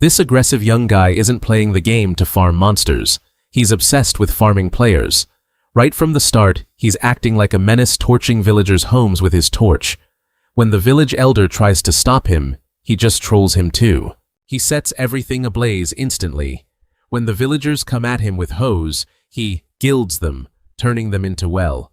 This aggressive young guy isn't playing the game to farm monsters. He's obsessed with farming players. Right from the start, he's acting like a menace, torching villagers' homes with his torch. When the village elder tries to stop him, he just trolls him too. He sets everything ablaze instantly. When the villagers come at him with hoes, he gilds them, turning them into well.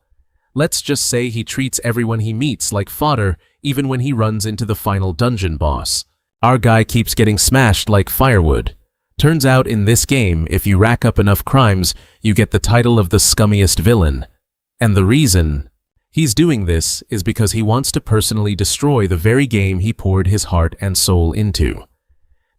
Let's just say he treats everyone he meets like fodder, even when he runs into the final dungeon boss. Our guy keeps getting smashed like firewood. Turns out in this game, if you rack up enough crimes, you get the title of the scummiest villain. And the reason he's doing this is because he wants to personally destroy the very game he poured his heart and soul into.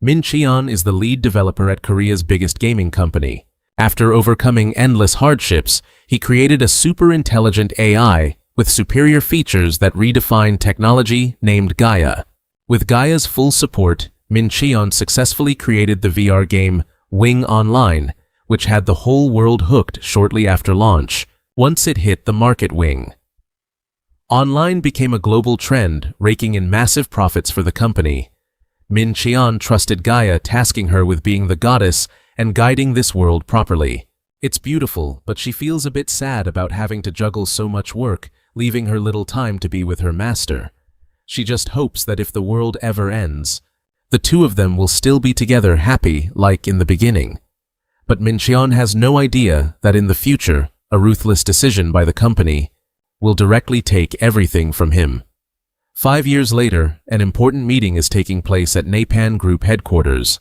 Min Cheon is the lead developer at Korea's biggest gaming company. After overcoming endless hardships, he created a super intelligent AI with superior features that redefine technology named Gaia. With Gaia's full support, Min Cheon successfully created the VR game Wing Online, which had the whole world hooked shortly after launch, once it hit the market. Wing Online became a global trend, raking in massive profits for the company. Min Cheon trusted Gaia, tasking her with being the goddess and guiding this world properly. It's beautiful, but she feels a bit sad about having to juggle so much work, leaving her little time to be with her master. She just hopes that if the world ever ends, the two of them will still be together, happy like in the beginning. But Min Cheon has no idea that in the future, a ruthless decision by the company will directly take everything from him. 5 years later, an important meeting is taking place at Napan Group headquarters.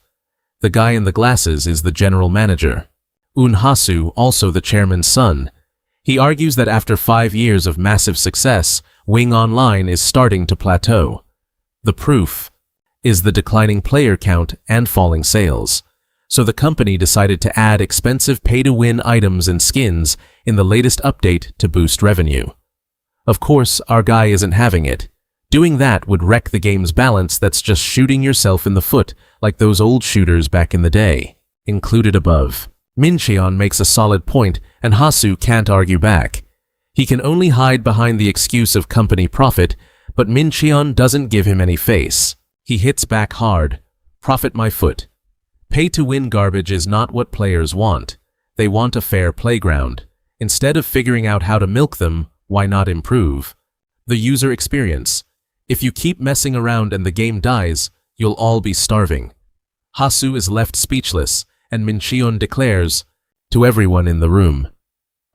The guy in the glasses is the general manager. Hasu, also the chairman's son. He argues that after 5 years of massive success, Wing Online is starting to plateau. The proof is the declining player count and falling sales. So the company decided to add expensive pay-to-win items and skins in the latest update to boost revenue. Of course, our guy isn't having it. Doing that would wreck the game's balance. That's just shooting yourself in the foot like those old shooters back in the day. Included above. Min Cheon makes a solid point, and Hasu can't argue back. He can only hide behind the excuse of company profit, but Min Cheon doesn't give him any face. He hits back hard. Profit my foot. Pay-to-win garbage is not what players want. They want a fair playground. Instead of figuring out how to milk them, why not improve the user experience? If you keep messing around and the game dies, you'll all be starving. Hasu is left speechless, and Min Cheon declares to everyone in the room,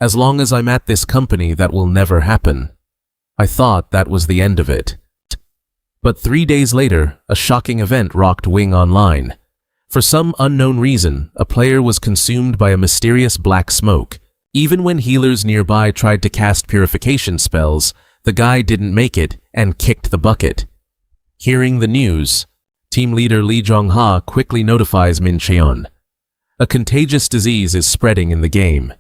"As long as I'm at this company, that will never happen." I thought that was the end of it. But 3 days later, a shocking event rocked Wing Online. For some unknown reason, a player was consumed by a mysterious black smoke. Even when healers nearby tried to cast purification spells, the guy didn't make it and kicked the bucket. Hearing the news, team leader Lee Jong-ha quickly notifies Min Cheon. A contagious disease is spreading in the game.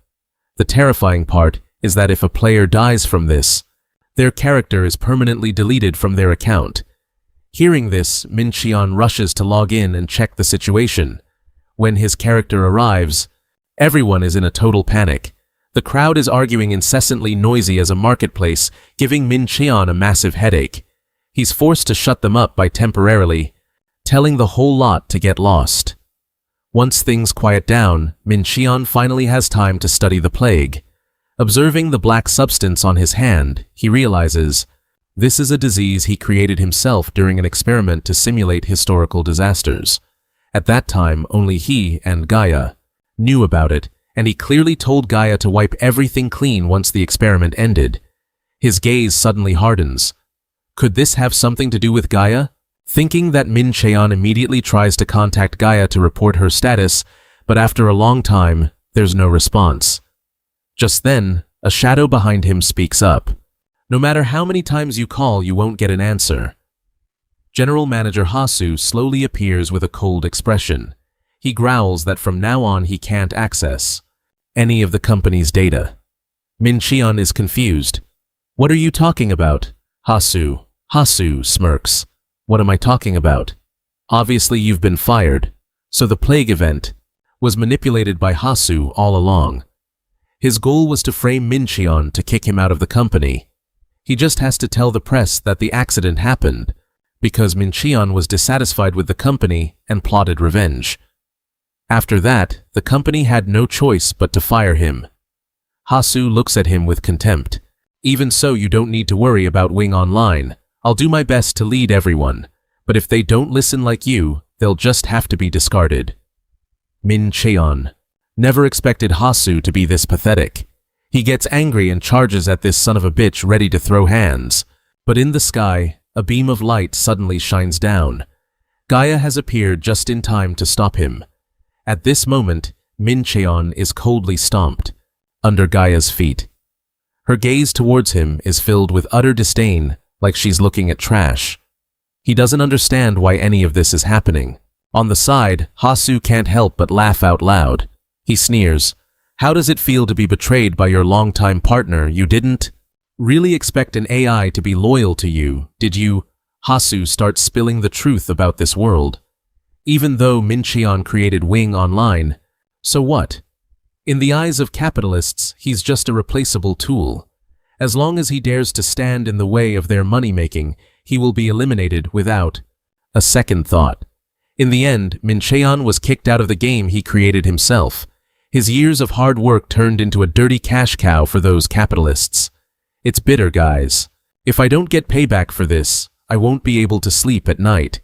The terrifying part is that if a player dies from this, their character is permanently deleted from their account. Hearing this, Min Cheon rushes to log in and check the situation. When his character arrives, everyone is in a total panic. The crowd is arguing, incessantly noisy as a marketplace, giving Min Cheon a massive headache. He's forced to shut them up by temporarily telling the whole lot to get lost. Once things quiet down, Min Cheon finally has time to study the plague. Observing the black substance on his hand, he realizes this is a disease he created himself during an experiment to simulate historical disasters. At that time, only he and Gaia knew about it, and he clearly told Gaia to wipe everything clean once the experiment ended. His gaze suddenly hardens. Could this have something to do with Gaia? Thinking that, Min Cheon immediately tries to contact Gaia to report her status, but after a long time, there's no response. Just then, a shadow behind him speaks up. No matter how many times you call, you won't get an answer. General Manager Hasu slowly appears with a cold expression. He growls that from now on he can't access any of the company's data. Min Cheon is confused. What are you talking about? Hasu smirks. What am I talking about? Obviously you've been fired. So the plague event was manipulated by Hasu all along. His goal was to frame Min Cheon to kick him out of the company. He just has to tell the press that the accident happened, because Min Cheon was dissatisfied with the company and plotted revenge. After that, the company had no choice but to fire him. Hasu looks at him with contempt. Even so, you don't need to worry about Wing Online. I'll do my best to lead everyone, but if they don't listen like you, they'll just have to be discarded. Min Cheon never expected Hasu to be this pathetic. He gets angry and charges at this son of a bitch, ready to throw hands. But in the sky, a beam of light suddenly shines down. Gaia has appeared just in time to stop him. At this moment, Min Cheon is coldly stomped under Gaia's feet. Her gaze towards him is filled with utter disdain, like she's looking at trash. He doesn't understand why any of this is happening. On the side, Hasu can't help but laugh out loud. He sneers. How does it feel to be betrayed by your longtime partner? You didn't really expect an AI to be loyal to you, did you? Hasu starts spilling the truth about this world. Even though Min Cheon created Wing Online, so what? In the eyes of capitalists, he's just a replaceable tool. As long as he dares to stand in the way of their money-making, he will be eliminated without a second thought. In the end, Min Cheon was kicked out of the game he created himself. His years of hard work turned into a dirty cash cow for those capitalists. It's bitter, guys. If I don't get payback for this, I won't be able to sleep at night.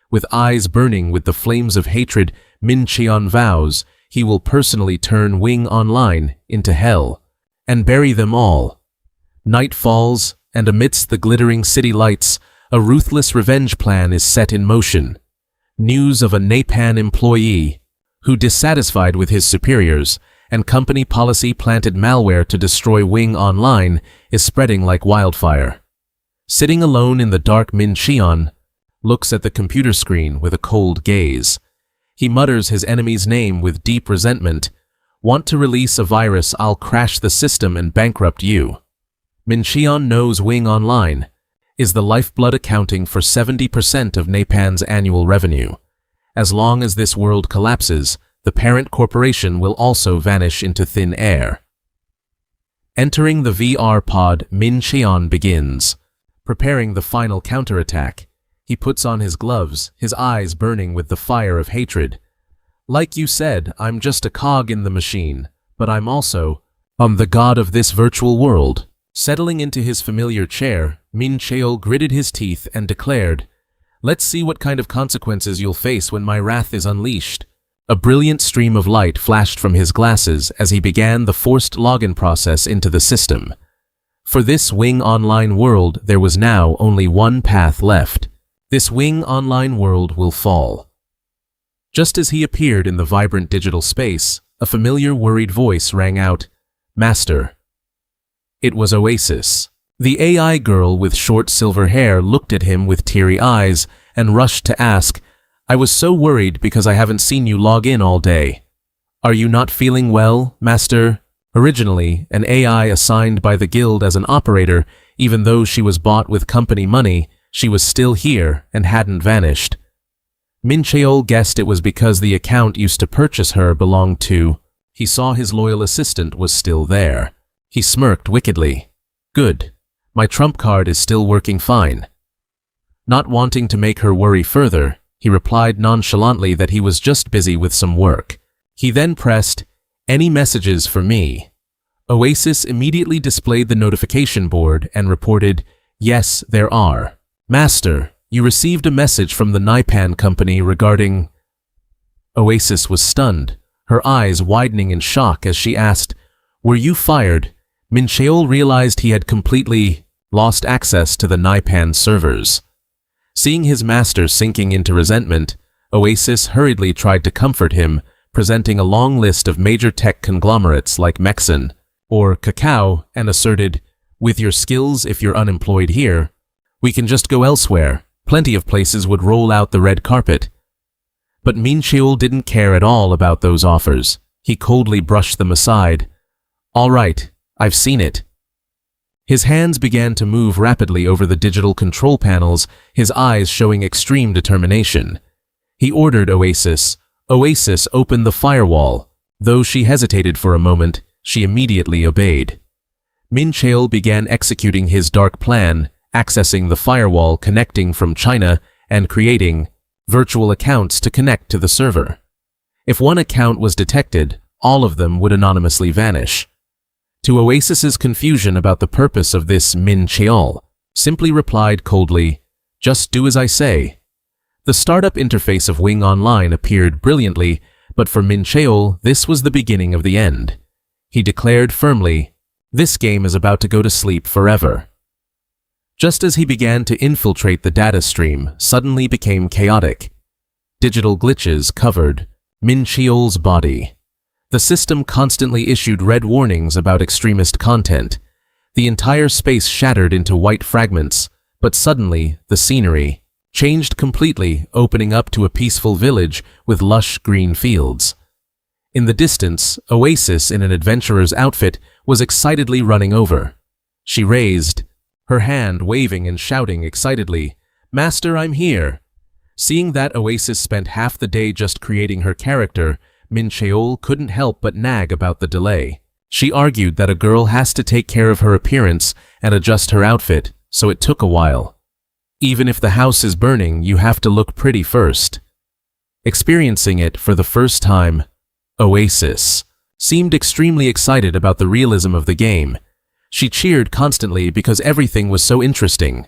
With eyes burning with the flames of hatred, Min Cheon vows he will personally turn Wing Online into hell and bury them all. Night falls, and amidst the glittering city lights, a ruthless revenge plan is set in motion. News of a Napan employee who, dissatisfied with his superiors and company policy, planted malware to destroy Wing Online is spreading like wildfire. Sitting alone in the dark, Min Cheon looks at the computer screen with a cold gaze. He mutters his enemy's name with deep resentment. Want to release a virus? I'll crash the system and bankrupt you. Min Cheon knows Wing Online is the lifeblood, accounting for 70% of Napan's annual revenue. As long as this world collapses, the parent corporation will also vanish into thin air. Entering the VR pod, Min Cheon begins preparing the final counterattack. He puts on his gloves, his eyes burning with the fire of hatred. Like you said, I'm just a cog in the machine, but I'm the god of this virtual world. Settling into his familiar chair, Min Cheol gritted his teeth and declared, "Let's see what kind of consequences you'll face when my wrath is unleashed." A brilliant stream of light flashed from his glasses as he began the forced login process into the system. For this Wing Online world, there was now only one path left. This Wing Online world will fall. Just as he appeared in the vibrant digital space, a familiar, worried voice rang out, "Master." It was Oasis. The AI girl with short silver hair looked at him with teary eyes and rushed to ask, "I was so worried because I haven't seen you log in all day. Are you not feeling well, Master?" Originally, an AI assigned by the guild as an operator, even though she was bought with company money, she was still here and hadn't vanished. Min Cheol guessed it was because the account used to purchase her belonged to. He saw his loyal assistant was still there. He smirked wickedly. "Good. My trump card is still working fine." Not wanting to make her worry further, he replied nonchalantly that he was just busy with some work. He then pressed, "Any messages for me?" Oasis immediately displayed the notification board and reported, "Yes, there are. Master, you received a message from the Naipan company regarding..." Oasis was stunned, her eyes widening in shock as she asked, "Were you fired?" Min Cheol realized he had completely lost access to the Naipan servers. Seeing his master sinking into resentment, Oasis hurriedly tried to comfort him, presenting a long list of major tech conglomerates like Mexon or Kakao, and asserted, "With your skills, if you're unemployed here, we can just go elsewhere. Plenty of places would roll out the red carpet." But Min Cheol didn't care at all about those offers. He coldly brushed them aside. "All right, I've seen it." His hands began to move rapidly over the digital control panels, his eyes showing extreme determination. He ordered Oasis. Oasis opened the firewall. Though she hesitated for a moment, she immediately obeyed. Min Cheol began executing his dark plan, accessing the firewall connecting from China and creating virtual accounts to connect to the server. If one account was detected, all of them would anonymously vanish. To Oasis's confusion about the purpose of this, Min Cheol simply replied coldly, "Just do as I say." The startup interface of Wing Online appeared brilliantly, but for Min Cheol, this was the beginning of the end. He declared firmly, "This game is about to go to sleep forever." Just as he began to infiltrate the data stream, suddenly became chaotic. Digital glitches covered Min Cheol's body. The system constantly issued red warnings about extremist content. The entire space shattered into white fragments, but suddenly the scenery changed completely, opening up to a peaceful village with lush green fields. In the distance, Oasis in an adventurer's outfit was excitedly running over. She raised her hand, waving and shouting excitedly, "Master, I'm here!" Seeing that Oasis spent half the day just creating her character, Min Cheol couldn't help but nag about the delay. She argued that a girl has to take care of her appearance and adjust her outfit, so it took a while. Even if the house is burning, you have to look pretty first. Experiencing it for the first time, Oasis seemed extremely excited about the realism of the game. She cheered constantly because everything was so interesting.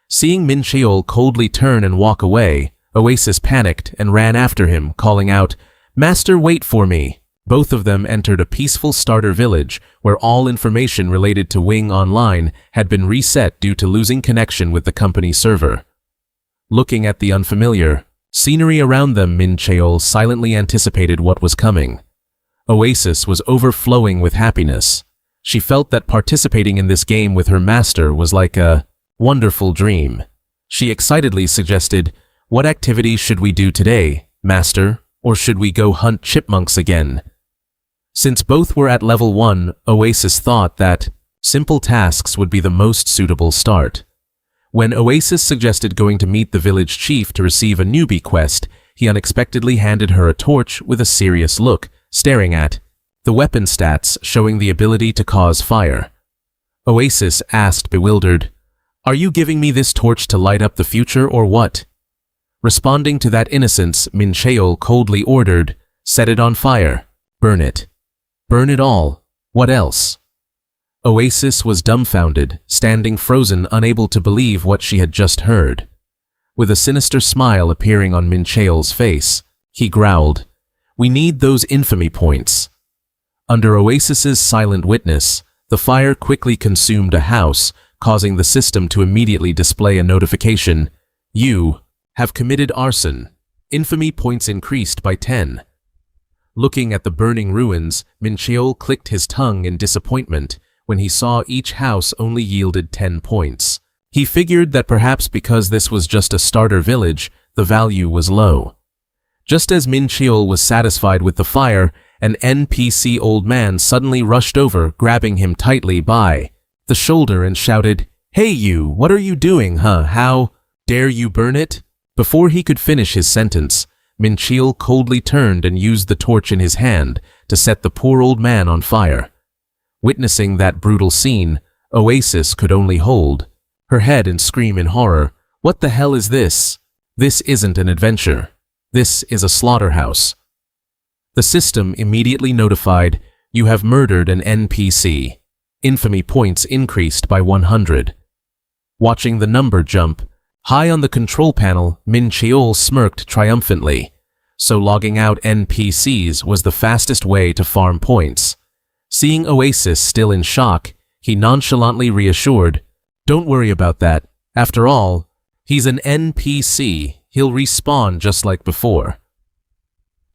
Seeing Min Cheol coldly turn and walk away, Oasis panicked and ran after him, calling out, "Master, wait for me." Both of them entered a peaceful starter village where all information related to Wing Online had been reset due to losing connection with the company server. Looking at the unfamiliar scenery around them, Min Cheol silently anticipated what was coming. Oasis was overflowing with happiness. She felt that participating in this game with her master was like a wonderful dream. She excitedly suggested, "What activity should we do today, master? Or should we go hunt chipmunks again?" Since both were at level 1, Oasis thought that simple tasks would be the most suitable start. When Oasis suggested going to meet the village chief to receive a newbie quest, he unexpectedly handed her a torch with a serious look, staring at the weapon stats showing the ability to cause fire. Oasis asked, bewildered, "Are you giving me this torch to light up the future or what?" Responding to that innocence, Min Cheol coldly ordered, "Set it on fire. Burn it. Burn it all. What else?" Oasis was dumbfounded, standing frozen, unable to believe what she had just heard. With a sinister smile appearing on Min Cheol's face, he growled, "We need those infamy points." Under Oasis's silent witness, the fire quickly consumed a house, causing the system to immediately display a notification, "You have committed arson. Infamy points increased by 10. Looking at the burning ruins, Min Cheol clicked his tongue in disappointment when he saw each house only yielded 10 points. He figured that perhaps because this was just a starter village, the value was low. Just as Min Cheol was satisfied with the fire, an NPC old man suddenly rushed over, grabbing him tightly by the shoulder and shouted, "Hey you, what are you doing, huh? How dare you burn it?" Before he could finish his sentence, Min Cheol coldly turned and used the torch in his hand to set the poor old man on fire. Witnessing that brutal scene, Oasis could only hold her head and scream in horror, "What the hell is this? This isn't an adventure. This is a slaughterhouse." The system immediately notified, "You have murdered an NPC. Infamy points increased by 100. Watching the number jump high on the control panel, Min Cheol smirked triumphantly. So logging out NPCs was the fastest way to farm points. Seeing Oasis still in shock, he nonchalantly reassured, "Don't worry about that. After all, he's an NPC. He'll respawn just like before."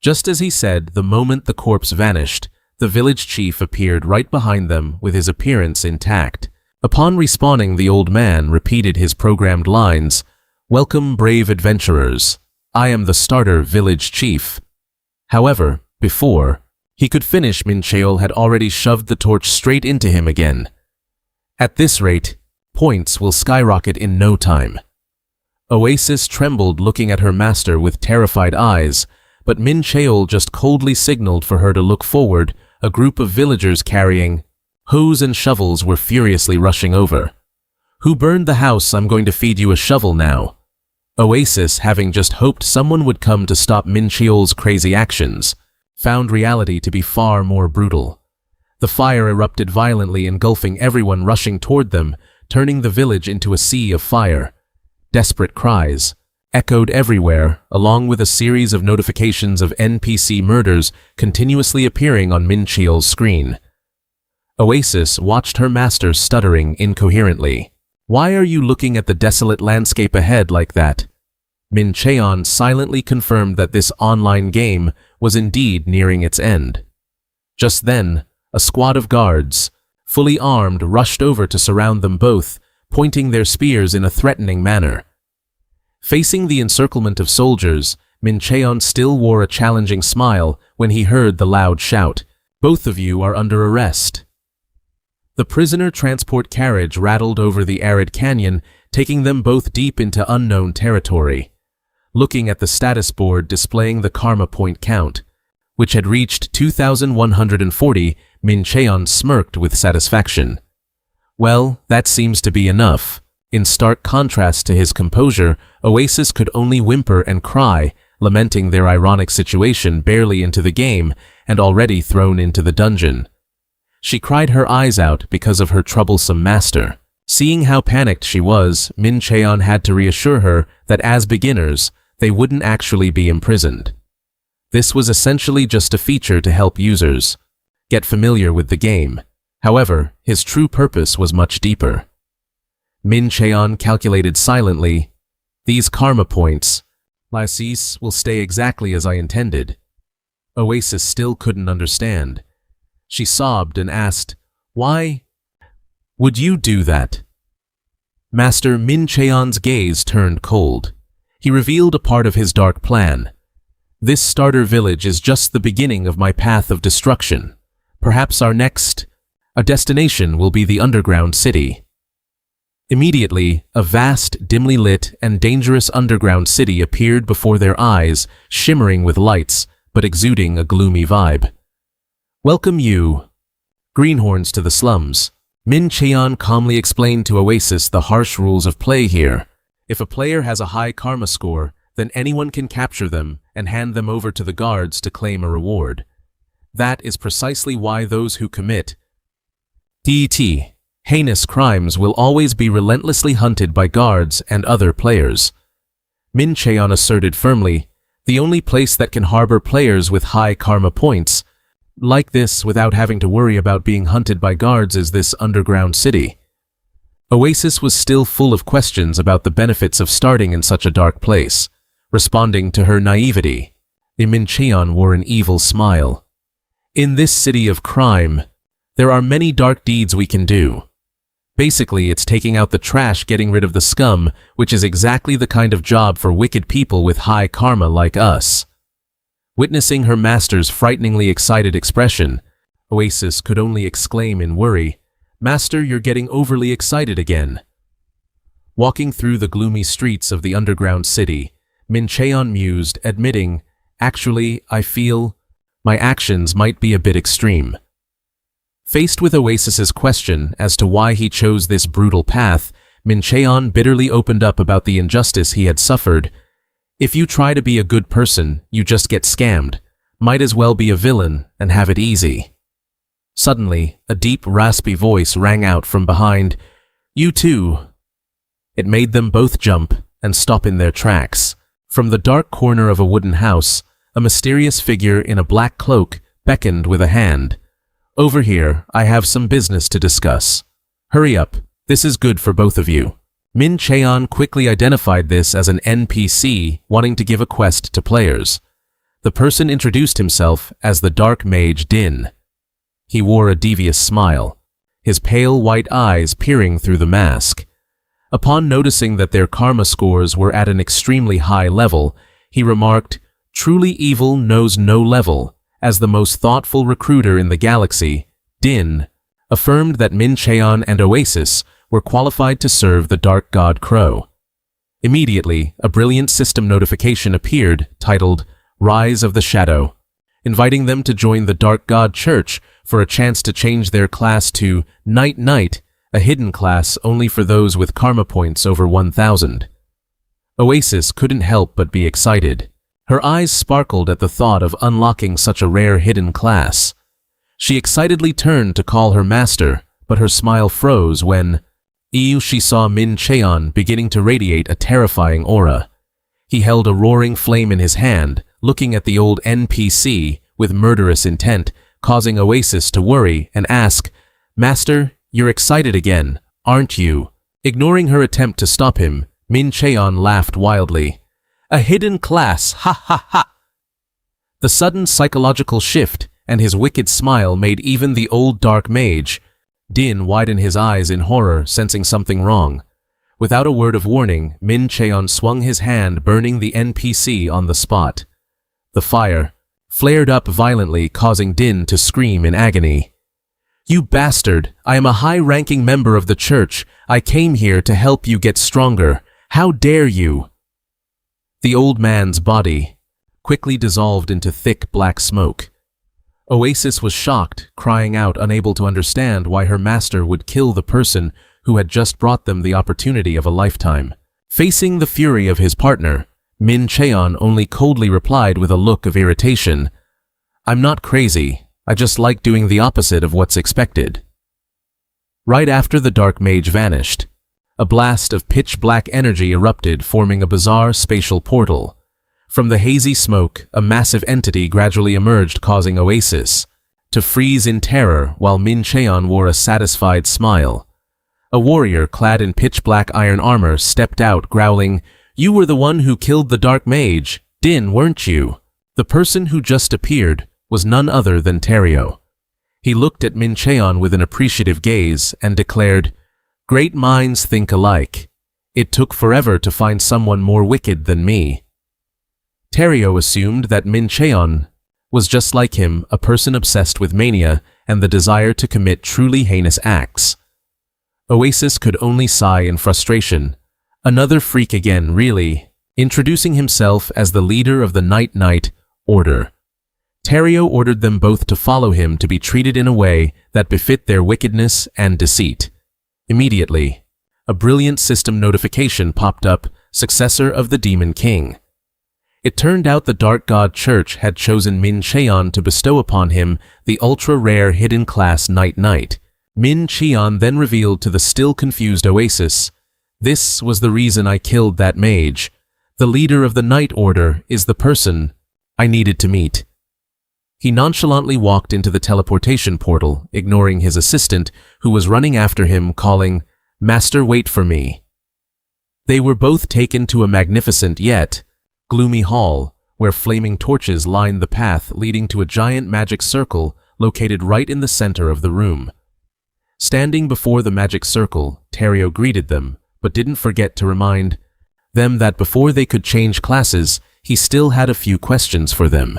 Just as he said, the moment the corpse vanished, the village chief appeared right behind them with his appearance intact. Upon respawning, the old man repeated his programmed lines, "Welcome, brave adventurers. I am the starter village chief." However, before he could finish, Min Cheol had already shoved the torch straight into him again. At this rate, points will skyrocket in no time. Oasis trembled, looking at her master with terrified eyes, but Min Cheol just coldly signaled for her to look forward. A group of villagers carrying hoes and shovels were furiously rushing over. Who burned the house? I'm going to feed you a shovel now. Oasis, having just hoped someone would come to stop Min Cheol's crazy actions, found reality to be far more brutal. The fire erupted violently, engulfing everyone rushing toward them, turning the village into a sea of fire. Desperate cries echoed everywhere, along with a series of notifications of NPC murders continuously appearing on Min Cheol's screen. Oasis watched her master stuttering incoherently. Why are you looking at the desolate landscape ahead like that? Min Cheon silently confirmed that this online game was indeed nearing its end. Just then, a squad of guards, fully armed, rushed over to surround them both, pointing their spears in a threatening manner. Facing the encirclement of soldiers, Min Cheon still wore a challenging smile when he heard the loud shout, "Both of you are under arrest." The prisoner transport carriage rattled over the arid canyon, taking them both deep into unknown territory. Looking at the status board displaying the karma point count, which had reached 2,140, Min Cheon smirked with satisfaction. Well, that seems to be enough. In stark contrast to his composure, Oasis could only whimper and cry, lamenting their ironic situation barely into the game and already thrown into the dungeon. She cried her eyes out because of her troublesome master. Seeing how panicked she was, Min Cheon had to reassure her that as beginners, they wouldn't actually be imprisoned. This was essentially just a feature to help users get familiar with the game. However, his true purpose was much deeper. Min Cheon calculated silently, "These karma points, Lysis, will stay exactly as I intended." Oasis still couldn't understand. She sobbed and asked, "Why would you do that?" Master Min Cheon's gaze turned cold. He revealed a part of his dark plan. "This starter village is just the beginning of my path of destruction. Perhaps our destination will be the underground city." Immediately, a vast, dimly lit, and dangerous underground city appeared before their eyes, shimmering with lights, but exuding a gloomy vibe. "Welcome you, greenhorns, to the slums." Min Cheon calmly explained to Oasis the harsh rules of play here. If a player has a high karma score, then anyone can capture them and hand them over to the guards to claim a reward. That is precisely why those who commit heinous crimes will always be relentlessly hunted by guards and other players. Min Cheon asserted firmly, "The only place that can harbor players with high karma points like this without having to worry about being hunted by guards is this underground city." Oasis was still full of questions about the benefits of starting in such a dark place. Responding to her naivety, Min Cheon wore an evil smile. "In this city of crime, there are many dark deeds we can do. Basically, it's taking out the trash, getting rid of the scum, which is exactly the kind of job for wicked people with high karma like us." Witnessing her master's frighteningly excited expression, Oasis could only exclaim in worry, "Master, you're getting overly excited again." Walking through the gloomy streets of the underground city, Min Cheon mused, admitting, "Actually, I feel my actions might be a bit extreme." Faced with Oasis's question as to why he chose this brutal path, Min Cheon bitterly opened up about the injustice he had suffered. "If you try to be a good person, you just get scammed. Might as well be a villain and have it easy." Suddenly, a deep, raspy voice rang out from behind, "You too." It made them both jump and stop in their tracks. From the dark corner of a wooden house, a mysterious figure in a black cloak beckoned with a hand. "Over here, I have some business to discuss. Hurry up, this is good for both of you." Min Cheon quickly identified this as an NPC wanting to give a quest to players. The person introduced himself as the Dark Mage Din. He wore a devious smile, his pale white eyes peering through the mask. Upon noticing that their karma scores were at an extremely high level, he remarked, "Truly evil knows no level." As the most thoughtful recruiter in the galaxy, Din affirmed that Min Cheon and Oasis were qualified to serve the Dark God Crow. Immediately, a brilliant system notification appeared titled Rise of the Shadow, inviting them to join the Dark God Church for a chance to change their class to Knight Knight a hidden class only for those with karma points over 1,000. Oasis couldn't help but be excited. Her eyes sparkled at the thought of unlocking such a rare hidden class. She excitedly turned to call her master, but her smile froze when she saw Min Cheon beginning to radiate a terrifying aura. He held a roaring flame in his hand, looking at the old NPC with murderous intent, causing Oasis to worry and ask, "Master, you're excited again, aren't you?" Ignoring her attempt to stop him, Min Cheon laughed wildly. "A hidden class, ha ha ha!" The sudden psychological shift and his wicked smile made even the old dark mage, Din, widen his eyes in horror, sensing something wrong. Without a word of warning, Min Cheon swung his hand, burning the NPC on the spot. The fire flared up violently, causing Din to scream in agony. "You bastard! I am a high-ranking member of the church. I came here to help you get stronger. How dare you!" The old man's body quickly dissolved into thick black smoke. Oasis was shocked, crying out, unable to understand why her master would kill the person who had just brought them the opportunity of a lifetime. Facing the fury of his partner, Min Cheon only coldly replied with a look of irritation, "I'm not crazy. I just like doing the opposite of what's expected." Right after the dark mage vanished, a blast of pitch-black energy erupted, forming a bizarre spatial portal. From the hazy smoke, a massive entity gradually emerged, causing Oasis to freeze in terror while Min Cheon wore a satisfied smile. A warrior clad in pitch-black iron armor stepped out, growling, "You were the one who killed the dark mage, Din, weren't you?" The person who just appeared was none other than Terrio. He looked at Min Cheon with an appreciative gaze and declared, "Great minds think alike. It took forever to find someone more wicked than me." Terrio assumed that Min Cheon was just like him, a person obsessed with mania and the desire to commit truly heinous acts. Oasis could only sigh in frustration. Another freak again, really. Introducing himself as the leader of the Night Order, Terrio ordered them both to follow him to be treated in a way that befit their wickedness and deceit. Immediately, a brilliant system notification popped up, "Successor of the Demon King." It turned out the Dark God Church had chosen Min Cheon to bestow upon him the ultra-rare hidden class Night. Min Cheon then revealed to the still confused Oasis, "This was the reason I killed that mage. The leader of the Night Order is the person I needed to meet." He nonchalantly walked into the teleportation portal, ignoring his assistant, who was running after him, calling, "Master, wait for me." They were both taken to a magnificent yet gloomy hall, where flaming torches lined the path leading to a giant magic circle located right in the center of the room. Standing before the magic circle, Terrio greeted them, but didn't forget to remind them that before they could change classes, he still had a few questions for them.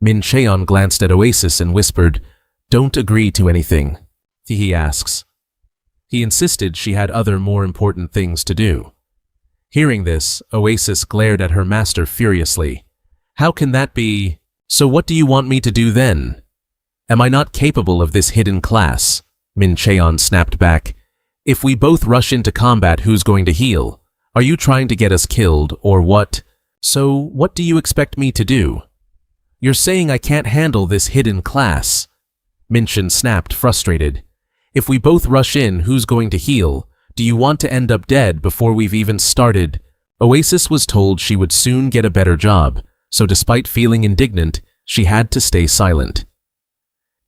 Min Cheon glanced at Oasis and whispered, "Don't agree to anything," he asks. He insisted she had other more important things to do. Hearing this, Oasis glared at her master furiously. "How can that be? So what do you want me to do then? Am I not capable of this hidden class?" Min Cheon snapped back. "If we both rush into combat, who's going to heal? Are you trying to get us killed, or what? So what do you expect me to do? You're saying I can't handle this hidden class?" Minchin snapped, frustrated. "If we both rush in, who's going to heal? Do you want to end up dead before we've even started?" Oasis was told she would soon get a better job, so despite feeling indignant, she had to stay silent.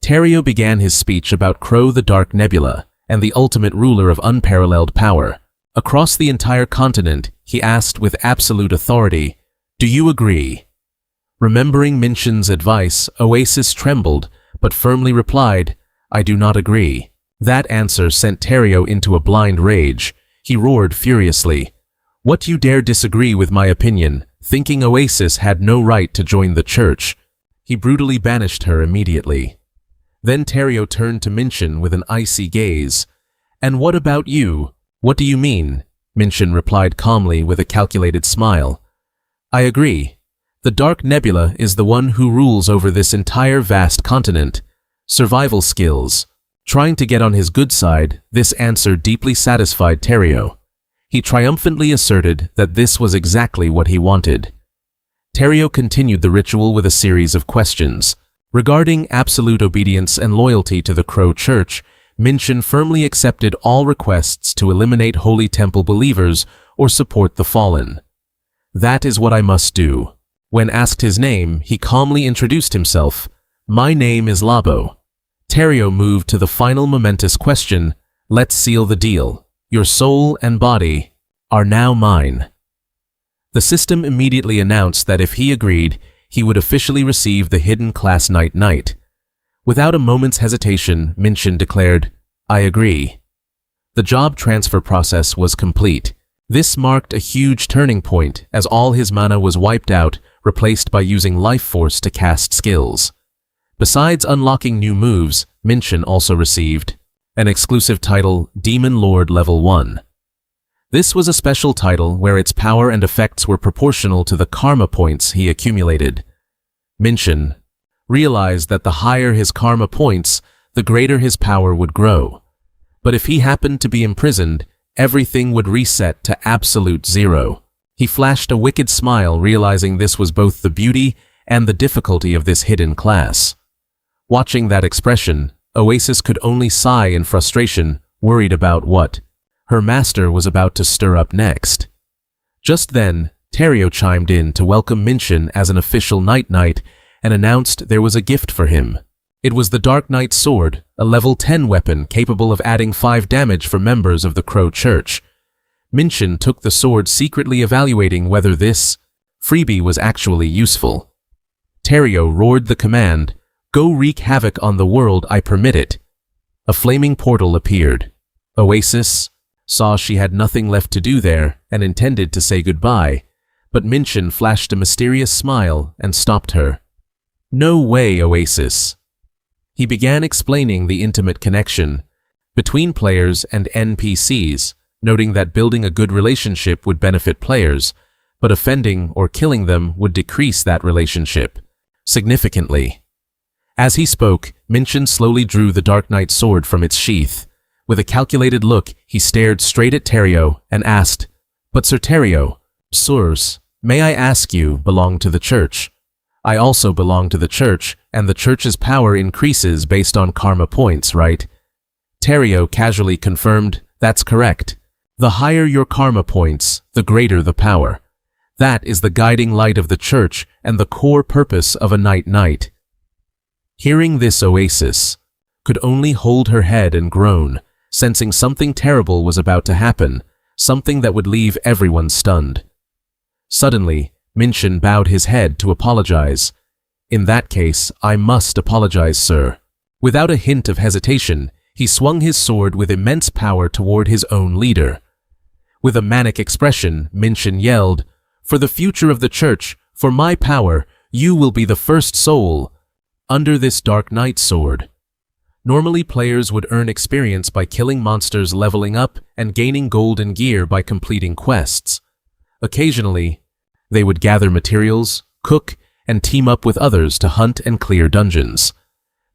Terrio began his speech about Crow the Dark Nebula and the ultimate ruler of unparalleled power. Across the entire continent, he asked with absolute authority, "Do you agree?" Remembering Minchin's advice, Oasis trembled, but firmly replied, "I do not agree." That answer sent Terrio into a blind rage. He roared furiously, "What, you dare disagree with my opinion, thinking Oasis had no right to join the church?" He brutally banished her immediately. Then Terrio turned to Minchin with an icy gaze. "And what about you? What do you mean?" Minchin replied calmly with a calculated smile. "I agree. The Dark Nebula is the one who rules over this entire vast continent. Survival skills, Trying to get on his good side, this answer deeply satisfied Terrio. He triumphantly asserted that this was exactly what he wanted. Terrio continued the ritual with a series of questions. Regarding absolute obedience and loyalty to the Crow Church, Minshin firmly accepted all requests to eliminate Holy Temple believers or support the fallen. That is what I must do. When asked his name, he calmly introduced himself. My name is Labo. Terrio moved to the final momentous question. Let's seal the deal. Your soul and body are now mine. The system immediately announced that if he agreed, he would officially receive the hidden class Knight. Without a moment's hesitation, Minshin declared, I agree. The job transfer process was complete. This marked a huge turning point as all his mana was wiped out, replaced by using life force to cast skills. Besides unlocking new moves, Minshin also received an exclusive title, Demon Lord Level 1. This was a special title where its power and effects were proportional to the karma points he accumulated. Minshin realized that the higher his karma points, the greater his power would grow. But if he happened to be imprisoned, everything would reset to absolute zero. He flashed a wicked smile, realizing this was both the beauty and the difficulty of this hidden class. Watching that expression, Oasis could only sigh in frustration, worried about what her master was about to stir up next. Just then, Terrio chimed in to welcome Minshin as an official Knight and announced there was a gift for him. It was the Dark Knight Sword, a level 10 weapon capable of adding 5 damage for members of the Crow Church. Minshin took the sword, secretly evaluating whether this freebie was actually useful. Terrio roared the command, Go wreak havoc on the world, I permit it. A flaming portal appeared. Oasis saw she had nothing left to do there and intended to say goodbye, but Minshin flashed a mysterious smile and stopped her. No way, Oasis. He began explaining the intimate connection between players and NPCs, noting that building a good relationship would benefit players, but offending or killing them would decrease that relationship significantly. As he spoke, Minshin slowly drew the Dark Knight sword from its sheath. With a calculated look, he stared straight at Terrio and asked, But Sir Terrio, Sirs, may I ask, you belong to the church? I also belong to the church, and the church's power increases based on karma points, right? Terrio casually confirmed, That's correct. The higher your karma points, the greater the power. That is the guiding light of the church and the core purpose of a Knight. Hearing this, Oasis could only hold her head and groan, sensing something terrible was about to happen, something that would leave everyone stunned. Suddenly, Minshin bowed his head to apologize. In that case, I must apologize, sir. Without a hint of hesitation, he swung his sword with immense power toward his own leader. With a manic expression, Minshin yelled, For the future of the church, for my power, you will be the first soul under this Dark Knight sword. Normally, players would earn experience by killing monsters, leveling up, and gaining gold and gear by completing quests. Occasionally, they would gather materials, cook, and team up with others to hunt and clear dungeons.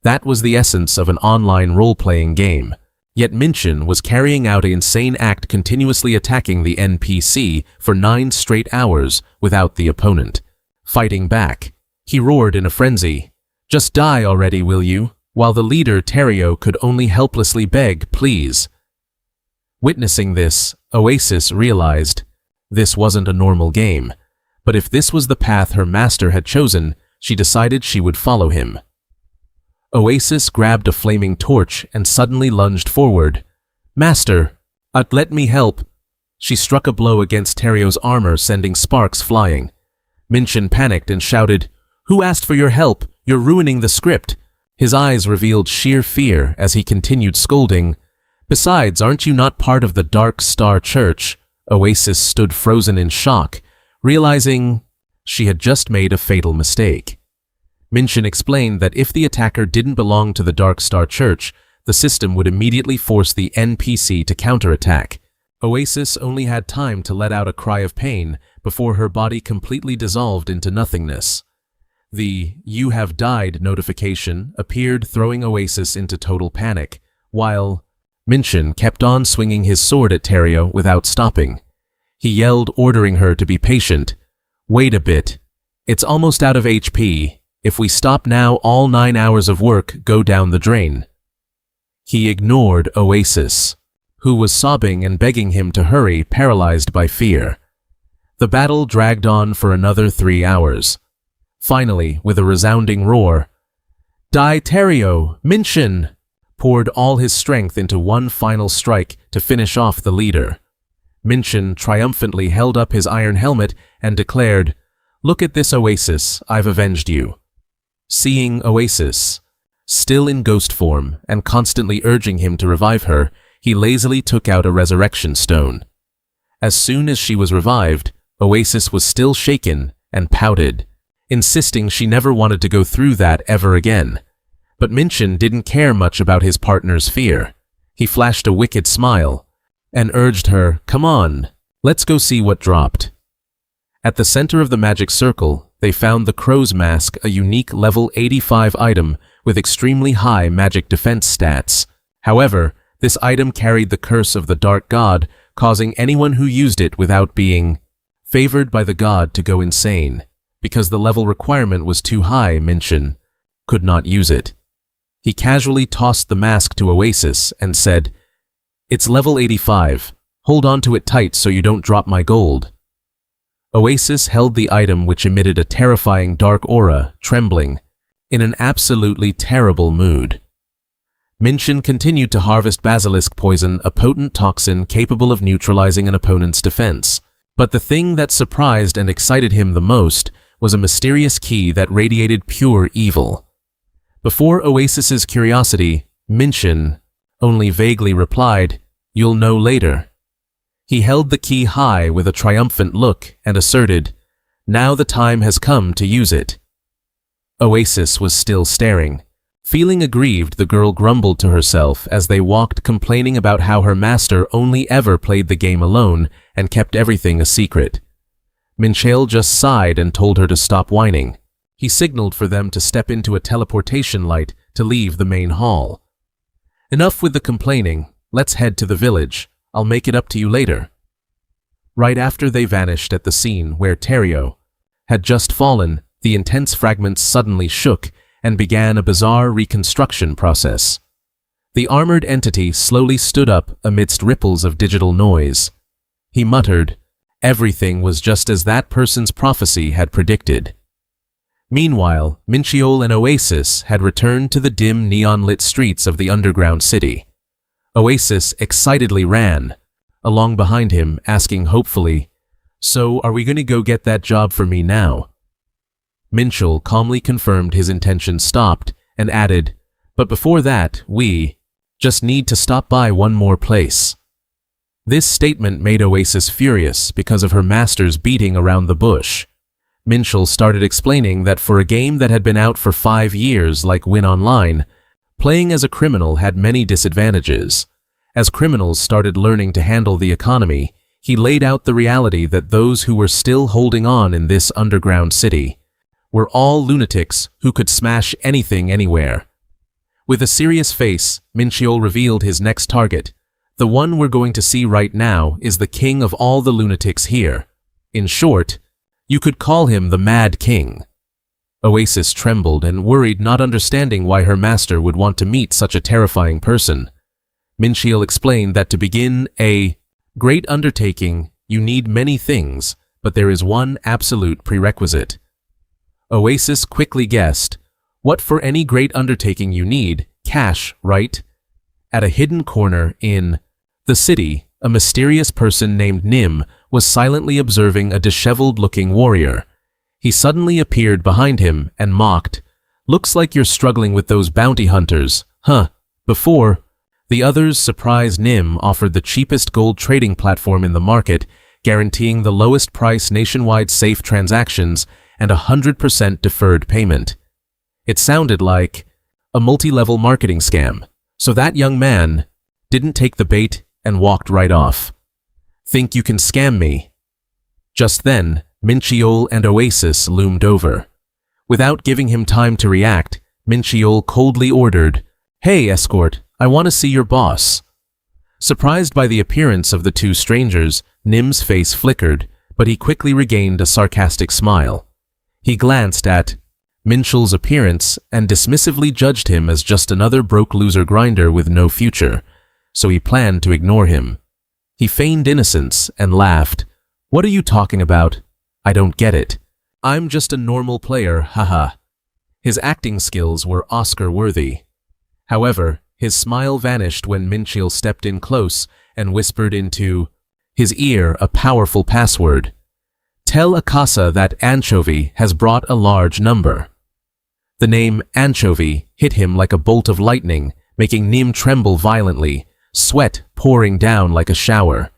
That was the essence of an online role-playing game. Yet Minshin was carrying out an insane act, continuously attacking the NPC for 9 straight hours without the opponent fighting back. He roared in a frenzy, Just die already, will you? While the leader, Terrio, could only helplessly beg, Please. Witnessing this, Oasis realized this wasn't a normal game, but if this was the path her master had chosen, she decided she would follow him. Oasis grabbed a flaming torch and suddenly lunged forward. Master, let me help. She struck a blow against Terrio's armor, sending sparks flying. Minshin panicked and shouted, Who asked for your help? You're ruining the script. His eyes revealed sheer fear as he continued scolding. Besides, aren't you not part of the Dark Star Church? Oasis stood frozen in shock, realizing she had just made a fatal mistake. Minshin explained that if the attacker didn't belong to the Dark Star Church, the system would immediately force the NPC to counterattack. Oasis only had time to let out a cry of pain before her body completely dissolved into nothingness. The "You have died" notification appeared, throwing Oasis into total panic. while Minchin kept on swinging his sword at Terrio without stopping. He yelled, ordering her to be patient. "Wait a bit. It's almost out of HP. If we stop now, all 9 hours of work go down the drain." He ignored Oasis, who was sobbing and begging him to hurry, paralyzed by fear. The battle dragged on for another 3 hours. Finally, with a resounding roar, "Die Terrio! Minchin!" poured all his strength into one final strike to finish off the leader. Minchin triumphantly held up his iron helmet and declared, "Look at this, Oasis, I've avenged you." Seeing Oasis, still in ghost form and constantly urging him to revive her, he lazily took out a resurrection stone. As soon as she was revived, Oasis was still shaken and pouted, insisting she never wanted to go through that ever again. But Minchin didn't care much about his partner's fear. He flashed a wicked smile and urged her, "Come on, let's go see what dropped." At the center of the magic circle, they found the Crow's Mask, a unique level 85 item with extremely high magic defense stats. However, this item carried the curse of the Dark God, causing anyone who used it without being favored by the god to go insane. Because the level requirement was too high, Minchin could not use it. He casually tossed the mask to Oasis and said, "It's level 85. Hold on to it tight so you don't drop my gold." Oasis held the item, which emitted a terrifying dark aura, trembling, in an absolutely terrible mood. Minchin continued to harvest basilisk poison, a potent toxin capable of neutralizing an opponent's defense. But the thing that surprised and excited him the most was a mysterious key that radiated pure evil. Before Oasis's curiosity, Minchin only vaguely replied, "You'll know later." He held the key high with a triumphant look and asserted, "Now the time has come to use it." Oasis was still staring. Feeling aggrieved, the girl grumbled to herself as they walked, complaining about how her master only ever played the game alone and kept everything a secret. Minchale just sighed and told her to stop whining. He signaled for them to step into a teleportation light to leave the main hall. "Enough with the complaining. Let's head to the village. I'll make it up to you later." Right after they vanished at the scene where Terrio had just fallen, the intense fragments suddenly shook and began a bizarre reconstruction process. The armored entity slowly stood up amidst ripples of digital noise. He muttered, "Everything was just as that person's prophecy had predicted." Meanwhile, Minchiol and Oasis had returned to the dim neon-lit streets of the underground city. Oasis excitedly ran along behind him, asking hopefully, "So are we going to go get that job for me now?" Minchiol calmly confirmed his intention, stopped, and added, "But before that, we just need to stop by one more place." This statement made Oasis furious because of her master's beating around the bush. Minchiol started explaining that for a game that had been out for 5 years like Win Online, playing as a criminal had many disadvantages. As criminals started learning to handle the economy, he laid out the reality that those who were still holding on in this underground city were all lunatics who could smash anything anywhere. With a serious face, Minchiol revealed his next target. "The one we're going to see right now is the king of all the lunatics here. In short, you could call him the Mad King." Oasis trembled and worried, not understanding why her master would want to meet such a terrifying person. Minchiol explained that to begin a great undertaking, you need many things, but there is one absolute prerequisite. Oasis quickly guessed, "What for any great undertaking you need? Cash, right?" At a hidden corner in the city, a mysterious person named Nim was silently observing a disheveled-looking warrior. He suddenly appeared behind him and mocked, "Looks like you're struggling with those bounty hunters, huh?" Before the others, surprised, Nim offered the cheapest gold trading platform in the market, guaranteeing the lowest price, nationwide safe transactions, and 100% deferred payment. It sounded like a multi-level marketing scam, so that young man didn't take the bait and walked right off. "Think you can scam me?" Just then, Minchiol and Oasis loomed over. Without giving him time to react, Minchiol coldly ordered, "Hey, escort, I want to see your boss." Surprised by the appearance of the two strangers, Nim's face flickered, but he quickly regained a sarcastic smile. He glanced at Minchell's appearance and dismissively judged him as just another broke loser grinder with no future, so he planned to ignore him. He feigned innocence and laughed. "What are you talking about? I don't get it. I'm just a normal player, haha." His acting skills were Oscar-worthy. However, his smile vanished when Minchell stepped in close and whispered into his ear a powerful password. "Tell Akasa that Anchovy has brought a large number." The name Anchovy hit him like a bolt of lightning, making Nim tremble violently, sweat pouring down like a shower.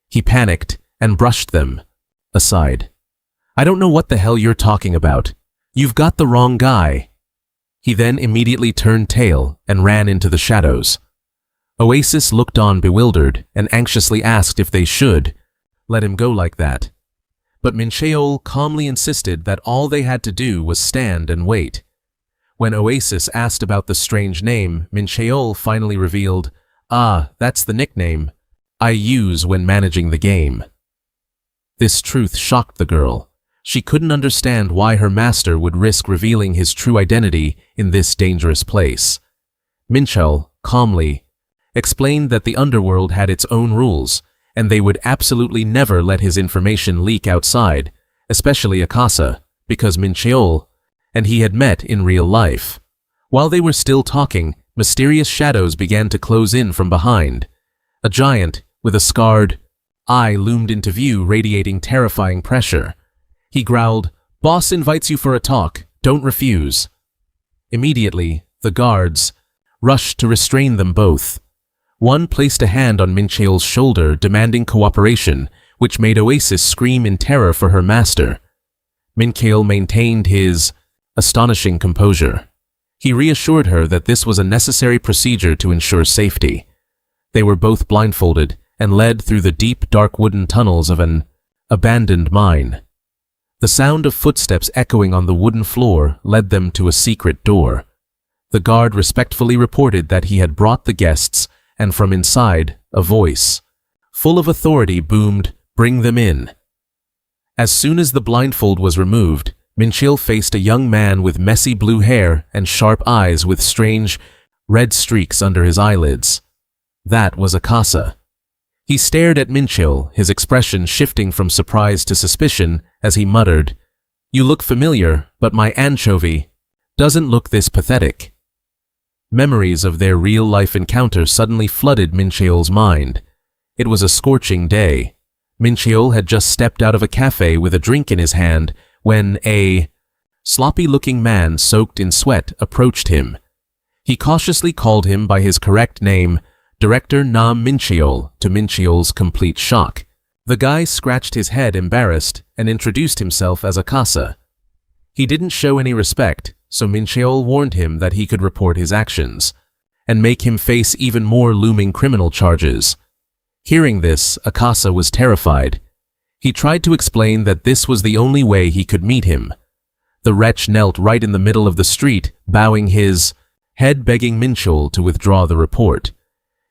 He panicked and brushed them aside. "I don't know what the hell you're talking about. You've got the wrong guy." He then immediately turned tail and ran into the shadows. Oasis looked on bewildered and anxiously asked if they should let him go like that. But Minchell calmly insisted that all they had to do was stand and wait. When Oasis asked about the strange name, Minchell finally revealed, "Ah, that's the nickname I use when managing the game." This truth shocked the girl. She couldn't understand why her master would risk revealing his true identity in this dangerous place. Minchell, calmly, explained that the underworld had its own rules, and they would absolutely never let his information leak outside, especially Akasa, because Minchell and he had met in real life. While they were still talking, mysterious shadows began to close in from behind. A giant, with a scarred eye, loomed into view, radiating terrifying pressure. He growled, "Boss invites you for a talk. Don't refuse." Immediately, the guards rushed to restrain them both. One placed a hand on Minchell's shoulder, demanding cooperation, which made Oasis scream in terror for her master. Minchell maintained his astonishing composure. He reassured her that this was a necessary procedure to ensure safety. They were both blindfolded and led through the deep, dark wooden tunnels of an abandoned mine. The sound of footsteps echoing on the wooden floor led them to a secret door. The guard respectfully reported that he had brought the guests, and from inside, a voice, full of authority, boomed, "Bring them in." As soon as the blindfold was removed, Minchell faced a young man with messy blue hair and sharp eyes with strange, red streaks under his eyelids. That was Akasa. He stared at Minchell, his expression shifting from surprise to suspicion as he muttered, "You look familiar, but my anchovy doesn't look this pathetic." Memories of their real-life encounter suddenly flooded Minchell's mind. It was a scorching day. Minchell had just stepped out of a cafe with a drink in his hand when a sloppy-looking man soaked in sweat approached him. He cautiously called him by his correct name, Director Nam Minchell, to Minchell's complete shock. The guy scratched his head embarrassed and introduced himself as Akasa. He didn't show any respect, so Minchell warned him that he could report his actions and make him face even more looming criminal charges. Hearing this, Akasa was terrified. He tried to explain that this was the only way he could meet him. The wretch knelt right in the middle of the street, bowing his head, begging Minchell to withdraw the report.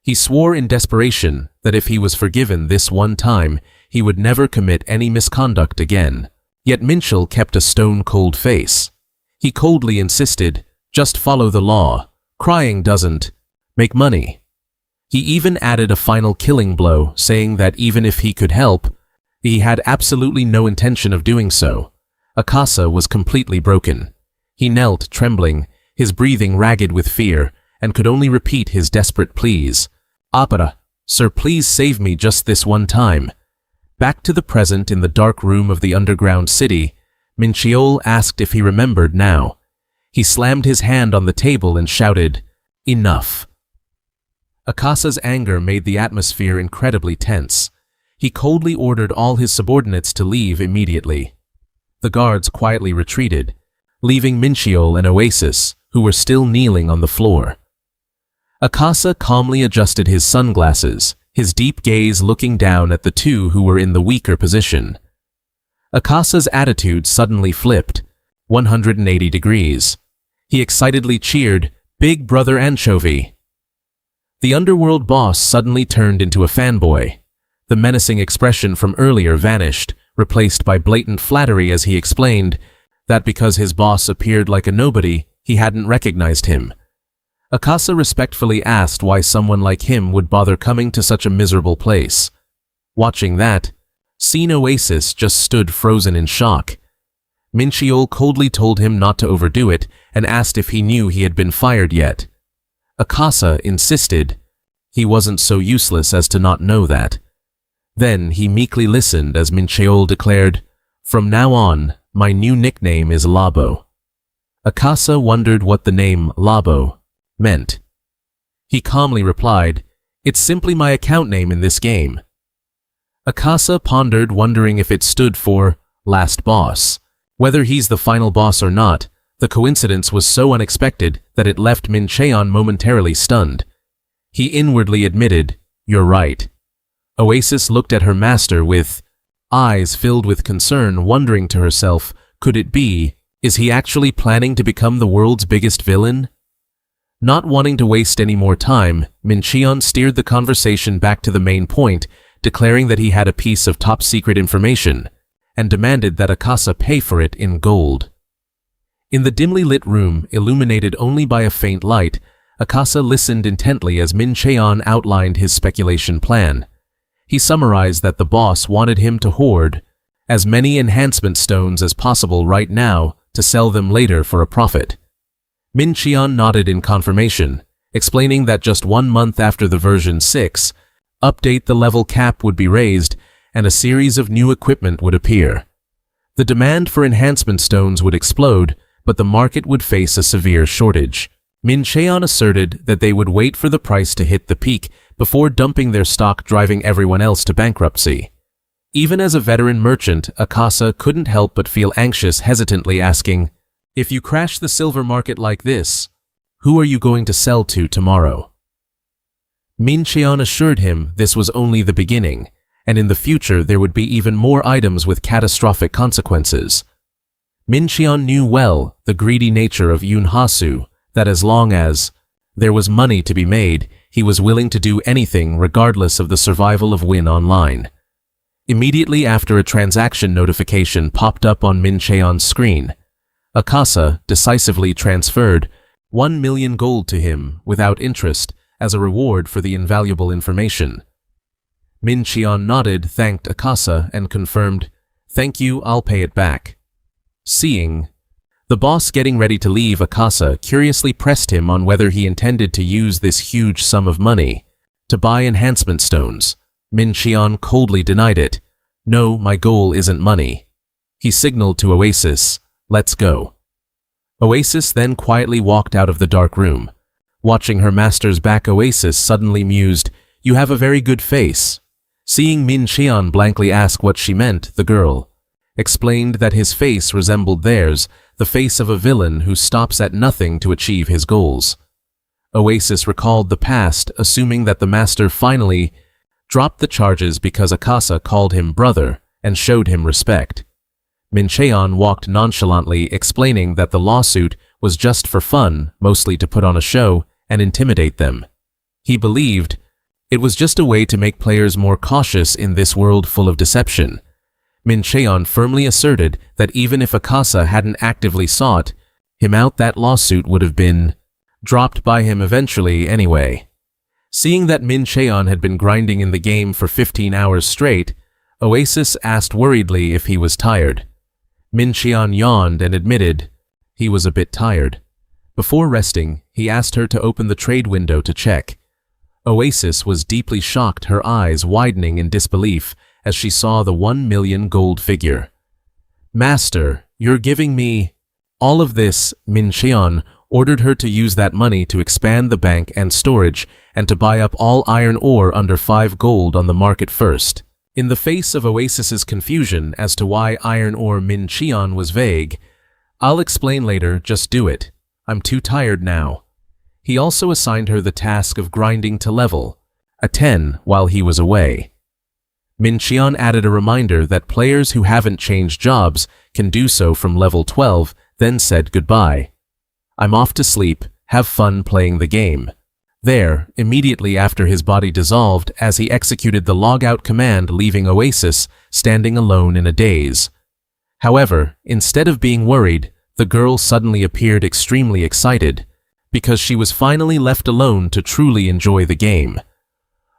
He swore in desperation that if he was forgiven this one time, he would never commit any misconduct again. Yet Minchell kept a stone-cold face. He coldly insisted, "Just follow the law. Crying doesn't make money." He even added a final killing blow, saying that even if he could help, he had absolutely no intention of doing so. Akasa was completely broken. He knelt, trembling, his breathing ragged with fear, and could only repeat his desperate pleas. "Opera, sir, please save me just this one time." Back to the present in the dark room of the underground city, Minchell asked if he remembered now. He slammed his hand on the table and shouted, "Enough." Akasa's anger made the atmosphere incredibly tense. He coldly ordered all his subordinates to leave immediately. The guards quietly retreated, leaving Minchell and Oasis, who were still kneeling on the floor. Akasa calmly adjusted his sunglasses, his deep gaze looking down at the two who were in the weaker position. Akasa's attitude suddenly flipped 180 degrees. He excitedly cheered, "Big Brother Anchovy!" The underworld boss suddenly turned into a fanboy. The menacing expression from earlier vanished, replaced by blatant flattery as he explained that because his boss appeared like a nobody, he hadn't recognized him. Akasa respectfully asked why someone like him would bother coming to such a miserable place. Watching that, Seen Oasis just stood frozen in shock. Mincheol coldly told him not to overdo it and asked if he knew he had been fired yet. Akasa insisted he wasn't so useless as to not know that. Then he meekly listened as Mincheol declared, "From now on, my new nickname is Labo." Akasa wondered what the name Labo meant. He calmly replied, "It's simply my account name in this game." Akasa pondered, wondering if it stood for Last Boss. Whether he's the final boss or not, the coincidence was so unexpected that it left Mincheon momentarily stunned. He inwardly admitted, "You're right." Oasis looked at her master with eyes filled with concern, wondering to herself, could it be, is he actually planning to become the world's biggest villain? Not wanting to waste any more time, Mincheon steered the conversation back to the main point, declaring that he had a piece of top-secret information, and demanded that Akasa pay for it in gold. In the dimly lit room, illuminated only by a faint light, Akasa listened intently as Mincheon outlined his speculation plan. He summarized that the boss wanted him to hoard as many enhancement stones as possible right now to sell them later for a profit. Mincheon nodded in confirmation, explaining that just 1 month after the version 6 update, the level cap would be raised and a series of new equipment would appear. The demand for enhancement stones would explode, but the market would face a severe shortage. Mincheon asserted that they would wait for the price to hit the peak before dumping their stock, driving everyone else to bankruptcy. Even as a veteran merchant, Akasa couldn't help but feel anxious, hesitantly asking, "If you crash the silver market like this, who are you going to sell to tomorrow?" Mincheon assured him this was only the beginning, and in the future there would be even more items with catastrophic consequences. Mincheon knew well the greedy nature of Yunhasu, that as long as there was money to be made, he was willing to do anything regardless of the survival of Win Online. Immediately after a transaction notification popped up on Mincheon's screen, Akasa decisively transferred 1 million gold to him without interest as a reward for the invaluable information. Mincheon nodded, thanked Akasa, and confirmed, "Thank you, I'll pay it back." Seeing the boss getting ready to leave, Akasa curiously pressed him on whether he intended to use this huge sum of money to buy enhancement stones. Mincheon coldly denied it. "No, my goal isn't money." He signaled to Oasis, "Let's go." Oasis then quietly walked out of the dark room. Watching her master's back, Oasis suddenly mused, "You have a very good face." Seeing Mincheon blankly ask what she meant, the girl explained that his face resembled theirs, the face of a villain who stops at nothing to achieve his goals. Oasis recalled the past, assuming that the master finally dropped the charges because Akasa called him brother and showed him respect. Mincheon walked nonchalantly, explaining that the lawsuit was just for fun, mostly to put on a show and intimidate them. He believed it was just a way to make players more cautious in this world full of deception. Mincheon firmly asserted that even if Akasa hadn't actively sought him out, that lawsuit would have been dropped by him eventually anyway. Seeing that Mincheon had been grinding in the game for 15 hours straight, Oasis asked worriedly if he was tired. Mincheon yawned and admitted he was a bit tired. Before resting, he asked her to open the trade window to check. Oasis was deeply shocked, her eyes widening in disbelief as she saw the 1 million gold figure. "Master, you're giving me all of this?" Mincheon ordered her to use that money to expand the bank and storage and to buy up all iron ore under 5 gold on the market first. In the face of Oasis's confusion as to why iron ore, Mincheon was vague. "I'll explain later, just do it. I'm too tired now." He also assigned her the task of grinding to level a 10 while he was away. Mincheon added a reminder that players who haven't changed jobs can do so from level 12, then said goodbye. "I'm off to sleep, have fun playing the game." there, immediately after his body dissolved as he executed the log-out command, leaving Oasis standing alone in a daze. However, instead of being worried, the girl suddenly appeared extremely excited, because she was finally left alone to truly enjoy the game.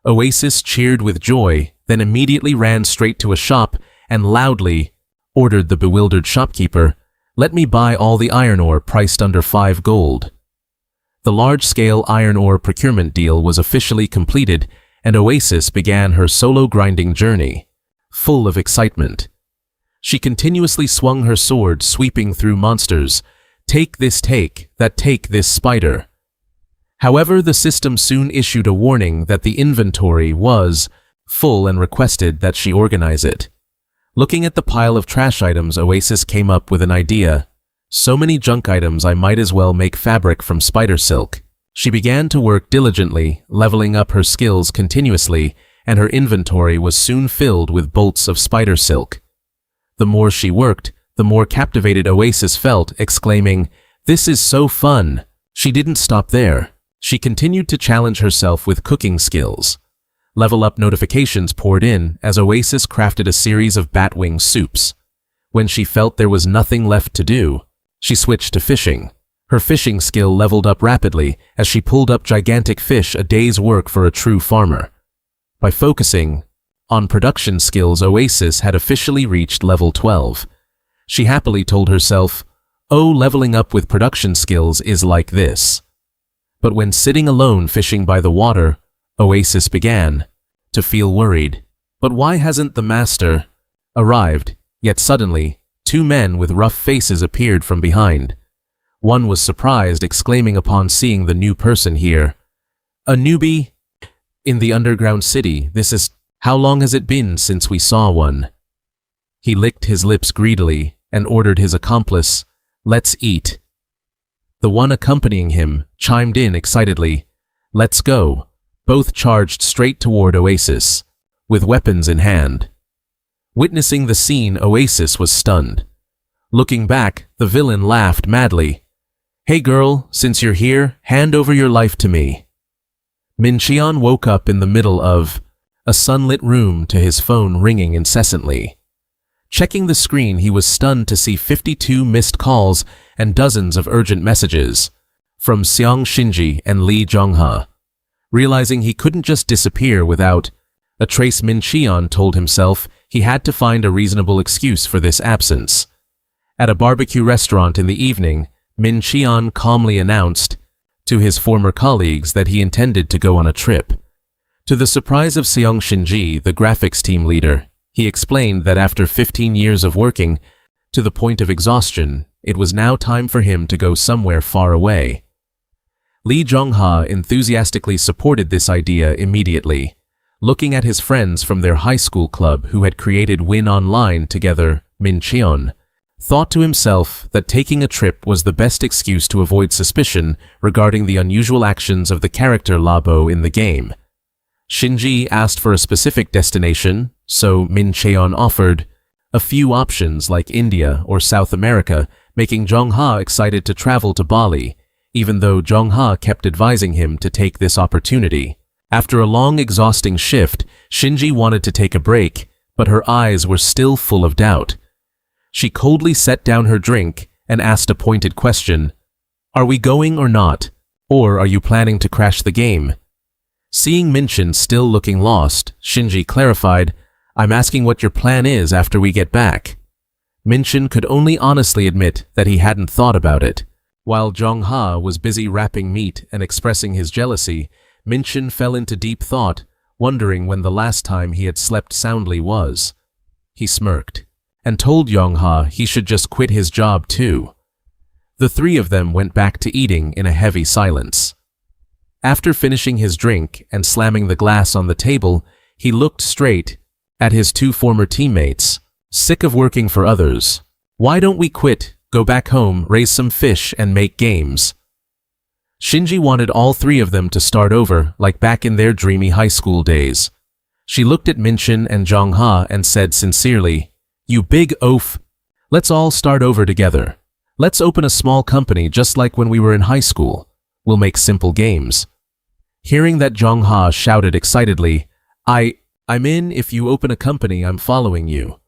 Oasis cheered with joy, then immediately ran straight to a shop and loudly ordered the bewildered shopkeeper, "Let me buy all the iron ore priced under 5 gold." The large-scale iron ore procurement deal was officially completed, and Oasis began her solo grinding journey, full of excitement. She continuously swung her sword, sweeping through monsters. Take this spider. However, the system soon issued a warning that the inventory was full and requested that she organize it. Looking at the pile of trash items, Oasis came up with an idea. So many junk items, I might as well make fabric from spider silk. She began to work diligently, leveling up her skills continuously, and her inventory was soon filled with bolts of spider silk. The more she worked, the more captivated Oasis felt, exclaiming, "This is so fun!" She didn't stop there. She continued to challenge herself with cooking skills. Level up notifications poured in as Oasis crafted a series of batwing soups. When she felt there was nothing left to do, she switched to fishing. Her fishing skill leveled up rapidly as she pulled up gigantic fish, a day's work for a true farmer. By focusing on production skills, Oasis had officially reached level 12. She happily told herself, "Oh, leveling up with production skills is like this." But when sitting alone fishing by the water, Oasis began to feel worried. But why hasn't the master arrived? Yet suddenly, 2 men with rough faces appeared from behind. One was surprised, exclaiming upon seeing the new person here, "A newbie in the underground city. How long has it been since we saw one?" He licked his lips greedily and ordered his accomplice, "Let's eat." The one accompanying him chimed in excitedly, "Let's go." Both charged straight toward Oasis, with weapons in hand. Witnessing the scene, Oasis was stunned. Looking back, the villain laughed madly. "Hey girl, since you're here, hand over your life to me." Mincheon woke up in the middle of a sunlit room to his phone ringing incessantly. Checking the screen, he was stunned to see 52 missed calls and dozens of urgent messages from Seong Shinji and Lee Jongha. Realizing he couldn't just disappear without a trace, Mincheon told himself he had to find a reasonable excuse for this absence. At a barbecue restaurant in the evening, Mincheon calmly announced to his former colleagues that he intended to go on a trip. To the surprise of Seong Shinji, the graphics team leader, he explained that after 15 years of working to the point of exhaustion, it was now time for him to go somewhere far away. Lee Jongha enthusiastically supported this idea immediately. Looking at his friends from their high school club who had created Win Online together, Mincheon thought to himself that taking a trip was the best excuse to avoid suspicion regarding the unusual actions of the character Labo in the game. Shinji asked for a specific destination, so Mincheon offered a few options like India or South America, making Jongha excited to travel to Bali, even though Jongha kept advising him to take this opportunity. After a long, exhausting shift, Shinji wanted to take a break, but her eyes were still full of doubt. She coldly set down her drink and asked a pointed question, "Are we going or not? Or are you planning to crash the game?" Seeing Mincheon still looking lost, Shinji clarified, "I'm asking what your plan is after we get back." Mincheon could only honestly admit that he hadn't thought about it. While Jongha was busy wrapping meat and expressing his jealousy, Mincheon fell into deep thought, wondering when the last time he had slept soundly was. He smirked and told Jongha he should just quit his job too. The 3 of them went back to eating in a heavy silence. After finishing his drink and slamming the glass on the table, he looked straight at his 2 former teammates. "Sick of working for others. Why don't we quit, go back home, raise some fish, and make games?" Shinji wanted all 3 of them to start over, like back in their dreamy high school days. She looked at Mincheon and Jongha and said sincerely, "You big oaf. Let's all start over together. Let's open a small company just like when we were in high school. We'll make simple games." Hearing that, Zhongha shouted excitedly, I'm in. If you open a company, I'm following you."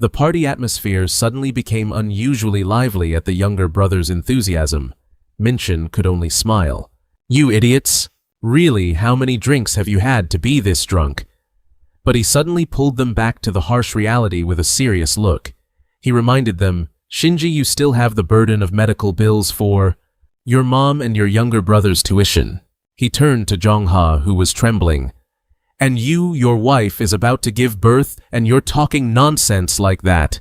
The party atmosphere suddenly became unusually lively at the younger brother's enthusiasm. Minchin could only smile. "You idiots! Really, how many drinks have you had to be this drunk?" But he suddenly pulled them back to the harsh reality with a serious look. He reminded them, "Shinji, you still have the burden of medical bills for your mom and your younger brother's tuition." He turned to Zhongha, who was trembling. "And your wife is about to give birth, and you're talking nonsense like that."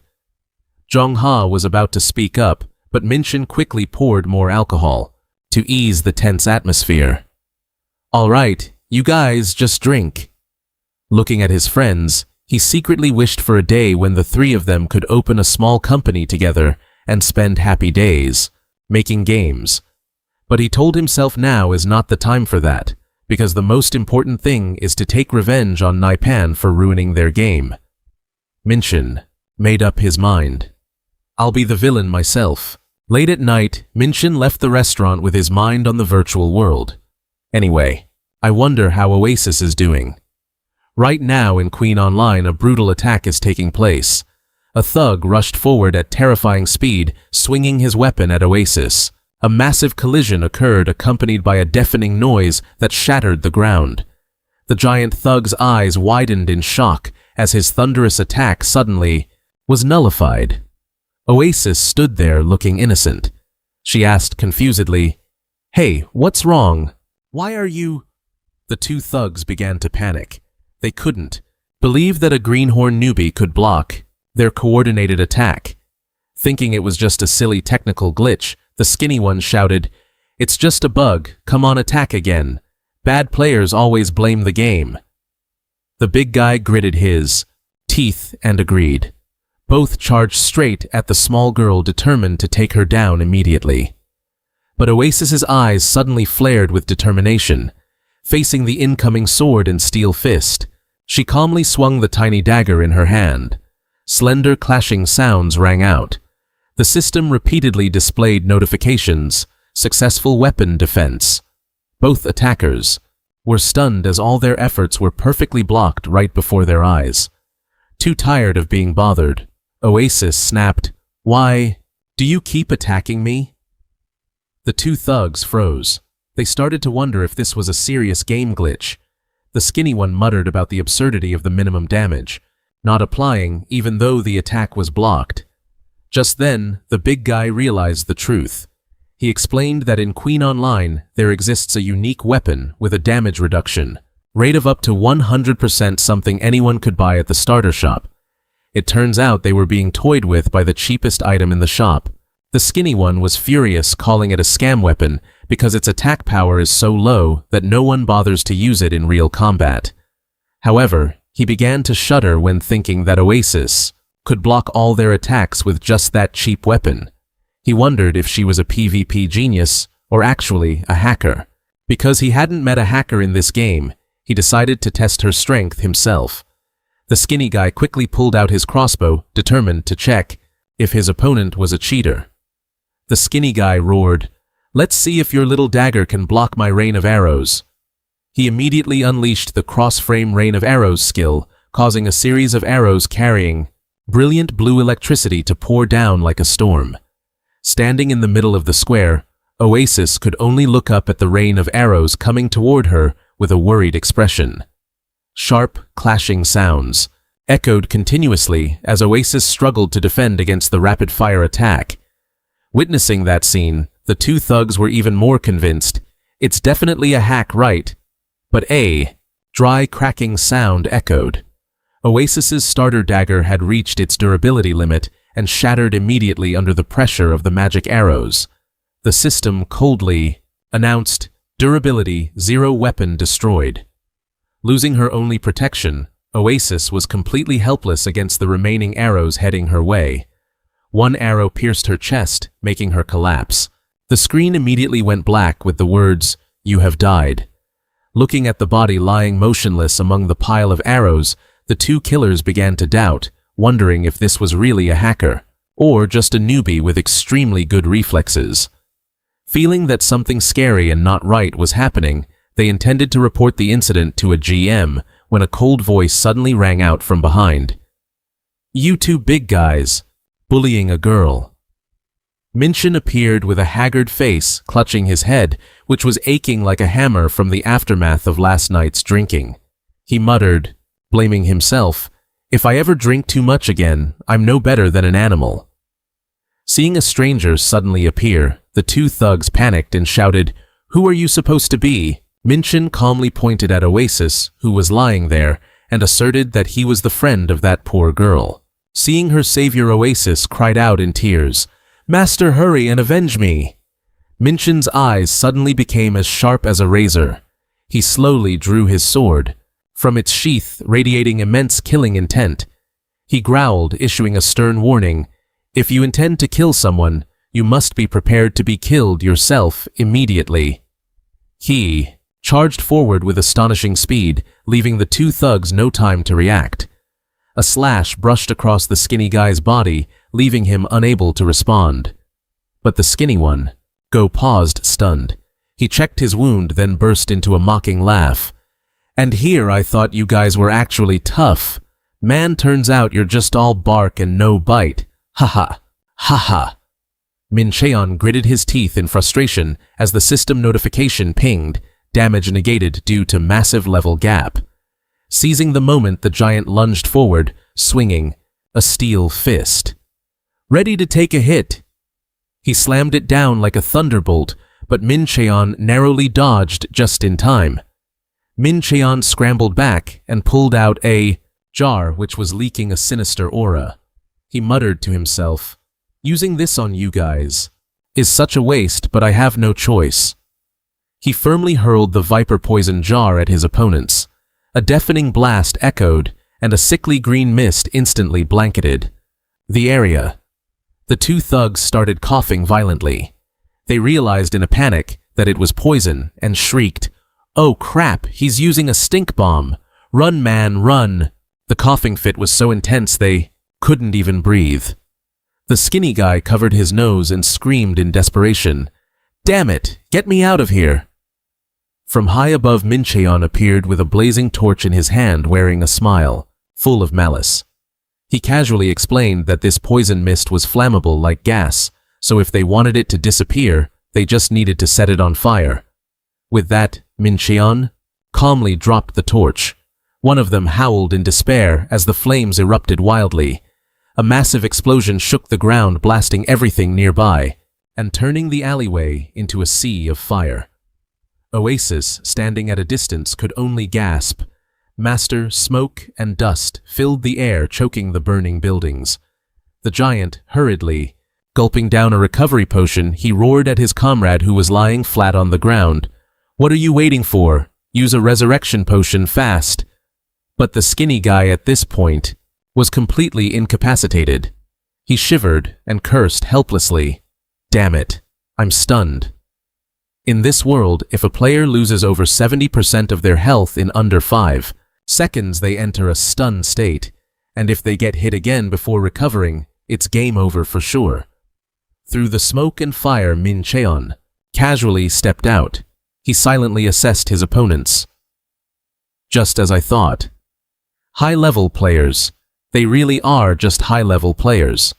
Zhongha was about to speak up, but Minchin quickly poured more alcohol to ease the tense atmosphere. "All right, you guys just drink." Looking at his friends, he secretly wished for a day when the three of them could open a small company together and spend happy days, making games. But he told himself now is not the time for that, because the most important thing is to take revenge on Naipan for ruining their game. Minchin made up his mind. "I'll be the villain myself." Late at night, Minchin left the restaurant with his mind on the virtual world. "Anyway, I wonder how Oasis is doing." Right now in Queen Online, a brutal attack is taking place. A thug rushed forward at terrifying speed, swinging his weapon at Oasis. A massive collision occurred, accompanied by a deafening noise that shattered the ground. The giant thug's eyes widened in shock as his thunderous attack suddenly was nullified. Oasis stood there looking innocent. She asked confusedly, "Hey, what's wrong? Why are you—" The two thugs began to panic. They couldn't believe that a greenhorn newbie could block their coordinated attack. Thinking it was just a silly technical glitch, the skinny one shouted, "It's just a bug, come on, attack again. Bad players always blame the game." The big guy gritted his teeth and agreed. Both charged straight at the small girl, determined to take her down immediately. But Oasis's eyes suddenly flared with determination. Facing the incoming sword and steel fist, she calmly swung the tiny dagger in her hand. Slender clashing sounds rang out. The system repeatedly displayed notifications, "Successful weapon defense." Both attackers were stunned as all their efforts were perfectly blocked right before their eyes. Too tired of being bothered, Oasis snapped, "Why do you keep attacking me?" The two thugs froze. They started to wonder if this was a serious game glitch. The skinny one muttered about the absurdity of the minimum damage not applying even though the attack was blocked. Just then, the big guy realized the truth. He explained that in Queen Online, there exists a unique weapon with a damage reduction rate of up to 100%, something anyone could buy at the starter shop. It turns out they were being toyed with by the cheapest item in the shop. The skinny one was furious, calling it a scam weapon because its attack power is so low that no one bothers to use it in real combat. However, he began to shudder when thinking that Oasis could block all their attacks with just that cheap weapon. He wondered if she was a PvP genius or actually a hacker. Because he hadn't met a hacker in this game, he decided to test her strength himself. The skinny guy quickly pulled out his crossbow, determined to check if his opponent was a cheater. The skinny guy roared, "Let's see if your little dagger can block my rain of arrows." He immediately unleashed the cross-frame rain of arrows skill, causing a series of arrows carrying brilliant blue electricity to pour down like a storm. Standing in the middle of the square, Oasis could only look up at the rain of arrows coming toward her with a worried expression. Sharp, clashing sounds echoed continuously as Oasis struggled to defend against the rapid-fire attack. Witnessing that scene, the two thugs were even more convinced. It's definitely a hack, right? But a dry, cracking sound echoed. Oasis's starter dagger had reached its durability limit and shattered immediately under the pressure of the magic arrows. The system coldly announced, "Durability 0, weapon destroyed." Losing her only protection, Oasis was completely helpless against the remaining arrows heading her way. One arrow pierced her chest, making her collapse. The screen immediately went black with the words, "You have died." Looking at the body lying motionless among the pile of arrows, the two killers began to doubt, wondering if this was really a hacker, or just a newbie with extremely good reflexes. Feeling that something scary and not right was happening, They intended to report the incident to a GM when a cold voice suddenly rang out from behind. "You two big guys, bullying a girl." Minshin appeared with a haggard face, clutching his head, which was aching like a hammer from the aftermath of last night's drinking. He muttered, blaming himself, "If I ever drink too much again, I'm no better than an animal." Seeing a stranger suddenly appear, the two thugs panicked and shouted, "Who are you supposed to be?" Minshin calmly pointed at Oasis, who was lying there, and asserted that he was the friend of that poor girl. Seeing her savior, Oasis cried out in tears, "Master, hurry and avenge me!" Minshin's eyes suddenly became as sharp as a razor. He slowly drew his sword, from its sheath radiating immense killing intent. He growled, issuing a stern warning, "If you intend to kill someone, you must be prepared to be killed yourself immediately." He charged forward with astonishing speed, leaving the two thugs no time to react. A slash brushed across the skinny guy's body, leaving him unable to respond. But the skinny one, Go, paused, stunned. He checked his wound, then burst into a mocking laugh. "And here I thought you guys were actually tough. Man, turns out you're just all bark and no bite. Ha ha. Min Cheon gritted his teeth in frustration as the system notification pinged, damage negated due to massive level gap. Seizing the moment, the giant lunged forward, swinging a steel fist. Ready to take a hit. He slammed it down like a thunderbolt, but Min Cheon narrowly dodged just in time. Min Cheon scrambled back and pulled out a jar which was leaking a sinister aura. He muttered to himself, "Using this on you guys is such a waste, but I have no choice." He firmly hurled the viper poison jar at his opponents. A deafening blast echoed, and a sickly green mist instantly blanketed the area. The two thugs started coughing violently. They realized in a panic that it was poison and shrieked, "Oh crap, he's using a stink bomb! Run, man, run!" The coughing fit was so intense they couldn't even breathe. The skinny guy covered his nose and screamed in desperation, "Damn it, get me out of here!" From high above, Min Cheon appeared with a blazing torch in his hand, wearing a smile, full of malice. He casually explained that this poison mist was flammable like gas, so if they wanted it to disappear, they just needed to set it on fire. With that, Min Cheon calmly dropped the torch. One of them howled in despair as the flames erupted wildly. A massive explosion shook the ground, blasting everything nearby, and turning the alleyway into a sea of fire. Oasis, standing at a distance, could only gasp. Master, smoke and dust filled the air, choking the burning buildings. The giant, hurriedly gulping down a recovery potion, he roared at his comrade who was lying flat on the ground. "What are you waiting for? Use a resurrection potion fast." But the skinny guy at this point was completely incapacitated. He shivered and cursed helplessly. "Damn it, I'm stunned." In this world, if a player loses over 70% of their health in under 5 seconds, they enter a stun state, and if they get hit again before recovering, it's game over for sure. Through the smoke and fire, Min Cheon casually stepped out. He silently assessed his opponents. Just as I thought. High-level players. They really are just high-level players.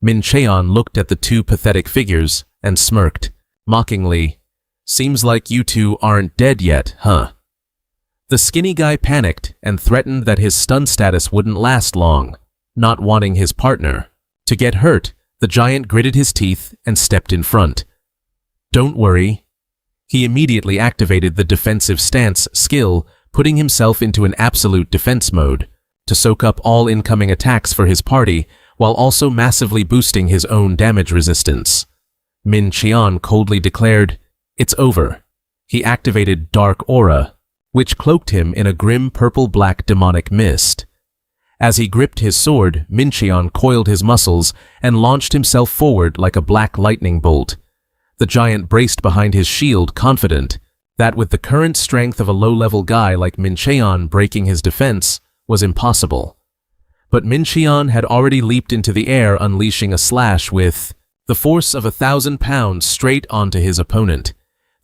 Min Cheon looked at the two pathetic figures and smirked, mockingly. "Seems like you two aren't dead yet, huh?" The skinny guy panicked and threatened that his stun status wouldn't last long, not wanting his partner to get hurt. The giant gritted his teeth and stepped in front. "Don't worry." He immediately activated the defensive stance skill, putting himself into an absolute defense mode to soak up all incoming attacks for his party, while also massively boosting his own damage resistance. Min Cheon coldly declared, "It's over." He activated Dark Aura, which cloaked him in a grim purple-black demonic mist. As he gripped his sword, Min Cheon coiled his muscles and launched himself forward like a black lightning bolt. The giant braced behind his shield, confident that with the current strength of a low-level guy like Min Cheon, breaking his defense was impossible. But Min Cheon had already leaped into the air, unleashing a slash with the force of 1,000 pounds straight onto his opponent.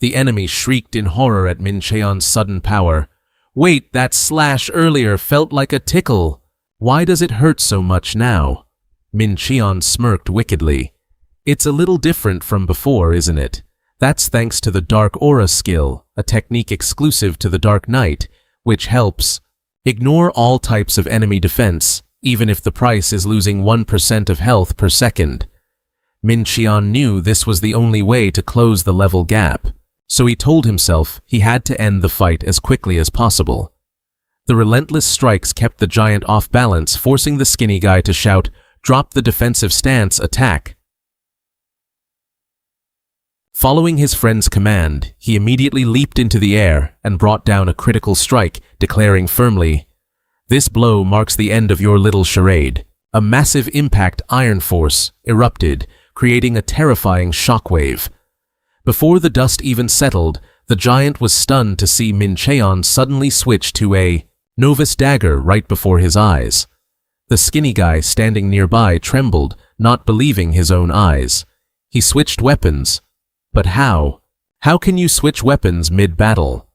The enemy shrieked in horror at Min Cheon's sudden power. Wait, that slash earlier felt like a tickle. Why does it hurt so much now? Min Cheon smirked wickedly. It's a little different from before, isn't it? That's thanks to the Dark Aura skill, a technique exclusive to the Dark Knight, which helps ignore all types of enemy defense, even if the price is losing 1% of health per second. Min Cheon knew this was the only way to close the level gap, so he told himself he had to end the fight as quickly as possible. The relentless strikes kept the giant off balance, forcing the skinny guy to shout, "Drop the defensive stance, attack!" Following his friend's command, he immediately leaped into the air and brought down a critical strike, declaring firmly, "This blow marks the end of your little charade." A massive impact iron force erupted, creating a terrifying shockwave. Before the dust even settled, the giant was stunned to see Min Cheon suddenly switch to a novice dagger right before his eyes. The skinny guy standing nearby trembled, not believing his own eyes. He switched weapons. But how? How can you switch weapons mid-battle?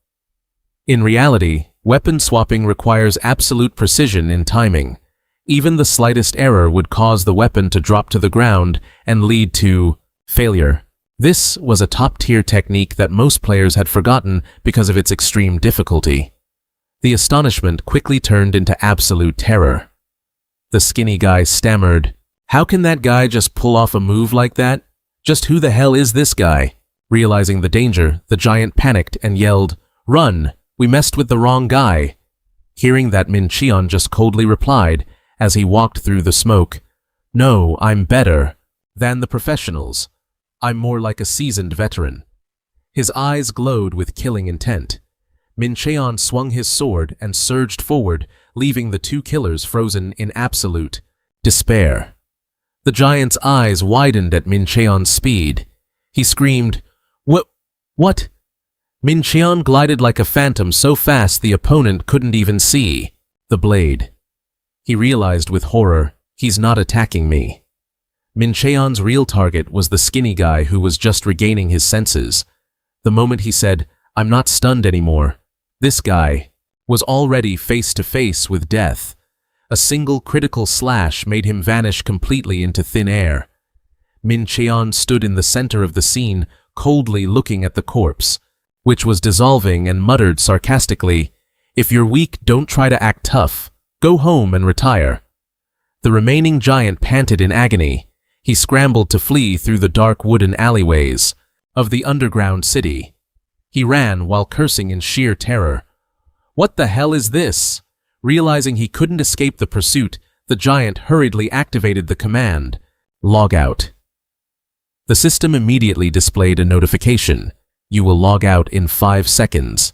In reality, weapon swapping requires absolute precision in timing. Even the slightest error would cause the weapon to drop to the ground and lead to failure. This was a top-tier technique that most players had forgotten because of its extreme difficulty. The astonishment quickly turned into absolute terror. The skinny guy stammered, "How can that guy just pull off a move like that? Just who the hell is this guy?" Realizing the danger, the giant panicked and yelled, "Run! We messed with the wrong guy!" Hearing that, Min Cheon just coldly replied, as he walked through the smoke, "No, I'm better than the professionals. I'm more like a seasoned veteran." His eyes glowed with killing intent. Min Cheon swung his sword and surged forward, leaving the two killers frozen in absolute despair. The giant's eyes widened at Min Cheon's speed. He screamed, What? Min Cheon glided like a phantom so fast the opponent couldn't even see the blade. He realized with horror, he's not attacking me. Min Cheon's real target was the skinny guy who was just regaining his senses. The moment he said, "I'm not stunned anymore," this guy was already face to face with death. A single critical slash made him vanish completely into thin air. Min Cheon stood in the center of the scene, coldly looking at the corpse, which was dissolving, and muttered sarcastically, "If you're weak, don't try to act tough. Go home and retire." The remaining giant panted in agony. He scrambled to flee through the dark wooden alleyways of the underground city. He ran while cursing in sheer terror. What the hell is this? Realizing he couldn't escape the pursuit, the giant hurriedly activated the command, "Log out." The system immediately displayed a notification. You will log out in 5 seconds.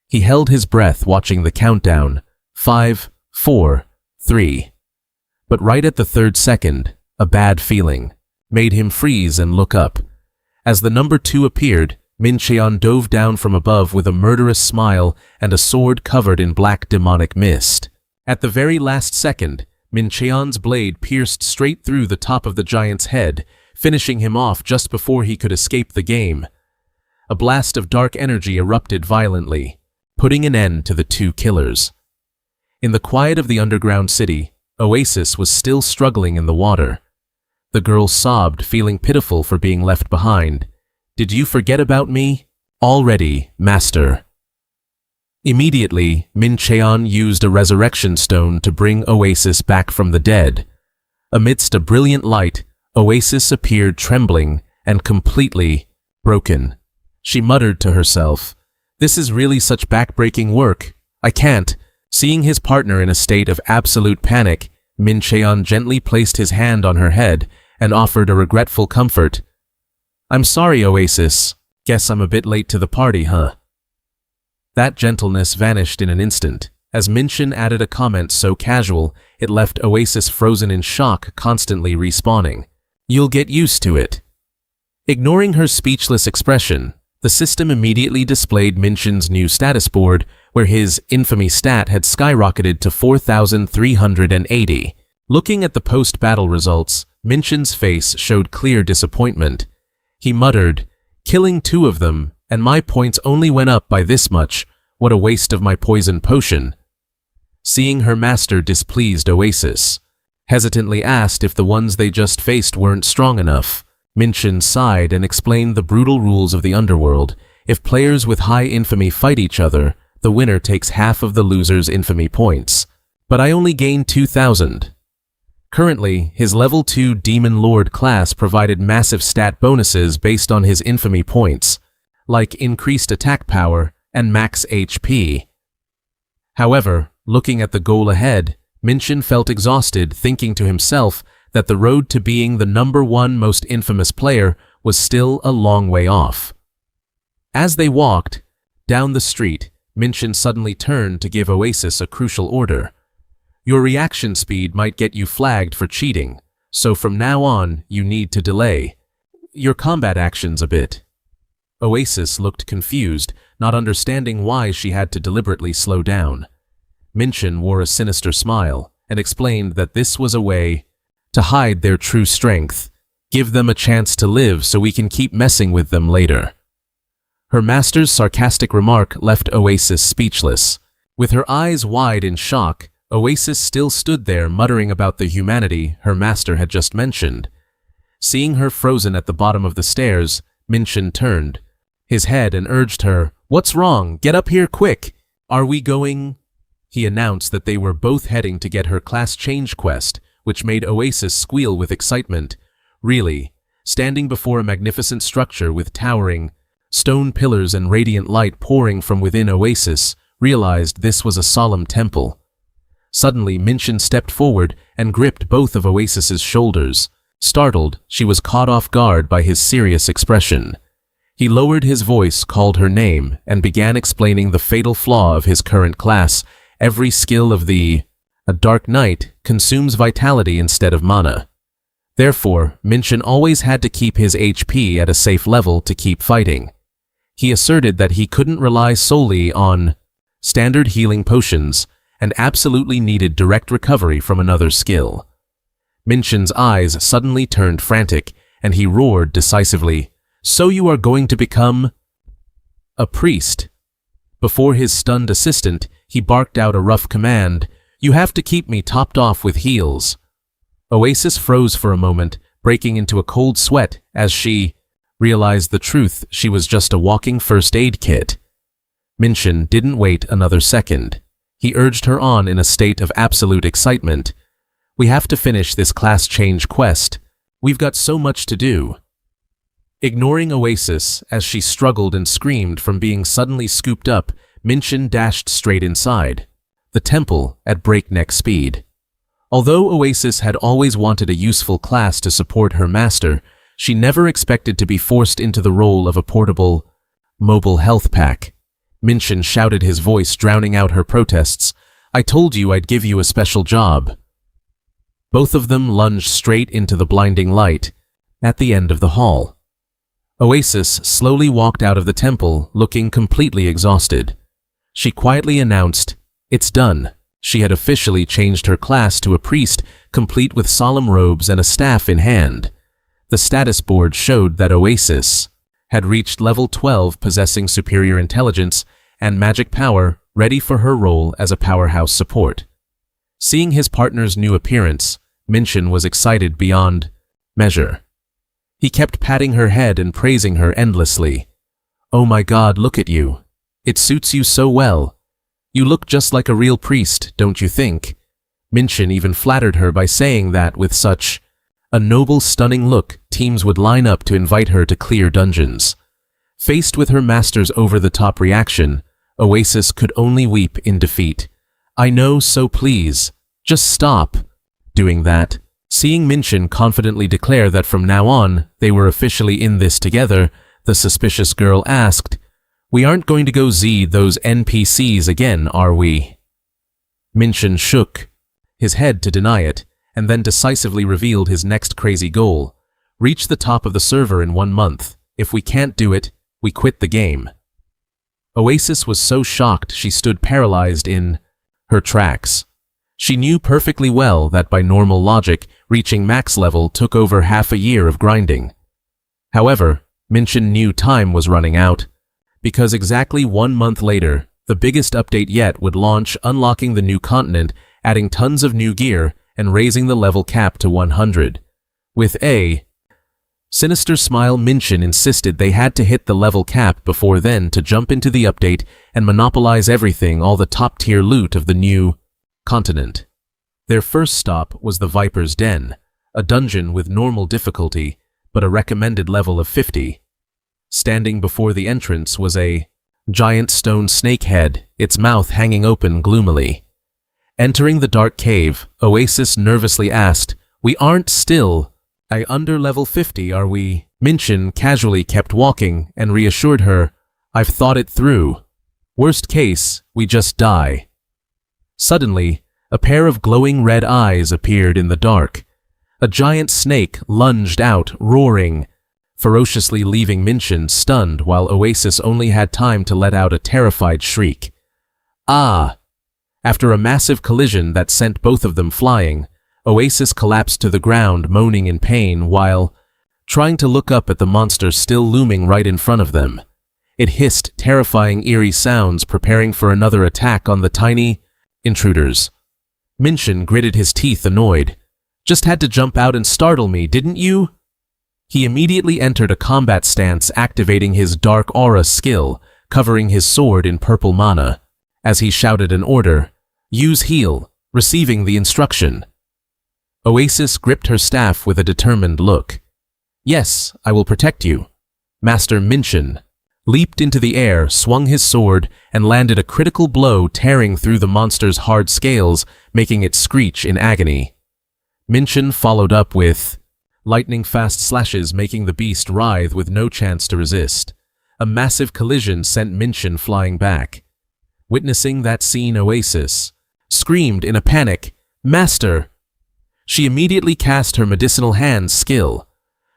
He held his breath watching the countdown. 5, 4, 3. But right at the 3rd second, a bad feeling made him freeze and look up. As the number 2 appeared, Min Cheon dove down from above with a murderous smile and a sword covered in black demonic mist. At the very last second, Min Cheon's blade pierced straight through the top of the giant's head, finishing him off just before he could escape the game. A blast of dark energy erupted violently, putting an end to the 2 killers. In the quiet of the underground city, Oasis was still struggling in the water. The girl sobbed, feeling pitiful for being left behind. "Did you forget about me? Already, master." Immediately, Min Cheon used a resurrection stone to bring Oasis back from the dead. Amidst a brilliant light, Oasis appeared trembling and completely broken. She muttered to herself, "This is really such backbreaking work. I can't." Seeing his partner in a state of absolute panic, Min Cheon gently placed his hand on her head and offered a regretful comfort. "I'm sorry, Oasis. Guess I'm a bit late to the party, huh?" That gentleness vanished in an instant, as Minchin added a comment so casual it left Oasis frozen in shock, constantly respawning. "You'll get used to it." Ignoring her speechless expression, the system immediately displayed Minchin's new status board, where his infamy stat had skyrocketed to 4,380. Looking at the post-battle results, Minchin's face showed clear disappointment. He muttered, "Killing 2 of them, And my points only went up by this much. What a waste of my poison potion. Seeing her master displeased Oasis, hesitantly asked if the ones they just faced weren't strong enough. Minchin sighed and explained the brutal rules of the underworld. If players with high infamy fight each other, the winner takes half of the loser's infamy points. But I only gained 2,000. Currently, his level 2 Demon Lord class provided massive stat bonuses based on his infamy points, like increased attack power and max HP. However, looking at the goal ahead, Minchin felt exhausted, thinking to himself that the road to being the #1 most infamous player was still a long way off. As they walked down the street, Minchin suddenly turned to give Oasis a crucial order. Your reaction speed might get you flagged for cheating, so from now on you need to delay your combat actions a bit. Oasis looked confused, not understanding why she had to deliberately slow down. Minchin wore a sinister smile and explained that this was a way to hide their true strength, give them a chance to live so we can keep messing with them later. Her master's sarcastic remark left Oasis speechless. With her eyes wide in shock, Oasis still stood there muttering about the humanity her master had just mentioned. Seeing her frozen at the bottom of the stairs, Minchin turned his head and urged her, "What's wrong? Get up here quick! Are we going?" He announced that they were both heading to get her class change quest, which made Oasis squeal with excitement. Really, standing before a magnificent structure with towering stone pillars and radiant light pouring from within, Oasis realized this was a solemn temple. Suddenly, Minchin stepped forward and gripped both of Oasis's shoulders. Startled, she was caught off guard by his serious expression. He lowered his voice, called her name, and began explaining the fatal flaw of his current class. Every skill of a Dark Knight consumes vitality instead of mana. Therefore, Minchin always had to keep his HP at a safe level to keep fighting. He asserted that he couldn't rely solely on standard healing potions and absolutely needed direct recovery from another skill. Minchin's eyes suddenly turned frantic, and he roared decisively, "So you are going to become a priest?" Before his stunned assistant, he barked out a rough command, "You have to keep me topped off with heals." Oasis froze for a moment, breaking into a cold sweat as she realized the truth. She was just a walking first aid kit. Minchin didn't wait another second. He urged her on in a state of absolute excitement. "We have to finish this class change quest. We've got so much to do." Ignoring Oasis as she struggled and screamed from being suddenly scooped up, Minchin dashed straight inside the temple at breakneck speed. Although Oasis had always wanted a useful class to support her master, she never expected to be forced into the role of a portable, mobile health pack. Minchin shouted, his voice drowning out her protests, "I told you I'd give you a special job." Both of them lunged straight into the blinding light at the end of the hall. Oasis slowly walked out of the temple, looking completely exhausted. She quietly announced, "It's done." She had officially changed her class to a priest, complete with solemn robes and a staff in hand. The status board showed that Oasis had reached level 12, possessing superior intelligence and magic power, ready for her role as a powerhouse support. Seeing his partner's new appearance, Minchin was excited beyond measure. He kept patting her head and praising her endlessly. "Oh my God, look at you. It suits you so well. You look just like a real priest, don't you think?" Minchin even flattered her by saying that with such a noble, stunning look, teams would line up to invite her to clear dungeons. Faced with her master's over-the-top reaction, Oasis could only weep in defeat. "I know, so please, just stop doing that." Seeing Minchin confidently declare that from now on they were officially in this together, the suspicious girl asked, "We aren't going to go Z those NPCs again, are we?" Minchin shook his head to deny it, and then decisively revealed his next crazy goal: reach the top of the server in 1 month. If we can't do it, we quit the game. Oasis was so shocked she stood paralyzed in her tracks. She knew perfectly well that by normal logic, reaching max level took over half a year of grinding. However, Minchin knew time was running out. because exactly 1 month later, the biggest update yet would launch, unlocking the new continent, adding tons of new gear, and raising the level cap to 100. With a sinister smile, Minshin insisted they had to hit the level cap before then to jump into the update and monopolize everything, all the top-tier loot of the new continent. Their first stop was the Viper's Den, a dungeon with normal difficulty, but a recommended level of 50. Standing before the entrance was a giant stone snake head, its mouth hanging open gloomily. Entering the dark cave, Oasis nervously asked, "We aren't still under level 50, are we?" Minshin casually kept walking and reassured her, "I've thought it through. Worst case, we just die." Suddenly, a pair of glowing red eyes appeared in the dark. A giant snake lunged out, roaring, ferociously, leaving Minshin stunned, while Oasis only had time to let out a terrified shriek. "Ah!" After a massive collision that sent both of them flying, Oasis collapsed to the ground, moaning in pain while trying to look up at the monster still looming right in front of them. It hissed terrifying, eerie sounds, preparing for another attack on the tiny intruders. Minshin gritted his teeth, annoyed. "Just had to jump out and startle me, didn't you?" He immediately entered a combat stance, activating his Dark Aura skill, covering his sword in purple mana. As he shouted an order, "Use heal," receiving the instruction. Oasis gripped her staff with a determined look. "Yes, I will protect you." Master Minshin leaped into the air, swung his sword, and landed a critical blow, tearing through the monster's hard scales, making it screech in agony. Minshin followed up with lightning-fast slashes, making the beast writhe with no chance to resist. A massive collision sent Minshin flying back. Witnessing that scene, Oasis screamed in a panic, "Master!" She immediately cast her medicinal hand skill.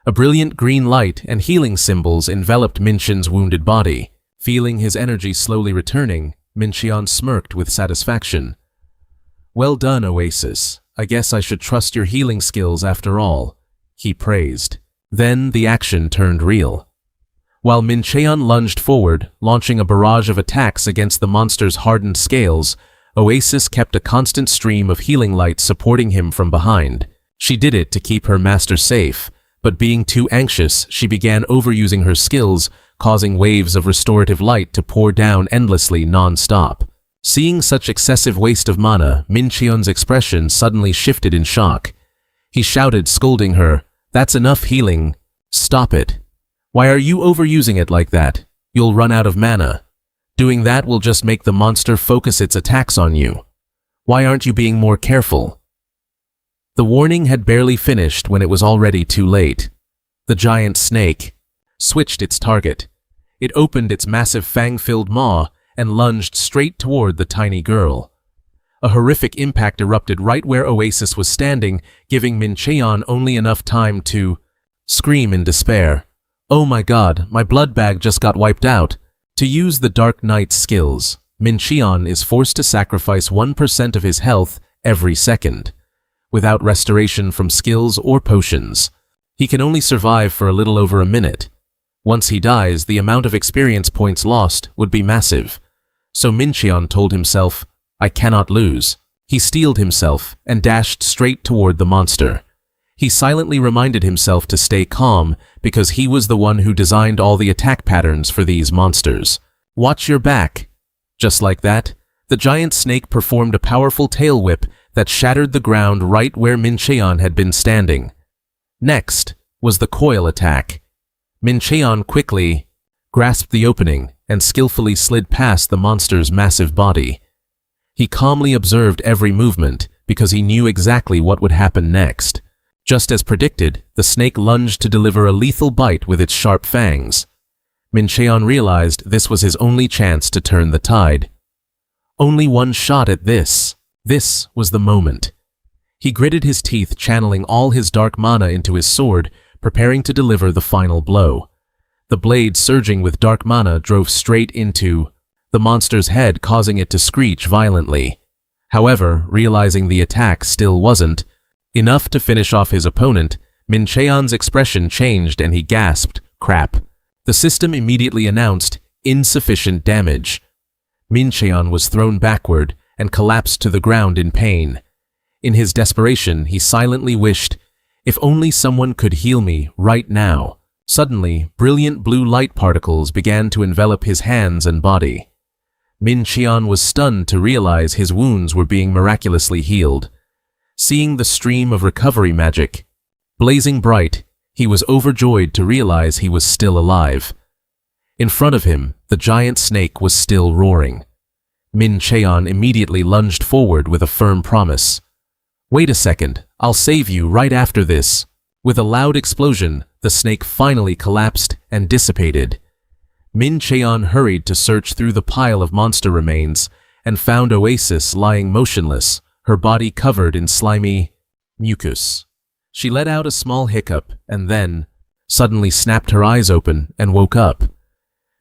A brilliant green light and healing symbols enveloped Minshin's wounded body. Feeling his energy slowly returning, Minshin smirked with satisfaction. "Well done, Oasis. I guess I should trust your healing skills after all," he praised. Then the action turned real. While Minshin lunged forward, launching a barrage of attacks against the monster's hardened scales, Oasis kept a constant stream of healing light supporting him from behind. She did it to keep her master safe, but being too anxious, she began overusing her skills, causing waves of restorative light to pour down endlessly non-stop. Seeing such excessive waste of mana, Minshin's expression suddenly shifted in shock. He shouted, scolding her, "That's enough healing. Stop it. Why are you overusing it like that? You'll run out of mana. Doing that will just make the monster focus its attacks on you. Why aren't you being more careful?" The warning had barely finished when it was already too late. The giant snake switched its target. It opened its massive fang-filled maw and lunged straight toward the tiny girl. A horrific impact erupted right where Oasis was standing, giving Minshin only enough time to scream in despair. "Oh my god, my blood bag just got wiped out." To use the Dark Knight's skills, Minshin is forced to sacrifice 1% of his health every second. Without restoration from skills or potions, he can only survive for a little over a minute. Once he dies, the amount of experience points lost would be massive. So Minshin told himself, "I cannot lose." He steeled himself and dashed straight toward the monster. He silently reminded himself to stay calm because he was the one who designed all the attack patterns for these monsters. "Watch your back." Just like that, the giant snake performed a powerful tail whip that shattered the ground right where Minshin had been standing. Next was the coil attack. Minshin quickly grasped the opening and skillfully slid past the monster's massive body. He calmly observed every movement because he knew exactly what would happen next. Just as predicted, the snake lunged to deliver a lethal bite with its sharp fangs. Minshin realized this was his only chance to turn the tide. Only one shot at this. This was the moment. He gritted his teeth, channeling all his dark mana into his sword, preparing to deliver the final blow. The blade, surging with dark mana, drove straight into the monster's head, causing it to screech violently. However, realizing the attack still wasn't enough to finish off his opponent, Minshin's expression changed and he gasped, "Crap." The system immediately announced, insufficient damage. Min Cheon was thrown backward and collapsed to the ground in pain. In his desperation, he silently wished, "If only someone could heal me right now." Suddenly, brilliant blue light particles began to envelop his hands and body. Min Cheon was stunned to realize his wounds were being miraculously healed. Seeing the stream of recovery magic blazing bright, he was overjoyed to realize he was still alive. In front of him, the giant snake was still roaring. Min Cheon immediately lunged forward with a firm promise. "Wait a second, I'll save you right after this." With a loud explosion, the snake finally collapsed and dissipated. Min Cheon hurried to search through the pile of monster remains and found Oasis lying motionless, her body covered in slimy mucus. She let out a small hiccup and then suddenly snapped her eyes open and woke up.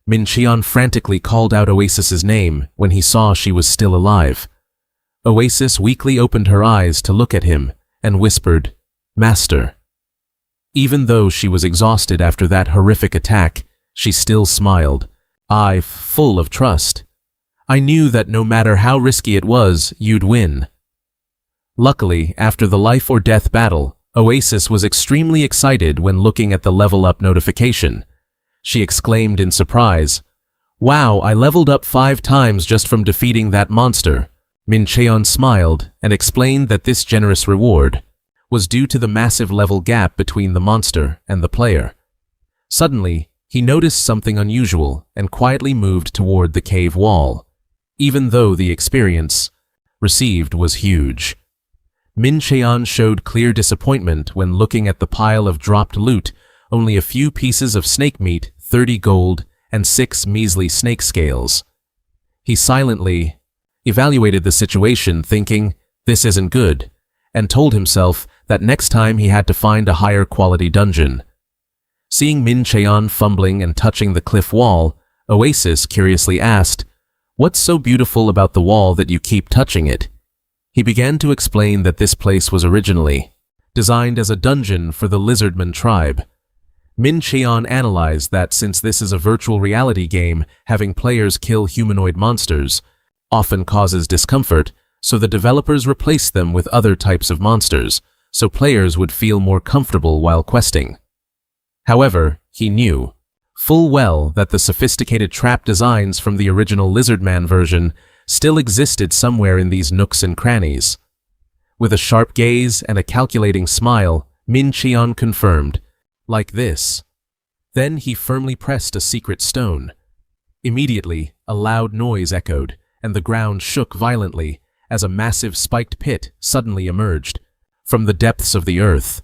Min Cheon frantically called out Oasis's name when he saw she was still alive. Oasis weakly opened her eyes to look at him and whispered, "Master." Even though she was exhausted after that horrific attack, she still smiled, full of trust. "I knew that no matter how risky it was, you'd win." Luckily, after the life-or-death battle, Oasis was extremely excited when looking at the level-up notification. She exclaimed in surprise, "Wow, I leveled up 5 times just from defeating that monster." Min Cheon smiled and explained that this generous reward was due to the massive level gap between the monster and the player. Suddenly, he noticed something unusual and quietly moved toward the cave wall, even though the experience received was huge. Min Cheon showed clear disappointment when looking at the pile of dropped loot, only a few pieces of snake meat, 30 gold, and 6 measly snake scales. He silently evaluated the situation, thinking, "This isn't good," and told himself that next time he had to find a higher quality dungeon. Seeing Min Cheon fumbling and touching the cliff wall, Oasis curiously asked, "What's so beautiful about the wall that you keep touching it?" He began to explain that this place was originally designed as a dungeon for the Lizardman tribe. Min Cheon analyzed that since this is a virtual reality game, having players kill humanoid monsters often causes discomfort, so the developers replaced them with other types of monsters, so players would feel more comfortable while questing. However, he knew full well that the sophisticated trap designs from the original Lizardman version still existed somewhere in these nooks and crannies. With a sharp gaze and a calculating smile, Min Cheon confirmed, "Like this." Then he firmly pressed a secret stone. Immediately, a loud noise echoed, and the ground shook violently as a massive spiked pit suddenly emerged from the depths of the earth.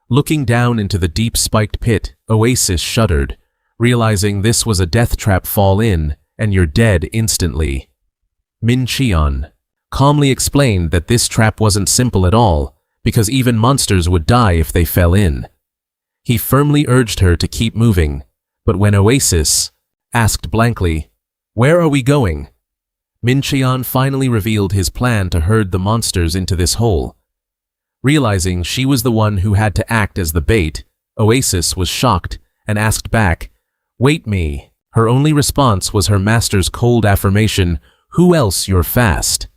Looking down into the deep spiked pit, Oasis shuddered, realizing this was a death trap. Fall in, and you're dead instantly. Min Cheon calmly explained that this trap wasn't simple at all, because even monsters would die if they fell in. He firmly urged her to keep moving, but when Oasis asked blankly, "Where are we going?" Min Cheon finally revealed his plan to herd the monsters into this hole. Realizing she was the one who had to act as the bait, Oasis was shocked and asked back, "Wait me." Her only response was her master's cold affirmation, "Who else, you're fast."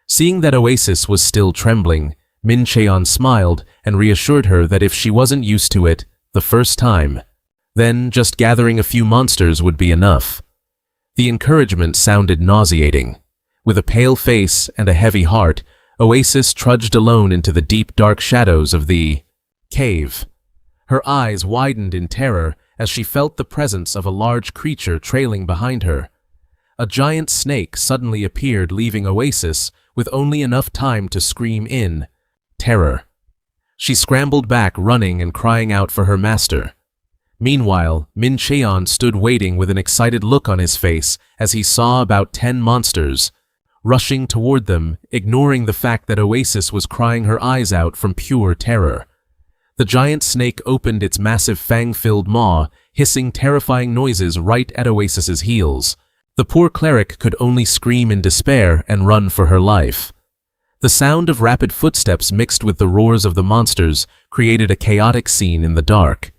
Seeing that Oasis was still trembling, Min Cheon smiled and reassured her that if she wasn't used to it the first time, then just gathering a few monsters would be enough. The encouragement sounded nauseating. With a pale face and a heavy heart, Oasis trudged alone into the deep dark shadows of the cave. Her eyes widened in terror as she felt the presence of a large creature trailing behind her. A giant snake suddenly appeared, leaving Oasis with only enough time to scream in terror. She scrambled back, running and crying out for her master. Meanwhile, Min Cheon stood waiting with an excited look on his face as he saw about 10 monsters rushing toward them, ignoring the fact that Oasis was crying her eyes out from pure terror. The giant snake opened its massive fang-filled maw, hissing terrifying noises right at Oasis's heels. The poor cleric could only scream in despair and run for her life. The sound of rapid footsteps mixed with the roars of the monsters created a chaotic scene in the dark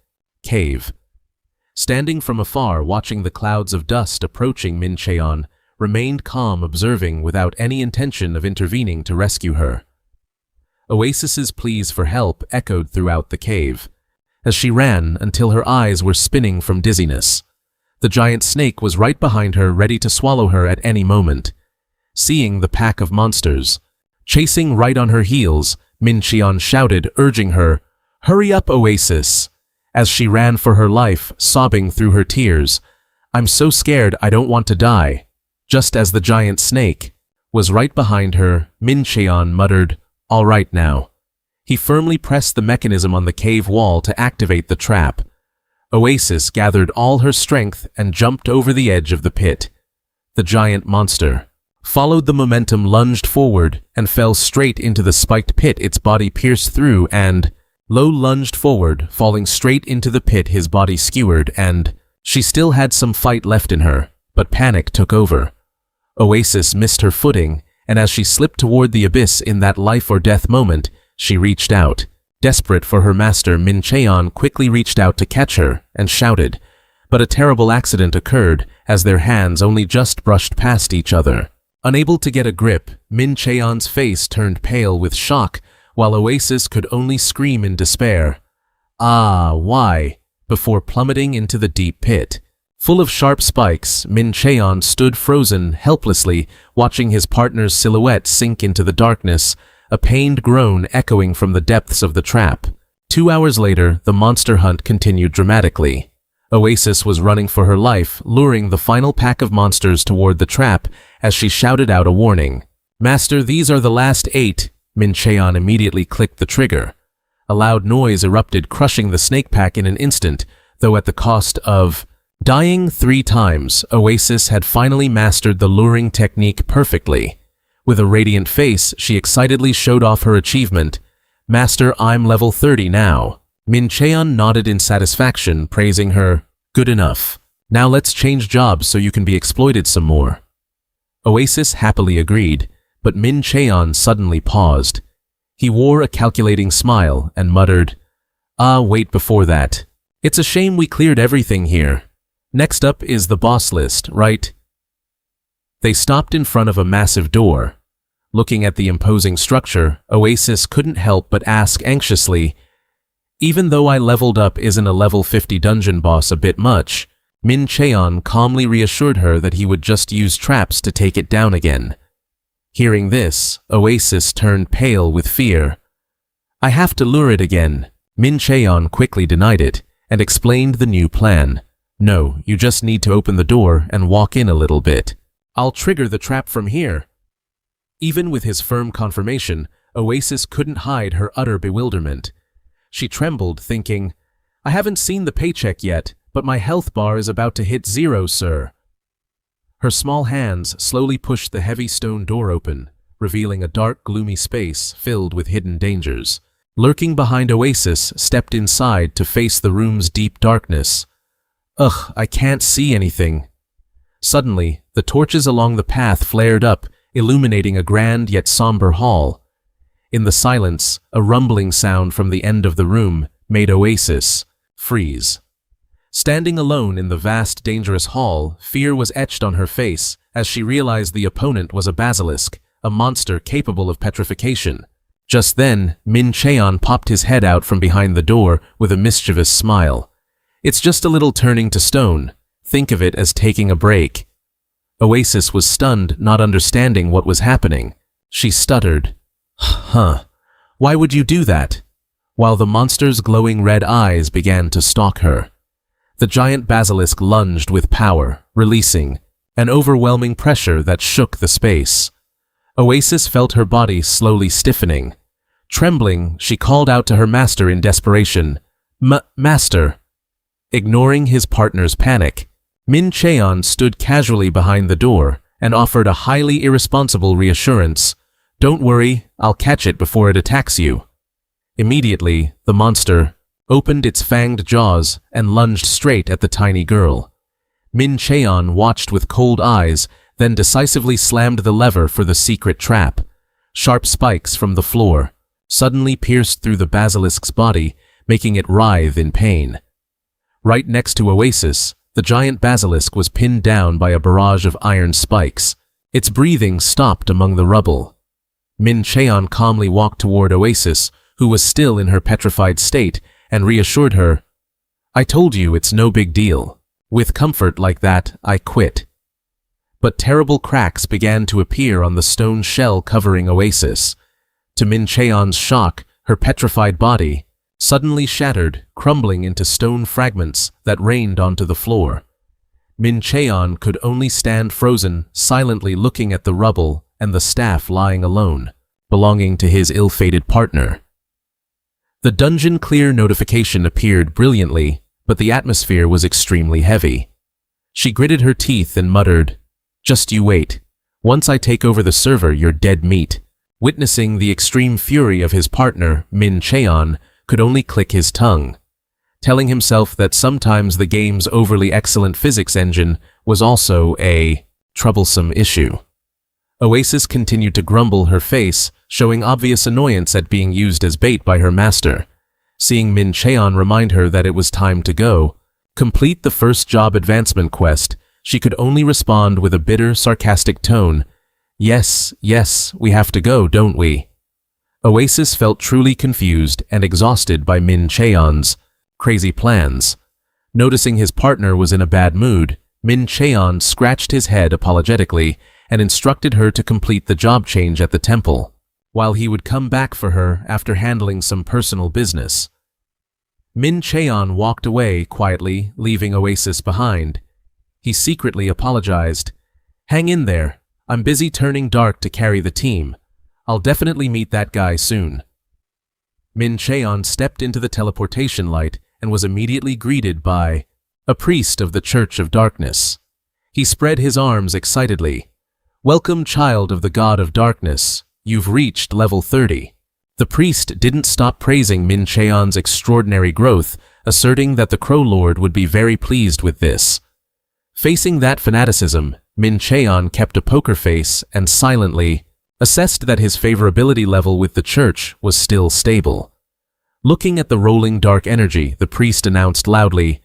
cave. standing from afar watching the clouds of dust approaching Min Cheon, remained calm, observing without any intention of intervening to rescue her. Oasis's pleas for help echoed throughout the cave, as she ran until her eyes were spinning from dizziness. The giant snake was right behind her, ready to swallow her at any moment. Seeing the pack of monsters chasing right on her heels, Min Cheon shouted, urging her, "Hurry up, Oasis!" as she ran for her life, sobbing through her tears. "I'm so scared, I don't want to die." Just as the giant snake was right behind her, Min Cheon muttered, "All right now." He firmly pressed the mechanism on the cave wall to activate the trap. Oasis gathered all her strength and jumped over the edge of the pit. The giant monster followed the momentum, lunged forward, and fell straight into the spiked pit its body pierced through, and lunged forward, falling straight into the pit, his body skewered, and she still had some fight left in her, but panic took over. Oasis missed her footing, and as she slipped toward the abyss in that life-or-death moment, she reached out. Desperate for her master, Min Cheon quickly reached out to catch her and shouted, but a terrible accident occurred as their hands only just brushed past each other. Unable to get a grip, Min Cheon's face turned pale with shock, while Oasis could only scream in despair, "Ah, why?" before plummeting into the deep pit. Full of sharp spikes, Min Cheon stood frozen, helplessly, watching his partner's silhouette sink into the darkness, a pained groan echoing from the depths of the trap. 2 hours later, the monster hunt continued dramatically. Oasis was running for her life, luring the final pack of monsters toward the trap as she shouted out a warning. "Master, these are the last 8. Min Cheon immediately clicked the trigger. A loud noise erupted, crushing the snake pack in an instant, though at the cost of dying 3 times. Oasis had finally mastered the luring technique perfectly. With a radiant face, she excitedly showed off her achievement. "Master, I'm level 30 now." Min Cheon nodded in satisfaction, praising her. "Good enough. Now let's change jobs so you can be exploited some more." Oasis happily agreed, but Min Cheon suddenly paused. He wore a calculating smile and muttered, Wait before that. It's a shame we cleared everything here. Next up is the boss list, right?" They stopped in front of a massive door. Looking at the imposing structure, Oasis couldn't help but ask anxiously, "Even though I leveled up, isn't a level 50 dungeon boss a bit much?" Min Cheon calmly reassured her that he would just use traps to take it down again. Hearing this, Oasis turned pale with fear. "I have to lure it again." Min Cheon quickly denied it and explained the new plan. "No, you just need to open the door and walk in a little bit. I'll trigger the trap from here." Even with his firm confirmation, Oasis couldn't hide her utter bewilderment. She trembled, thinking, "I haven't seen the paycheck yet, but my health bar is about to hit 0, sir." Her small hands slowly pushed the heavy stone door open, revealing a dark, gloomy space filled with hidden dangers. Lurking behind Oasis stepped inside to face the room's deep darkness. "Ugh, I can't see anything." Suddenly, the torches along the path flared up, illuminating a grand yet somber hall. In the silence, a rumbling sound from the end of the room made Oasis freeze. Standing alone in the vast, dangerous hall, fear was etched on her face as she realized the opponent was a basilisk, a monster capable of petrification. Just then, Min Cheon popped his head out from behind the door with a mischievous smile. "It's just a little turning to stone. Think of it as taking a break." Oasis was stunned, not understanding what was happening. She stuttered, "Huh, why would you do that?" while the monster's glowing red eyes began to stalk her. The giant basilisk lunged with power, releasing an overwhelming pressure that shook the space. Oasis felt her body slowly stiffening. Trembling, she called out to her master in desperation, Master!" Ignoring his partner's panic, Min Cheon stood casually behind the door and offered a highly irresponsible reassurance. "Don't worry, I'll catch it before it attacks you." Immediately, the monster opened its fanged jaws and lunged straight at the tiny girl. Min Cheon watched with cold eyes, then decisively slammed the lever for the secret trap. Sharp spikes from the floor suddenly pierced through the basilisk's body, making it writhe in pain. Right next to Oasis, the giant basilisk was pinned down by a barrage of iron spikes. Its breathing stopped among the rubble. Min Cheon calmly walked toward Oasis, who was still in her petrified state, and reassured her, "I told you it's no big deal. With comfort like that, I quit." But terrible cracks began to appear on the stone shell covering Oasis. To Min Cheon's shock, her petrified body suddenly shattered, crumbling into stone fragments that rained onto the floor. Min Cheon could only stand frozen, silently looking at the rubble and the staff lying alone, belonging to his ill-fated partner. The dungeon clear notification appeared brilliantly, but the atmosphere was extremely heavy. She gritted her teeth and muttered, "Just you wait. Once I take over the server, you're dead meat." Witnessing the extreme fury of his partner, Min Cheon could only click his tongue, telling himself that sometimes the game's overly excellent physics engine was also a troublesome issue. Oasis continued to grumble her face, showing obvious annoyance at being used as bait by her master. Seeing Min Cheon remind her that it was time to go, complete the first job advancement quest, she could only respond with a bitter, sarcastic tone, "Yes, yes, we have to go, don't we?" Oasis felt truly confused and exhausted by Min Cheon's crazy plans. Noticing his partner was in a bad mood, Min Cheon scratched his head apologetically and instructed her to complete the job change at the temple, while he would come back for her after handling some personal business. Min Cheon walked away quietly, leaving Oasis behind. He secretly apologized. "Hang in there. I'm busy turning dark to carry the team. I'll definitely meet that guy soon." Min Cheon stepped into the teleportation light and was immediately greeted by a priest of the Church of Darkness. He spread his arms excitedly. "Welcome, child of the God of Darkness. You've reached level 30. The priest didn't stop praising Min Cheon's extraordinary growth, asserting that the Crow Lord would be very pleased with this. Facing that fanaticism, Min Cheon kept a poker face and silently assessed that his favorability level with the church was still stable. Looking at the rolling dark energy, the priest announced loudly,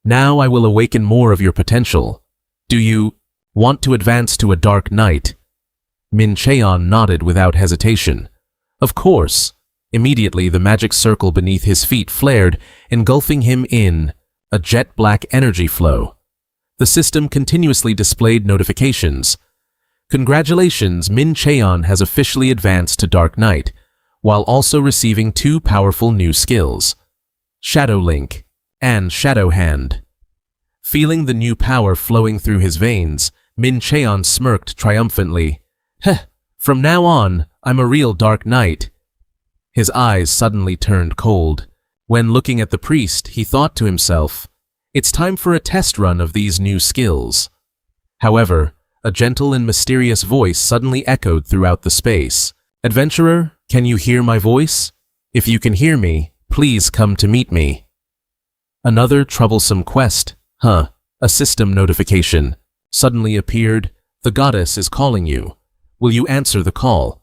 "Now I will awaken more of your potential. Do you want to advance to a dark night?" Min Cheon nodded without hesitation. "Of course." Immediately the magic circle beneath his feet flared, engulfing him in a jet-black energy flow. The system continuously displayed notifications. "Congratulations, Min Cheon has officially advanced to Dark Knight, while also receiving 2 powerful new skills, Shadow Link and Shadow Hand." Feeling the new power flowing through his veins, Min Cheon smirked triumphantly. "Heh, from now on, I'm a real Dark Knight." His eyes suddenly turned cold. When looking at the priest, he thought to himself, "It's time for a test run of these new skills." However, a gentle and mysterious voice suddenly echoed throughout the space. "Adventurer, can you hear my voice? If you can hear me, please come to meet me." Another troublesome quest, a system notification, suddenly appeared. "The goddess is calling you. Will you answer the call?"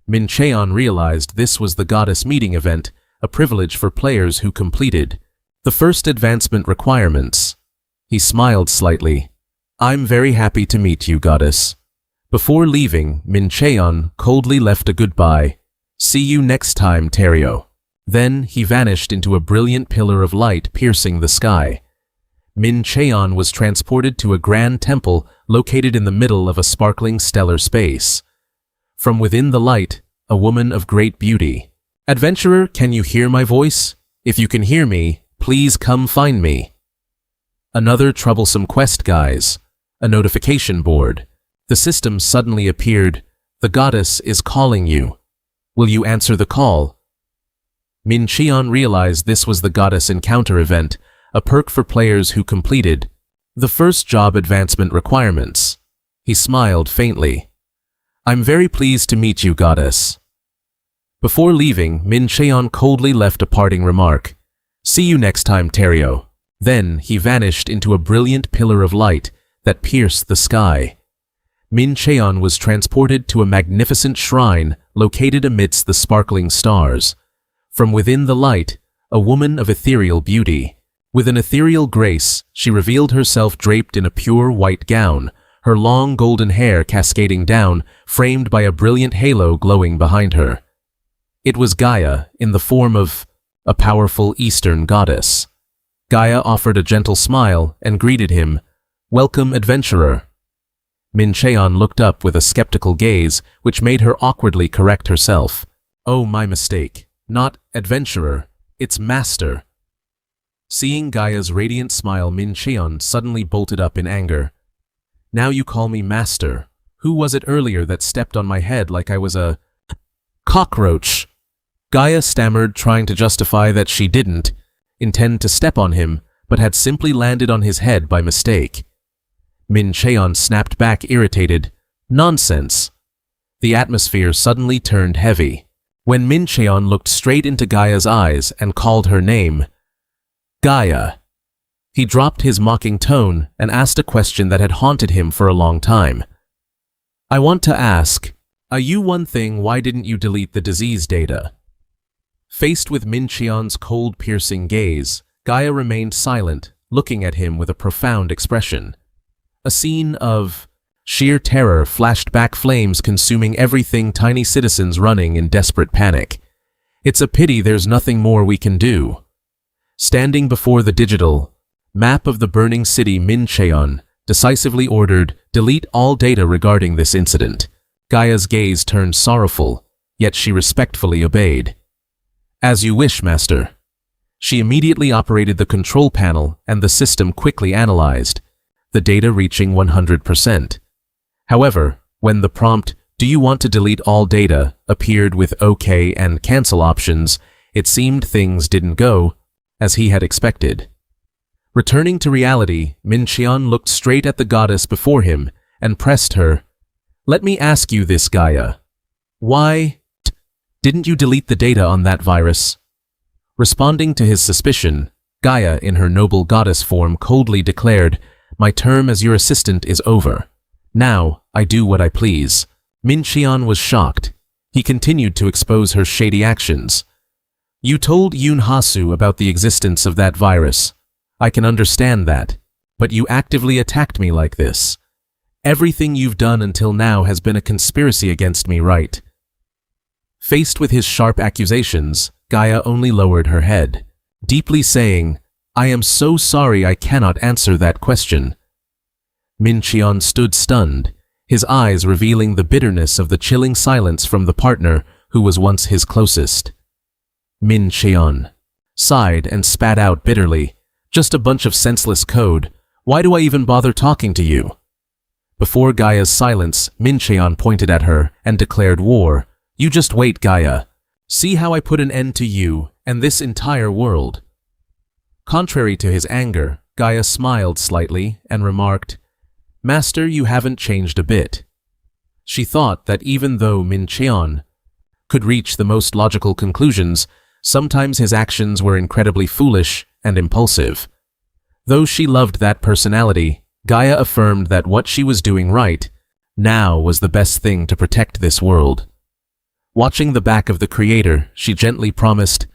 Min Cheon realized this was the goddess meeting event, a privilege for players who completed the first advancement requirements. He smiled slightly. "I'm very happy to meet you, goddess." Before leaving, Min Cheon coldly left a goodbye. "See you next time, Terrio." Then he vanished into a brilliant pillar of light piercing the sky. Min Cheon was transported to a grand temple located in the middle of a sparkling stellar space. From within the light, a woman of great beauty. "Adventurer, can you hear my voice? If you can hear me, please come find me." Another troublesome quest, guys. A notification board. The system suddenly appeared. "The goddess is calling you. Will you answer the call?" Min Cheon realized this was the goddess encounter event, a perk for players who completed the first job advancement requirements. He smiled faintly. "I'm very pleased to meet you, goddess." Before leaving, Min Cheon coldly left a parting remark. "See you next time, Terrio." Then he vanished into a brilliant pillar of light that pierced the sky. Min Cheon was transported to a magnificent shrine located amidst the sparkling stars. From within the light, a woman of ethereal beauty. With an ethereal grace, she revealed herself draped in a pure white gown, her long golden hair cascading down, framed by a brilliant halo glowing behind her. It was Gaia, in the form of a powerful Eastern goddess. Gaia offered a gentle smile and greeted him, "Welcome, adventurer." Min Cheon looked up with a skeptical gaze, which made her awkwardly correct herself. "Oh, my mistake. Not adventurer, it's master." Seeing Gaia's radiant smile, Min Cheon suddenly bolted up in anger. "Now you call me master. Who was it earlier that stepped on my head like I was a cockroach?" Gaia stammered, trying to justify that she didn't intend to step on him, but had simply landed on his head by mistake. Min Cheon snapped back, irritated. "Nonsense." The atmosphere suddenly turned heavy. When Min Cheon looked straight into Gaia's eyes and called her name, "Gaia," he dropped his mocking tone and asked a question that had haunted him for a long time. "I want to ask, one thing, why didn't you delete the disease data?" Faced with Min Cheon's cold, piercing gaze, Gaia remained silent, looking at him with a profound expression. A scene of sheer terror flashed back, flames consuming everything, tiny citizens running in desperate panic. "It's a pity there's nothing more we can do." Standing before the digital map of the burning city, Min Cheon decisively ordered, "Delete all data regarding this incident." Gaia's gaze turned sorrowful, yet she respectfully obeyed. "As you wish, master." She immediately operated the control panel, and the system quickly analyzed, the data reaching 100%. However, when the prompt, "Do you want to delete all data?" appeared with OK and cancel options, it seemed things didn't go as he had expected. Returning to reality, Min Cheon looked straight at the goddess before him and pressed her, "Let me ask you this, Gaia. Why didn't you delete the data on that virus?" Responding to his suspicion, Gaia, in her noble goddess form, coldly declared, "My term as your assistant is over. Now, I do what I please." Min Cheon was shocked. He continued to expose her shady actions. "You told Yoon Hasu about the existence of that virus. I can understand that, but you actively attacked me like this. Everything you've done until now has been a conspiracy against me, right?" Faced with his sharp accusations, Gaia only lowered her head, deeply saying, "I am so sorry, I cannot answer that question." Min Cheon stood stunned, his eyes revealing the bitterness of the chilling silence from the partner who was once his closest. Min Cheon sighed and spat out bitterly, "Just a bunch of senseless code. Why do I even bother talking to you?" Before Gaia's silence, Min Cheon pointed at her and declared war. "You just wait, Gaia. See how I put an end to you and this entire world." Contrary to his anger, Gaia smiled slightly and remarked, "Master, you haven't changed a bit." She thought that even though Min Cheon could reach the most logical conclusions, sometimes his actions were incredibly foolish and impulsive. Though she loved that personality, Gaia affirmed that what she was doing right now was the best thing to protect this world. Watching the back of the creator, she gently promised,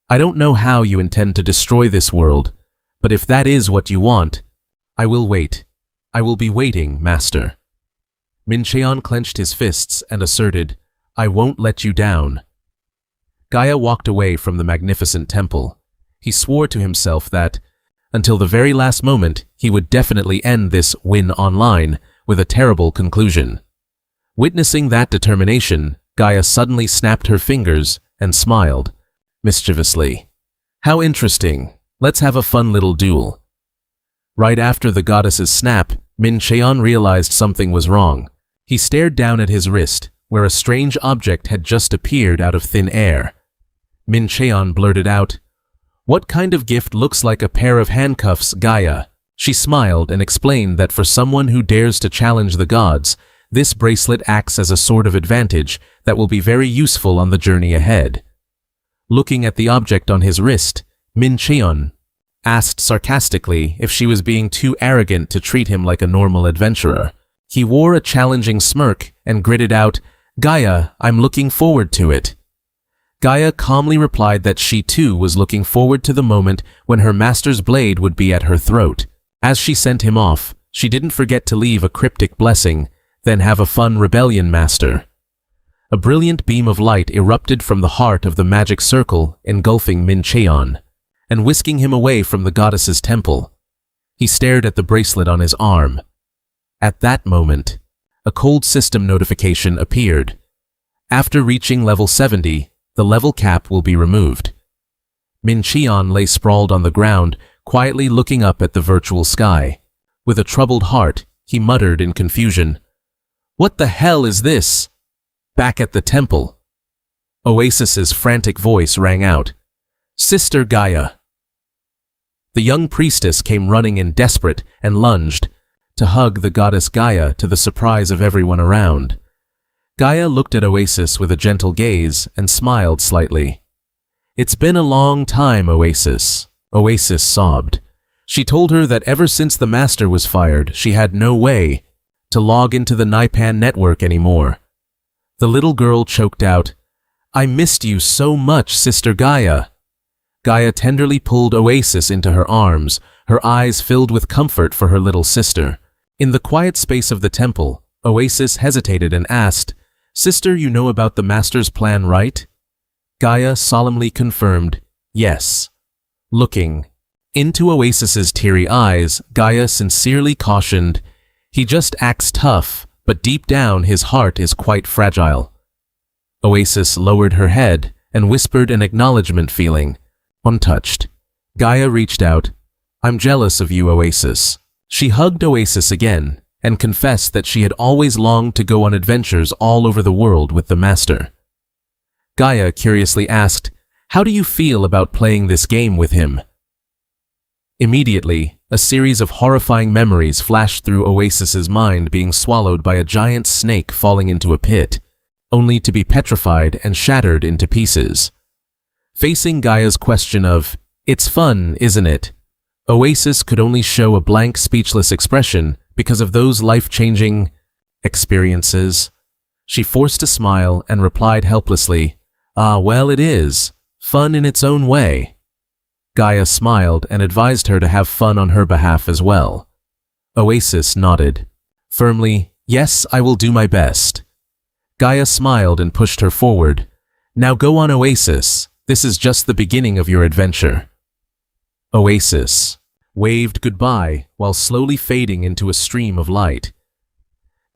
"I don't know how you intend to destroy this world, but if that is what you want, I will wait. I will be waiting, master." Min Cheon clenched his fists and asserted, "I won't let you down." Gaia walked away from the magnificent temple. He swore to himself that, until the very last moment, he would definitely end this win online with a terrible conclusion. Witnessing that determination, Gaia suddenly snapped her fingers and smiled mischievously. "How interesting. Let's have a fun little duel." Right after the goddess's snap, Min Cheon realized something was wrong. He stared down at his wrist, where a strange object had just appeared out of thin air. Min Cheon blurted out, "What kind of gift looks like a pair of handcuffs, Gaia?" She smiled and explained that for someone who dares to challenge the gods, this bracelet acts as a sort of advantage that will be very useful on the journey ahead. Looking at the object on his wrist, Min Cheon asked sarcastically if she was being too arrogant to treat him like a normal adventurer. He wore a challenging smirk and gritted out, "Gaia, I'm looking forward to it." Gaia calmly replied that she too was looking forward to the moment when her master's blade would be at her throat. As she sent him off, she didn't forget to leave a cryptic blessing, then have a fun rebellion, master. A brilliant beam of light erupted from the heart of the magic circle, engulfing Min Cheon, and whisking him away from the goddess's temple. He stared at the bracelet on his arm. At that moment, a cold system notification appeared. After reaching level 70, the level cap will be removed. Min Cheon lay sprawled on the ground, quietly looking up at the virtual sky. With a troubled heart, he muttered in confusion, "What the hell is this?" Back at the temple, Oasis's frantic voice rang out, "Sister Gaia." The young priestess came running in desperate and lunged to hug the goddess Gaia, to the surprise of everyone around. Gaia looked at Oasis with a gentle gaze and smiled slightly. "It's been a long time, Oasis." Oasis sobbed. She told her that ever since the master was fired, she had no way to log into the Naipan network anymore. The little girl choked out, "I missed you so much, Sister Gaia." Gaia tenderly pulled Oasis into her arms, her eyes filled with comfort for her little sister. In the quiet space of the temple, Oasis hesitated and asked, "Sister, you know about the master's plan, right?" Gaia solemnly confirmed, "Yes." Looking into Oasis's teary eyes, Gaia sincerely cautioned, "He just acts tough, but deep down his heart is quite fragile." Oasis lowered her head and whispered an acknowledgement, feeling untouched. Gaia reached out, "I'm jealous of you, Oasis." She hugged Oasis again and confessed that she had always longed to go on adventures all over the world with the master. Gaia curiously asked, "How do you feel about playing this game with him?" Immediately, a series of horrifying memories flashed through Oasis's mind, being swallowed by a giant snake falling into a pit, only to be petrified and shattered into pieces. Facing Gaia's question of, "It's fun, isn't it?" Oasis could only show a blank, speechless expression because of those life-changing experiences. She forced a smile and replied helplessly, "Ah, well, it is. Fun in its own way." Gaia smiled and advised her to have fun on her behalf as well. Oasis nodded. Firmly, "Yes, I will do my best." Gaia smiled and pushed her forward. "Now go on, Oasis. This is just the beginning of your adventure." Oasis waved goodbye while slowly fading into a stream of light.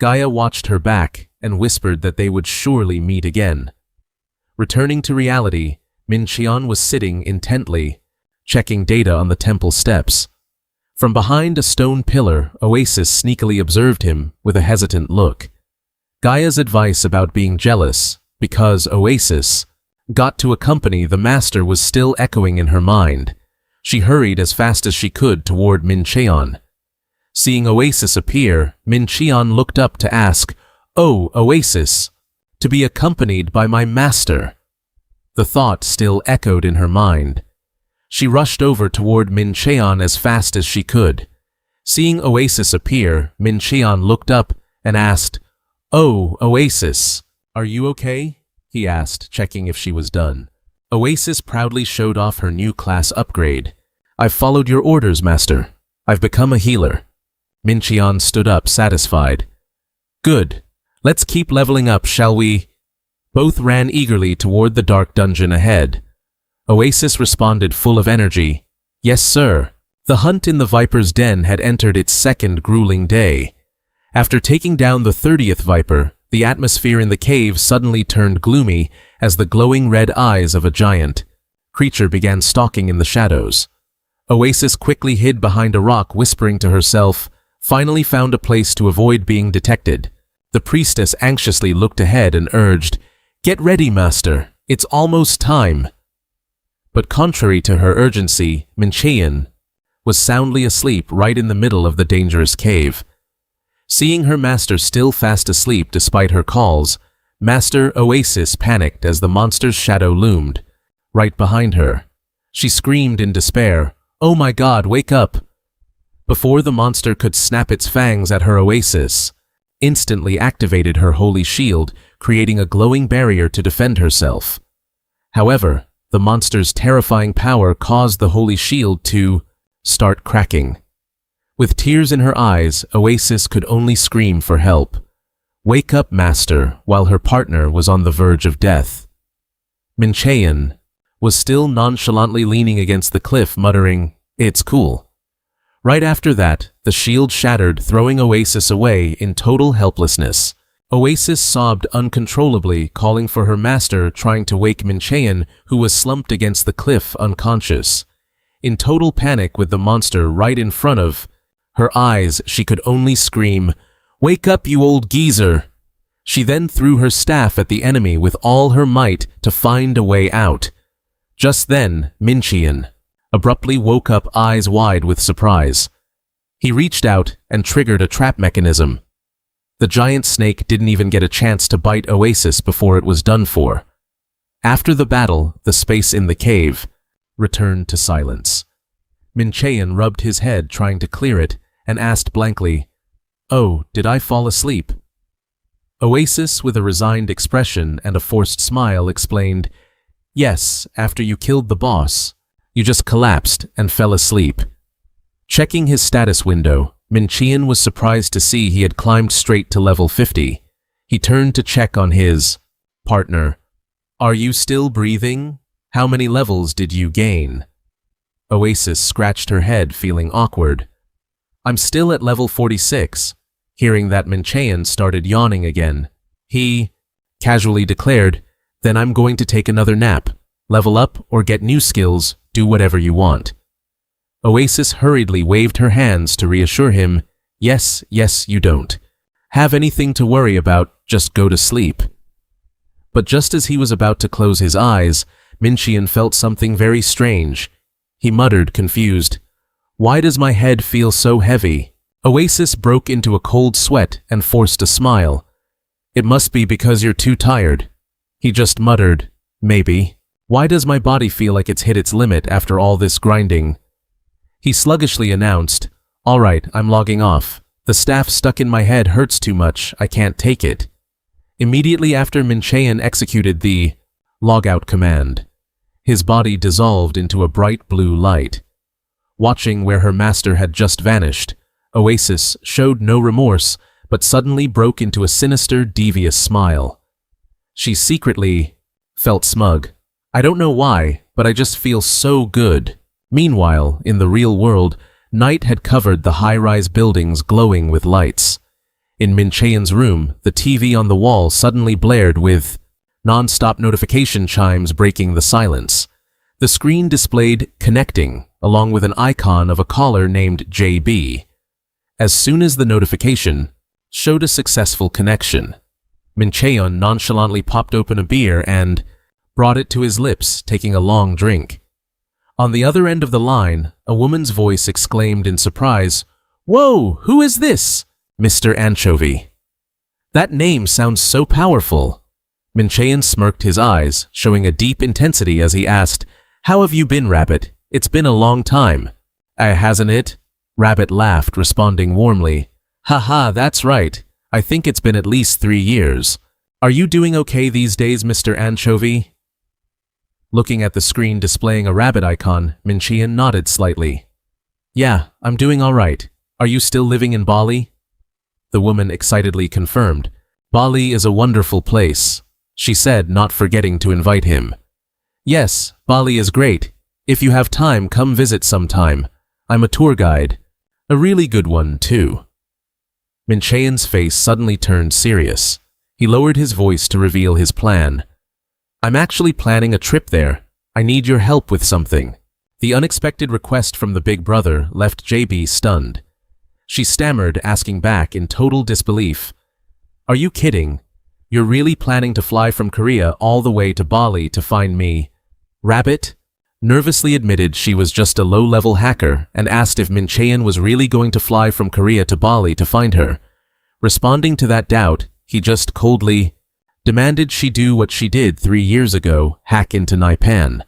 Gaia watched her back and whispered that they would surely meet again. Returning to reality, Min Cheon was sitting intently, checking data on the temple steps. From behind a stone pillar, Oasis sneakily observed him with a hesitant look. Gaia's advice about being jealous, because Oasis got to accompany the master, was still echoing in her mind. She hurried as fast as she could toward Min Cheon. Seeing Oasis appear, Min Cheon looked up to ask, "Oh, Oasis, to be accompanied by my master." The thought still echoed in her mind. She rushed over toward Min Cheon as fast as she could. Seeing Oasis appear, Min Cheon looked up and asked, "Oh, Oasis, are you okay?" he asked, checking if she was done. Oasis proudly showed off her new class upgrade. "I've followed your orders, master. I've become a healer." Min Cheon stood up, satisfied. "Good. Let's keep leveling up, shall we?" Both ran eagerly toward the dark dungeon ahead. Oasis responded full of energy. "Yes, sir." The hunt in the Viper's Den had entered its second grueling day. After taking down the 30th Viper, the atmosphere in the cave suddenly turned gloomy as the glowing red eyes of a giant creature began stalking in the shadows. Oasis quickly hid behind a rock, whispering to herself, finally found a place to avoid being detected. The priestess anxiously looked ahead and urged, "Get ready, master. It's almost time." But contrary to her urgency, Min Cheon was soundly asleep right in the middle of the dangerous cave. Seeing her master still fast asleep despite her calls, Master Oasis panicked as the monster's shadow loomed right behind her. She screamed in despair, "Oh my God, wake up!" Before the monster could snap its fangs at her, Oasis instantly activated her holy shield, creating a glowing barrier to defend herself. However, the monster's terrifying power caused the holy shield to start cracking. With tears in her eyes, Oasis could only scream for help. "Wake up, master," while her partner was on the verge of death. Mincheon was still nonchalantly leaning against the cliff, muttering, "It's cool." Right after that, the shield shattered, throwing Oasis away in total helplessness. Oasis sobbed uncontrollably, calling for her master, trying to wake Mincheon, who was slumped against the cliff unconscious. In total panic with the monster right in front of her eyes, she could only scream, "Wake up, you old geezer!" She then threw her staff at the enemy with all her might to find a way out. Just then, Mincheon abruptly woke up, eyes wide with surprise. He reached out and triggered a trap mechanism. The giant snake didn't even get a chance to bite Oasis before it was done for. After the battle, the space in the cave returned to silence. Mincheon rubbed his head trying to clear it and asked blankly, "Oh, did I fall asleep?" Oasis, with a resigned expression and a forced smile, explained, "Yes, after you killed the boss, you just collapsed and fell asleep." Checking his status window, Mincheon was surprised to see he had climbed straight to level 50. He turned to check on his partner. "Are you still breathing? How many levels did you gain?" Oasis scratched her head, feeling awkward. "I'm still at level 46. Hearing that, Mincheon started yawning again. He casually declared, "Then I'm going to take another nap. Level up or get new skills, do whatever you want." Oasis hurriedly waved her hands to reassure him, Yes, you don't have anything to worry about, just go to sleep." But just as he was about to close his eyes, Mincheon felt something very strange. He muttered, confused, "Why does my head feel so heavy?" Oasis broke into a cold sweat and forced a smile. "It must be because you're too tired." He just muttered, "Maybe. Why does my body feel like it's hit its limit after all this grinding?" He sluggishly announced, "All right, I'm logging off. The staff stuck in my head hurts too much, I can't take it." Immediately after Mincheon executed the logout command, his body dissolved into a bright blue light. Watching where her master had just vanished, Oasis showed no remorse, but suddenly broke into a sinister, devious smile. She secretly felt smug. "I don't know why, but I just feel so good." Meanwhile, in the real world, night had covered the high-rise buildings, glowing with lights. In Mincheon's room, the TV on the wall suddenly blared with non-stop notification chimes breaking the silence. The screen displayed "Connecting," along with an icon of a caller named JB. As soon as the notification showed a successful connection, Mincheon nonchalantly popped open a beer and brought it to his lips, taking a long drink. On the other end of the line, a woman's voice exclaimed in surprise, "Whoa, who is this?" "Mr. Anchovy." "That name sounds so powerful." Mincheon smirked his eyes, showing a deep intensity as he asked, "How have you been, Rabbit? It's been a long time." Hasn't it?" Rabbit laughed, responding warmly, "Haha, that's right. I think it's been at least 3 years. Are you doing okay these days, Mr. Anchovy?" Looking at the screen displaying a rabbit icon, Mincheon nodded slightly. "Yeah, I'm doing all right. Are you still living in Bali?" The woman excitedly confirmed. "Bali is a wonderful place," she said, not forgetting to invite him. "Yes, Bali is great. If you have time, come visit sometime. I'm a tour guide. A really good one, too." Mincheon's face suddenly turned serious. He lowered his voice to reveal his plan. "I'm actually planning a trip there. I need your help with something." The unexpected request from the big brother left JB stunned. She stammered, asking back in total disbelief, "Are you kidding? You're really planning to fly from Korea all the way to Bali to find me?" Rabbit nervously admitted she was just a low-level hacker and asked if Mincheon was really going to fly from Korea to Bali to find her. Responding to that doubt, he just coldly demanded she do what she did 3 years ago, hack into Naipan.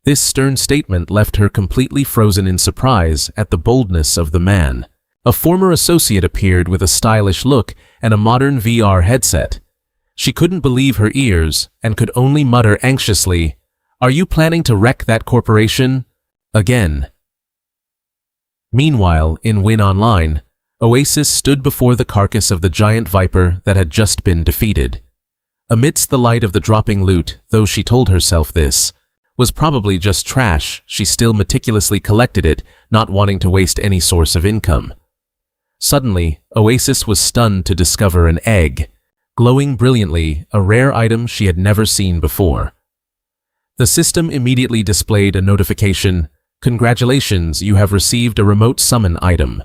This stern statement left her completely frozen in surprise at the boldness of the man. A former associate appeared with a stylish look and a modern VR headset. She couldn't believe her ears and could only mutter anxiously, "Are you planning to wreck that corporation again?" Meanwhile, in Win Online, Oasis stood before the carcass of the giant viper that had just been defeated. Amidst the light of the dropping loot, though she told herself this was probably just trash, she still meticulously collected it, not wanting to waste any source of income. Suddenly, Oasis was stunned to discover an egg, glowing brilliantly, a rare item she had never seen before. The system immediately displayed a notification, "Congratulations, you have received a remote summon item."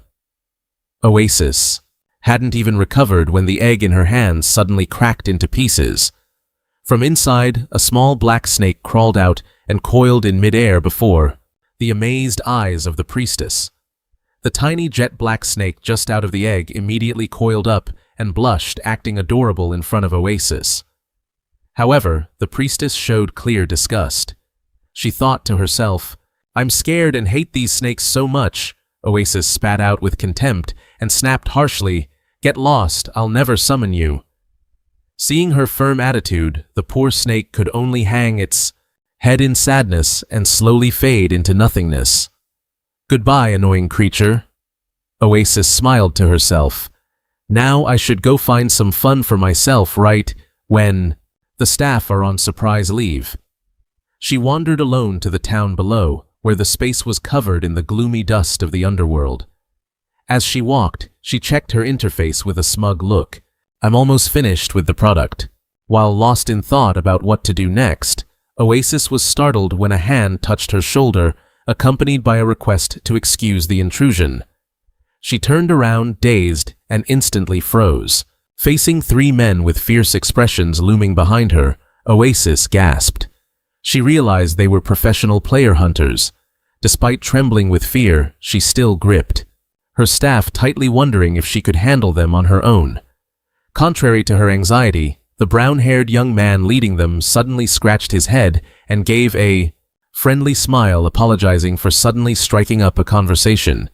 Oasis hadn't even recovered when the egg in her hands suddenly cracked into pieces. From inside, a small black snake crawled out and coiled in midair before the amazed eyes of the priestess. The tiny jet black snake just out of the egg immediately coiled up and blushed, acting adorable in front of Oasis. However, the priestess showed clear disgust. She thought to herself, "I'm scared and hate these snakes so much." Oasis spat out with contempt and snapped harshly, "Get lost, I'll never summon you." Seeing her firm attitude, the poor snake could only hang its head in sadness and slowly fade into nothingness. "Goodbye, annoying creature." Oasis smiled to herself. "Now I should go find some fun for myself right when the staff are on surprise leave." She wandered alone to the town below, where the space was covered in the gloomy dust of the underworld. As she walked, she checked her interface with a smug look. "I'm almost finished with the product." While lost in thought about what to do next, Oasis was startled when a hand touched her shoulder, accompanied by a request to excuse the intrusion. She turned around, dazed, and instantly froze. Facing three men with fierce expressions looming behind her, Oasis gasped. She realized they were professional player hunters. Despite trembling with fear, she still gripped her staff tightly, wondering if she could handle them on her own. Contrary to her anxiety, the brown-haired young man leading them suddenly scratched his head and gave a friendly smile, apologizing for suddenly striking up a conversation.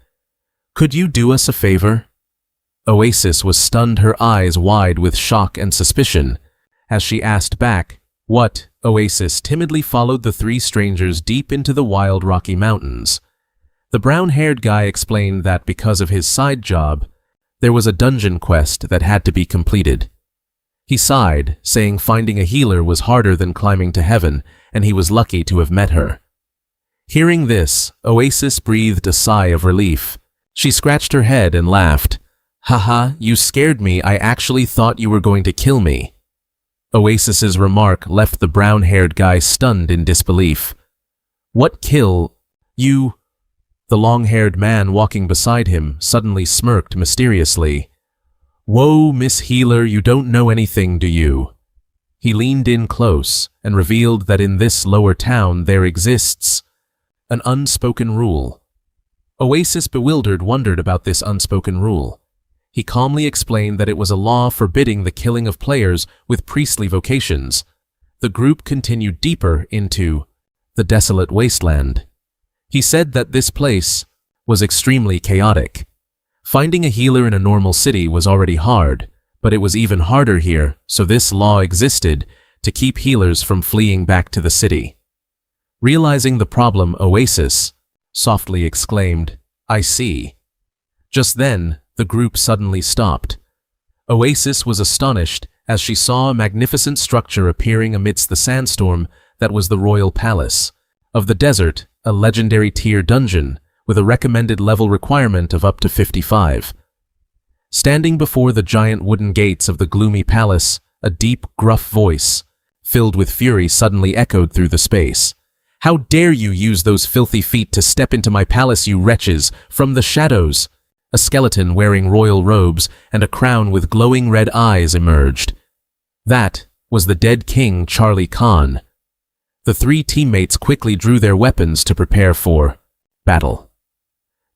"Could you do us a favor?" Oasis was stunned, her eyes wide with shock and suspicion. As she asked back, "What?" Oasis timidly followed the three strangers deep into the wild Rocky Mountains. The brown-haired guy explained that because of his side job, there was a dungeon quest that had to be completed. He sighed, saying finding a healer was harder than climbing to heaven, and he was lucky to have met her. Hearing this, Oasis breathed a sigh of relief. She scratched her head and laughed. "Haha, you scared me. I actually thought you were going to kill me." Oasis's remark left the brown-haired guy stunned in disbelief. "What kill you?" The long-haired man walking beside him suddenly smirked mysteriously. "Whoa, Miss Healer, you don't know anything, do you?" He leaned in close and revealed that in this lower town there exists an unspoken rule. Oasis, bewildered, wondered about this unspoken rule. He calmly explained that it was a law forbidding the killing of players with priestly vocations. The group continued deeper into the desolate wasteland. He said that this place was extremely chaotic. Finding a healer in a normal city was already hard, but it was even harder here, so this law existed to keep healers from fleeing back to the city. Realizing the problem, Oasis softly exclaimed, "I see." Just then, the group suddenly stopped. Oasis was astonished as she saw a magnificent structure appearing amidst the sandstorm that was the royal palace of the desert, a legendary tier dungeon with a recommended level requirement of up to 55. Standing before the giant wooden gates of the gloomy palace, a deep, gruff voice, filled with fury, suddenly echoed through the space. "How dare you use those filthy feet to step into my palace, you wretches, from the shadows!" A skeleton wearing royal robes and a crown with glowing red eyes emerged. That was the dead king, Charlie Khan. The three teammates quickly drew their weapons to prepare for battle.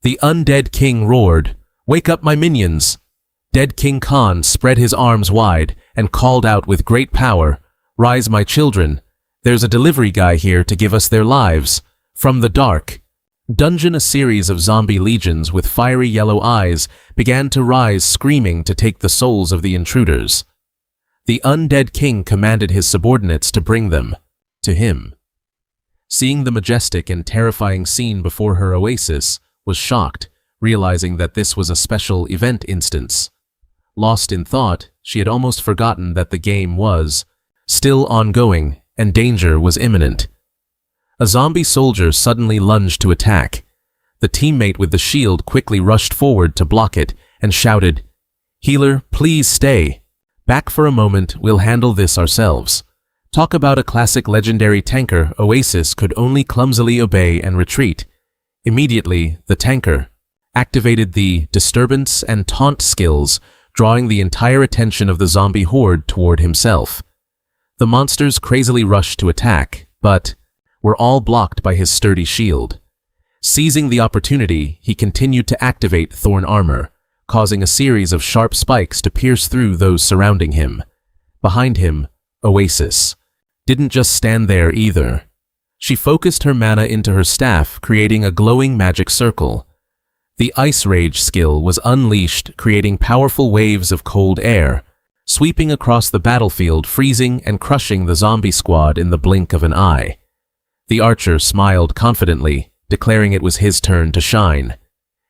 The undead king roared, "Wake up, my minions!" Dead King Khan spread his arms wide and called out with great power, "Rise, my children! There's a delivery guy here to give us their lives." From the dark dungeon, a series of zombie legions with fiery yellow eyes began to rise, screaming to take the souls of the intruders. The undead king commanded his subordinates to bring them to him. Seeing the majestic and terrifying scene before her, Oasis was shocked, realizing that this was a special event instance. Lost in thought, she had almost forgotten that the game was still ongoing and danger was imminent. A zombie soldier suddenly lunged to attack. The teammate with the shield quickly rushed forward to block it and shouted, "Healer, please stay. Back for a moment, we'll handle this ourselves." Talk about a classic legendary tanker. Oasis could only clumsily obey and retreat. Immediately, the tanker activated the disturbance and taunt skills, drawing the entire attention of the zombie horde toward himself. The monsters crazily rushed to attack, but were all blocked by his sturdy shield. Seizing the opportunity, he continued to activate Thorn Armor, causing a series of sharp spikes to pierce through those surrounding him. Behind him, Oasis didn't just stand there either. She focused her mana into her staff, creating a glowing magic circle. The Ice Rage skill was unleashed, creating powerful waves of cold air, sweeping across the battlefield, freezing and crushing the zombie squad in the blink of an eye. The archer smiled confidently, declaring it was his turn to shine.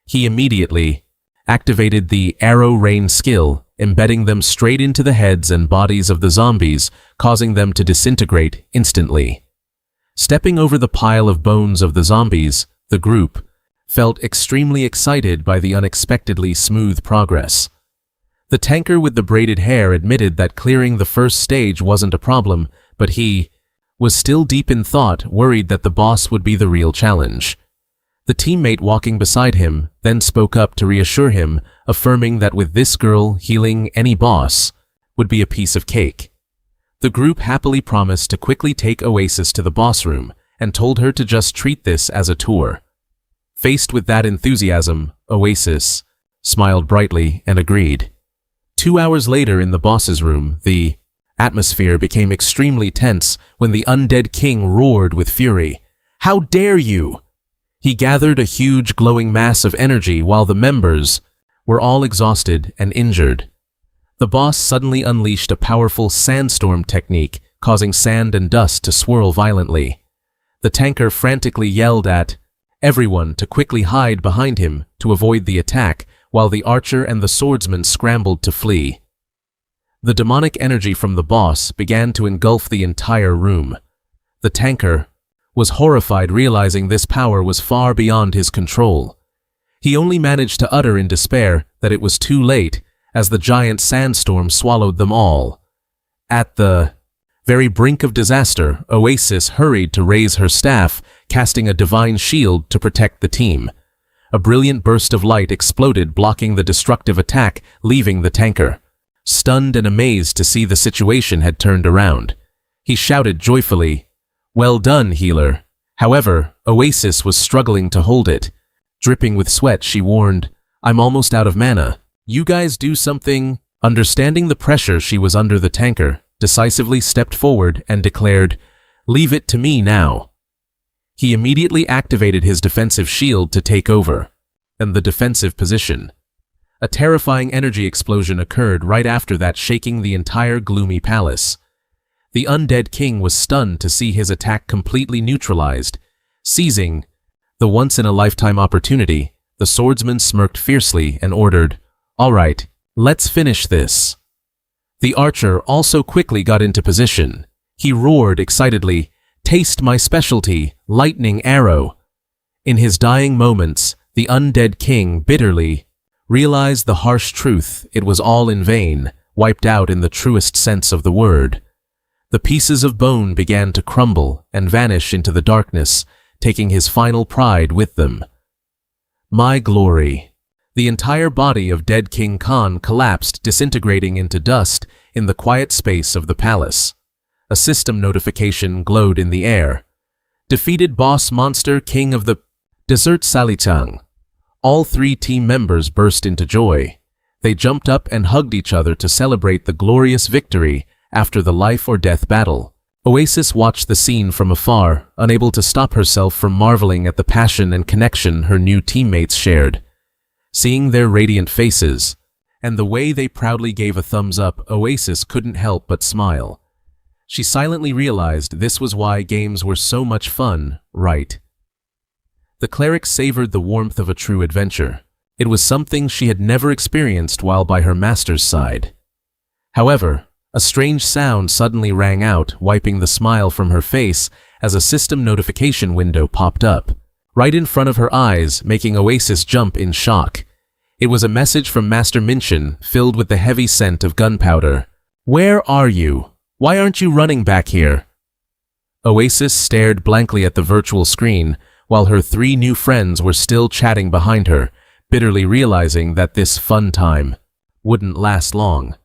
He immediately activated the Arrow Rain skill, embedding them straight into the heads and bodies of the zombies, causing them to disintegrate instantly. Stepping over the pile of bones of the zombies, the group felt extremely excited by the unexpectedly smooth progress. The tanker with the braided hair admitted that clearing the first stage wasn't a problem, but he was still deep in thought, worried that the boss would be the real challenge. The teammate walking beside him then spoke up to reassure him, affirming that with this girl, healing any boss would be a piece of cake. The group happily promised to quickly take Oasis to the boss room and told her to just treat this as a tour. Faced with that enthusiasm, Oasis smiled brightly and agreed. 2 hours later in the boss's room, the atmosphere became extremely tense when the undead king roared with fury. "How dare you!" He gathered a huge glowing mass of energy while the members were all exhausted and injured. The boss suddenly unleashed a powerful sandstorm technique, causing sand and dust to swirl violently. The tanker frantically yelled at everyone to quickly hide behind him to avoid the attack, while the archer and the swordsman scrambled to flee. The demonic energy from the boss began to engulf the entire room. The tanker was horrified, realizing this power was far beyond his control. He only managed to utter in despair that it was too late, as the giant sandstorm swallowed them all. At the very brink of disaster, Oasis hurried to raise her staff, casting a divine shield to protect the team. A brilliant burst of light exploded, blocking the destructive attack, leaving the tanker stunned and amazed to see the situation had turned around. He shouted joyfully, "Well done, healer." However, Oasis was struggling to hold it. Dripping with sweat, she warned, "I'm almost out of mana. You guys do something." Understanding the pressure she was under, the tanker decisively stepped forward and declared, "Leave it to me now." He immediately activated his defensive shield to take over and the defensive position. A terrifying energy explosion occurred right after that, shaking the entire gloomy palace. The undead king was stunned to see his attack completely neutralized. Seizing the once-in-a-lifetime opportunity, the swordsman smirked fiercely and ordered, "All right, let's finish this." The archer also quickly got into position. He roared excitedly, "Taste my specialty, lightning arrow." In his dying moments, the undead king bitterly realized the harsh truth. It was all in vain, wiped out in the truest sense of the word. The pieces of bone began to crumble and vanish into the darkness, taking his final pride with them. My glory. The entire body of dead King Khan collapsed, disintegrating into dust in the quiet space of the palace. A system notification glowed in the air. Defeated boss monster, king of the desert Salitang. All 3 team members burst into joy. They jumped up and hugged each other to celebrate the glorious victory after the life-or-death battle. Oasis watched the scene from afar, unable to stop herself from marveling at the passion and connection her new teammates shared. Seeing their radiant faces and the way they proudly gave a thumbs up, Oasis couldn't help but smile. She silently realized this was why games were so much fun, right? The cleric savored the warmth of a true adventure. It was something she had never experienced while by her master's side. However, a strange sound suddenly rang out, wiping the smile from her face as a system notification window popped up, right in front of her eyes, making Oasis jump in shock. It was a message from Master Minshin, filled with the heavy scent of gunpowder. "Where are you? Why aren't you running back here?" Oasis stared blankly at the virtual screen, while her 3 new friends were still chatting behind her, bitterly realizing that this fun time wouldn't last long.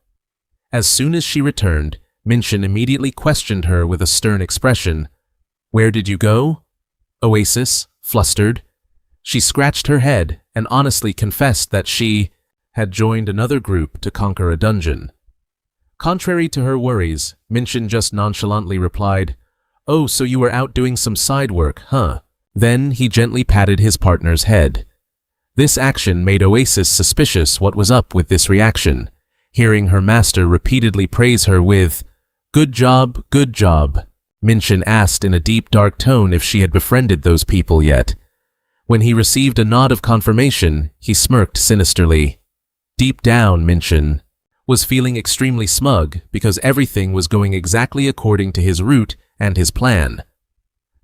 As soon as she returned, Minshin immediately questioned her with a stern expression. "Where did you go?" Oasis, flustered. She scratched her head and honestly confessed that she had joined another group to conquer a dungeon. Contrary to her worries, Minshin just nonchalantly replied, "Oh, so you were out doing some side work, huh?" Then he gently patted his partner's head. This action made Oasis suspicious what was up with this reaction, hearing her master repeatedly praise her with, good job, good job." Minshin asked in a deep, dark tone if she had befriended those people yet. When he received a nod of confirmation, he smirked sinisterly. Deep down, Minshin was feeling extremely smug because everything was going exactly according to his route and his plan.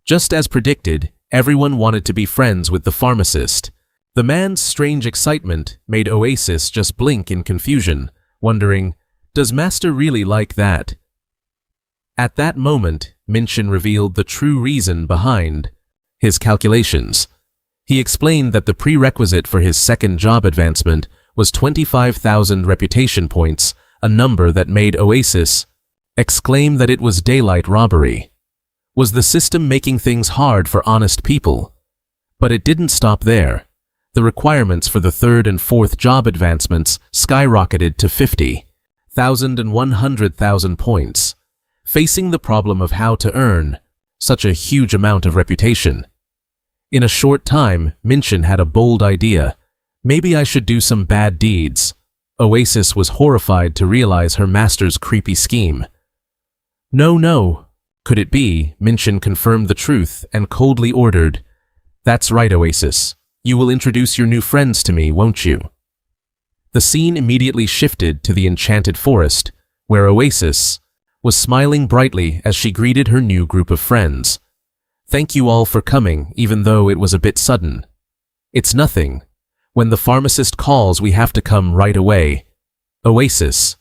Just as predicted, everyone wanted to be friends with the pharmacist. The man's strange excitement made Oasis just blink in confusion, wondering, does Master really like that? At that moment, Minshin revealed the true reason behind his calculations. He explained that the prerequisite for his second job advancement was 25,000 reputation points, a number that made Oasis exclaim that it was daylight robbery. Was the system making things hard for honest people? But it didn't stop there. The requirements for the third and fourth job advancements skyrocketed to 50,000 and 100,000 points, facing the problem of how to earn such a huge amount of reputation. In a short time, Minshin had a bold idea. Maybe I should do some bad deeds. Oasis was horrified to realize her master's creepy scheme. No. Could it be? Minshin confirmed the truth and coldly ordered, "That's right, Oasis. You will introduce your new friends to me, won't you?" The scene immediately shifted to the enchanted forest, where Oasis was smiling brightly as she greeted her new group of friends. "Thank you all for coming, even though it was a bit sudden." "It's nothing. When the pharmacist calls, we have to come right away." Oasis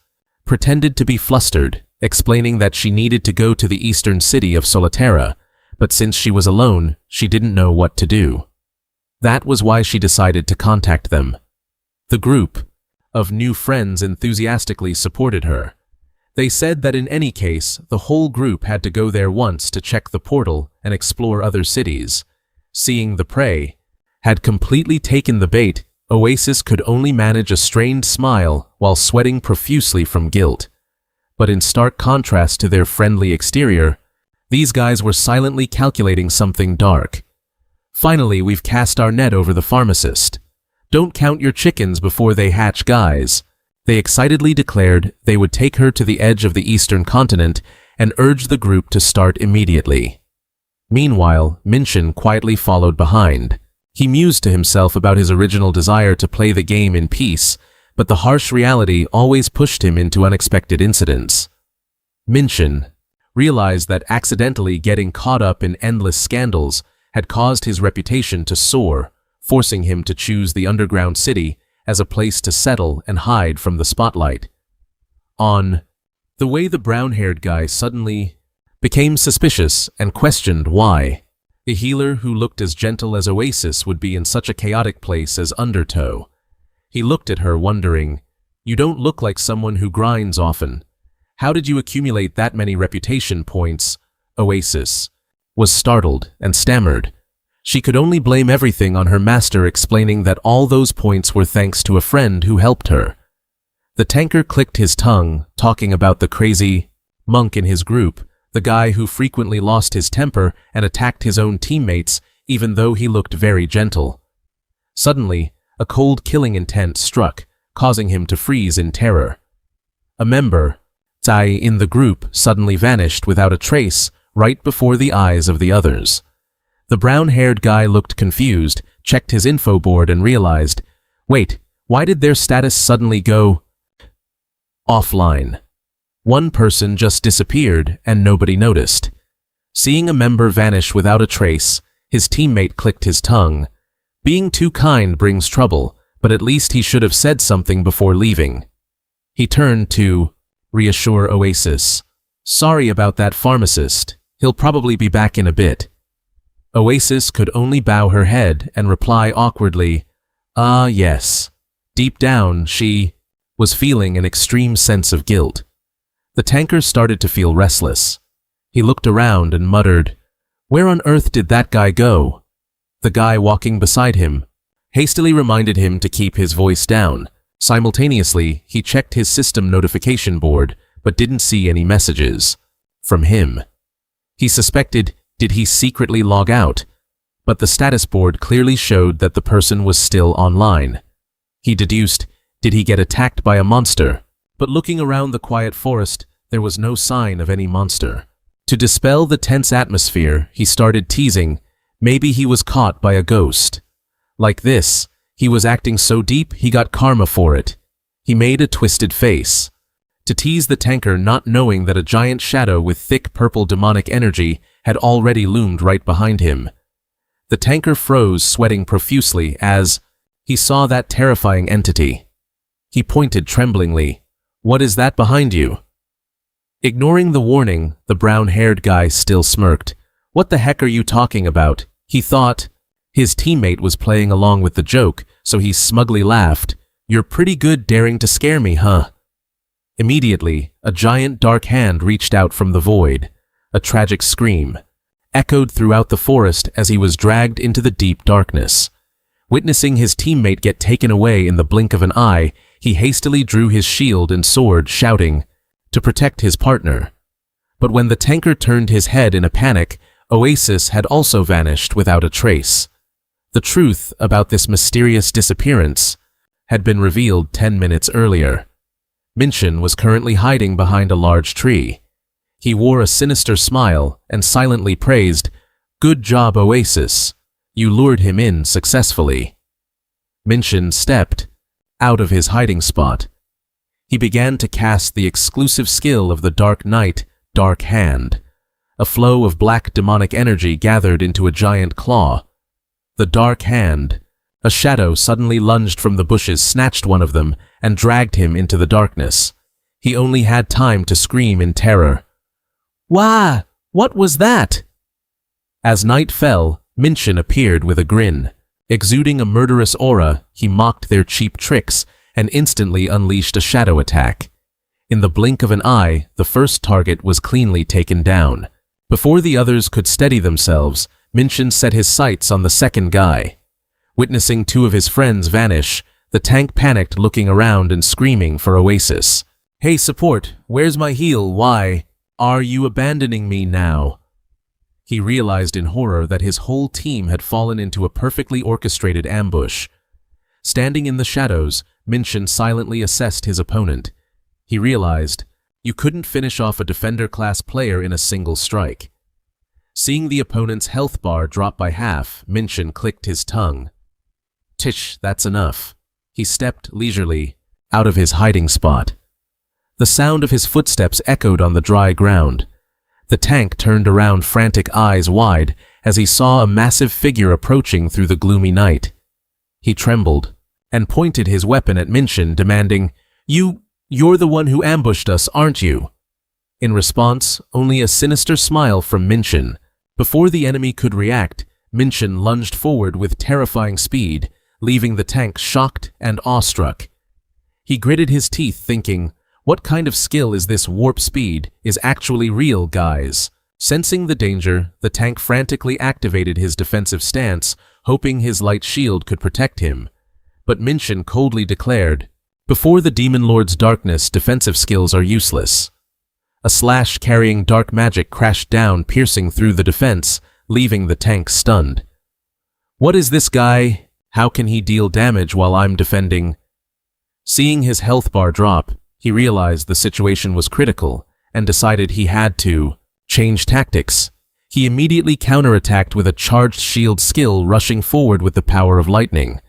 pretended to be flustered, explaining that she needed to go to the eastern city of Solitaire, but since she was alone, she didn't know what to do. That was why she decided to contact them. The group of new friends enthusiastically supported her. They said that in any case, the whole group had to go there once to check the portal and explore other cities. Seeing the prey had completely taken the bait, Oasis could only manage a strained smile while sweating profusely from guilt. But in stark contrast to their friendly exterior, these guys were silently calculating something dark. "Finally, we've cast our net over the pharmacist. Don't count your chickens before they hatch, guys." They excitedly declared they would take her to the edge of the eastern continent and urged the group to start immediately. Meanwhile, Minshin quietly followed behind. He mused to himself about his original desire to play the game in peace, but the harsh reality always pushed him into unexpected incidents. Minshin realized that accidentally getting caught up in endless scandals had caused his reputation to soar, forcing him to choose the underground city as a place to settle and hide from the spotlight. On the way, the brown-haired guy suddenly became suspicious and questioned why a healer who looked as gentle as Oasis would be in such a chaotic place as Undertow. He looked at her, wondering, "You don't look like someone who grinds often. How did you accumulate that many reputation points?" Oasis was startled and stammered. She could only blame everything on her master, explaining that all those points were thanks to a friend who helped her. The tanker clicked his tongue, talking about the crazy monk in his group, the guy who frequently lost his temper and attacked his own teammates, even though he looked very gentle. Suddenly, a cold killing intent struck, causing him to freeze in terror. A member, Zai, in the group suddenly vanished without a trace right before the eyes of the others. The brown-haired guy looked confused, checked his info board and realized, wait, why did their status suddenly go offline? One person just disappeared and nobody noticed. Seeing a member vanish without a trace, his teammate clicked his tongue. Being too kind brings trouble, but at least he should have said something before leaving. He turned to reassure Oasis. Sorry about that pharmacist. He'll probably be back in a bit. Oasis could only bow her head and reply awkwardly, yes. Deep down, she was feeling an extreme sense of guilt. The tanker started to feel restless. He looked around and muttered, where on earth did that guy go? The guy walking beside him hastily reminded him to keep his voice down. Simultaneously, he checked his system notification board, but didn't see any messages from him. He suspected, did he secretly log out? But the status board clearly showed that the person was still online. He deduced, did he get attacked by a monster? But looking around the quiet forest, there was no sign of any monster. To dispel the tense atmosphere, he started teasing, maybe he was caught by a ghost. Like this, he was acting so deep he got karma for it. He made a twisted face. To tease the tanker, not knowing that a giant shadow with thick purple demonic energy had already loomed right behind him. The tanker froze, sweating profusely as he saw that terrifying entity. He pointed tremblingly. What is that behind you? Ignoring the warning, the brown-haired guy still smirked. What the heck are you talking about? He thought. His teammate was playing along with the joke, so he smugly laughed. You're pretty good daring to scare me, huh? Immediately, a giant dark hand reached out from the void. A tragic scream echoed throughout the forest as he was dragged into the deep darkness. Witnessing his teammate get taken away in the blink of an eye, he hastily drew his shield and sword, shouting, to protect his partner. But when the tanker turned his head in a panic, Oasis had also vanished without a trace. The truth about this mysterious disappearance had been revealed 10 minutes earlier. Minshin was currently hiding behind a large tree. He wore a sinister smile and silently praised, "Good job, Oasis. You lured him in successfully." Minshin stepped out of his hiding spot. He began to cast the exclusive skill of the Dark Knight, Dark Hand. A flow of black demonic energy gathered into a giant claw. The Dark Hand, a shadow suddenly lunged from the bushes, snatched one of them, and dragged him into the darkness. He only had time to scream in terror. "Wah! What was that?" As night fell, Minshin appeared with a grin. Exuding a murderous aura, he mocked their cheap tricks and instantly unleashed a shadow attack. In the blink of an eye, the first target was cleanly taken down. Before the others could steady themselves, Minshin set his sights on the second guy. Witnessing two of his friends vanish, the tank panicked, looking around and screaming for Oasis. "Hey, support, where's my heal? Why are you abandoning me now?" He realized in horror that his whole team had fallen into a perfectly orchestrated ambush. Standing in the shadows, Minshin silently assessed his opponent. He realized, you couldn't finish off a defender-class player in a single strike. Seeing the opponent's health bar drop by half, Minshin clicked his tongue. Tish, that's enough. He stepped leisurely out of his hiding spot. The sound of his footsteps echoed on the dry ground. The tank turned around, frantic eyes wide, as he saw a massive figure approaching through the gloomy night. He trembled and pointed his weapon at Minshin, demanding, You're the one who ambushed us, aren't you?" In response, only a sinister smile from Minshin. Before the enemy could react, Minshin lunged forward with terrifying speed, leaving the tank shocked and awestruck. He gritted his teeth, thinking, what kind of skill is this? Warp speed is actually real, guys. Sensing the danger, the tank frantically activated his defensive stance, hoping his light shield could protect him. But Minshin coldly declared, "Before the Demon Lord's darkness, defensive skills are useless." A slash carrying dark magic crashed down, piercing through the defense, leaving the tank stunned. "What is this guy? How can he deal damage while I'm defending?" Seeing his health bar drop, he realized the situation was critical and decided he had to change tactics. He immediately counterattacked with a charged shield skill, rushing forward with the power of lightning.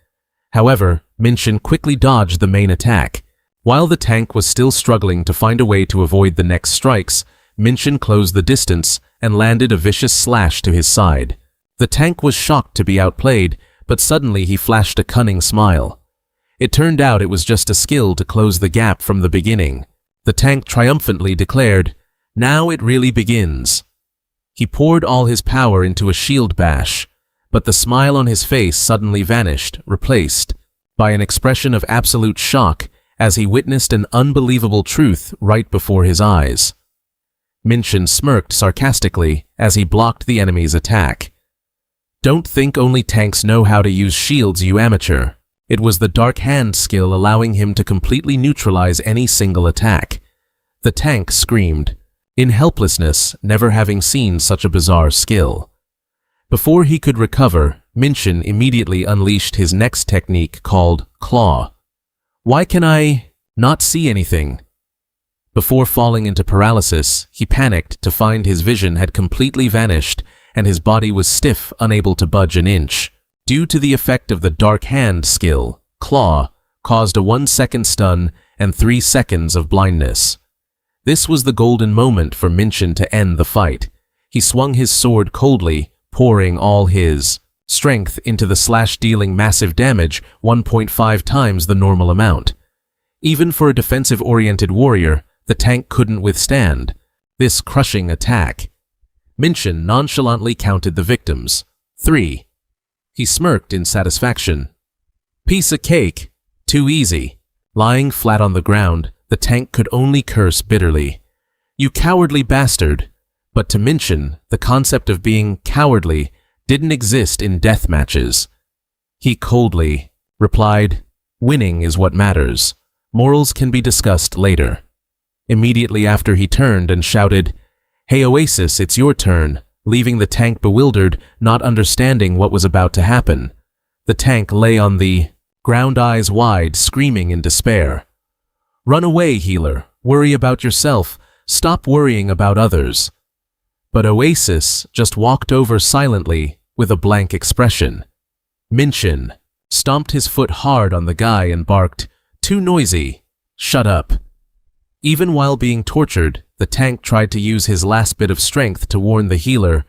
However, Minshin quickly dodged the main attack. While the tank was still struggling to find a way to avoid the next strikes, Minshin closed the distance and landed a vicious slash to his side. The tank was shocked to be outplayed, but suddenly he flashed a cunning smile. It turned out it was just a skill to close the gap from the beginning. The tank triumphantly declared, "Now it really begins." He poured all his power into a shield bash, but the smile on his face suddenly vanished, replaced by an expression of absolute shock as he witnessed an unbelievable truth right before his eyes. Minshin smirked sarcastically as he blocked the enemy's attack. "Don't think only tanks know how to use shields, you amateur." It was the Dark Hand skill allowing him to completely neutralize any single attack. The tank screamed in helplessness, never having seen such a bizarre skill. Before he could recover, Minshin immediately unleashed his next technique called Claw. "Why can I not see anything?" Before falling into paralysis, he panicked to find his vision had completely vanished and his body was stiff, unable to budge an inch. Due to the effect of the Dark Hand skill, Claw caused a 1-second stun and 3 seconds of blindness. This was the golden moment for Minshin to end the fight. He swung his sword coldly, pouring all his strength into the slash, dealing massive damage, 1.5 times the normal amount. Even for a defensive-oriented warrior, the tank couldn't withstand this crushing attack. Minshin nonchalantly counted the victims. 3. He smirked in satisfaction. "Piece of cake. Too easy." Lying flat on the ground, the tank could only curse bitterly. "You cowardly bastard." But to Minshin, the concept of being cowardly didn't exist in death matches. He coldly replied, "Winning is what matters. Morals can be discussed later." Immediately after, he turned and shouted, "Hey Oasis, it's your turn," leaving the tank bewildered, not understanding what was about to happen. The tank lay on the ground, eyes wide, screaming in despair. "Run away, healer. Worry about yourself. Stop worrying about others." But Oasis just walked over silently with a blank expression. Minshin stomped his foot hard on the guy and barked, "Too noisy. Shut up." Even while being tortured, the tank tried to use his last bit of strength to warn the healer,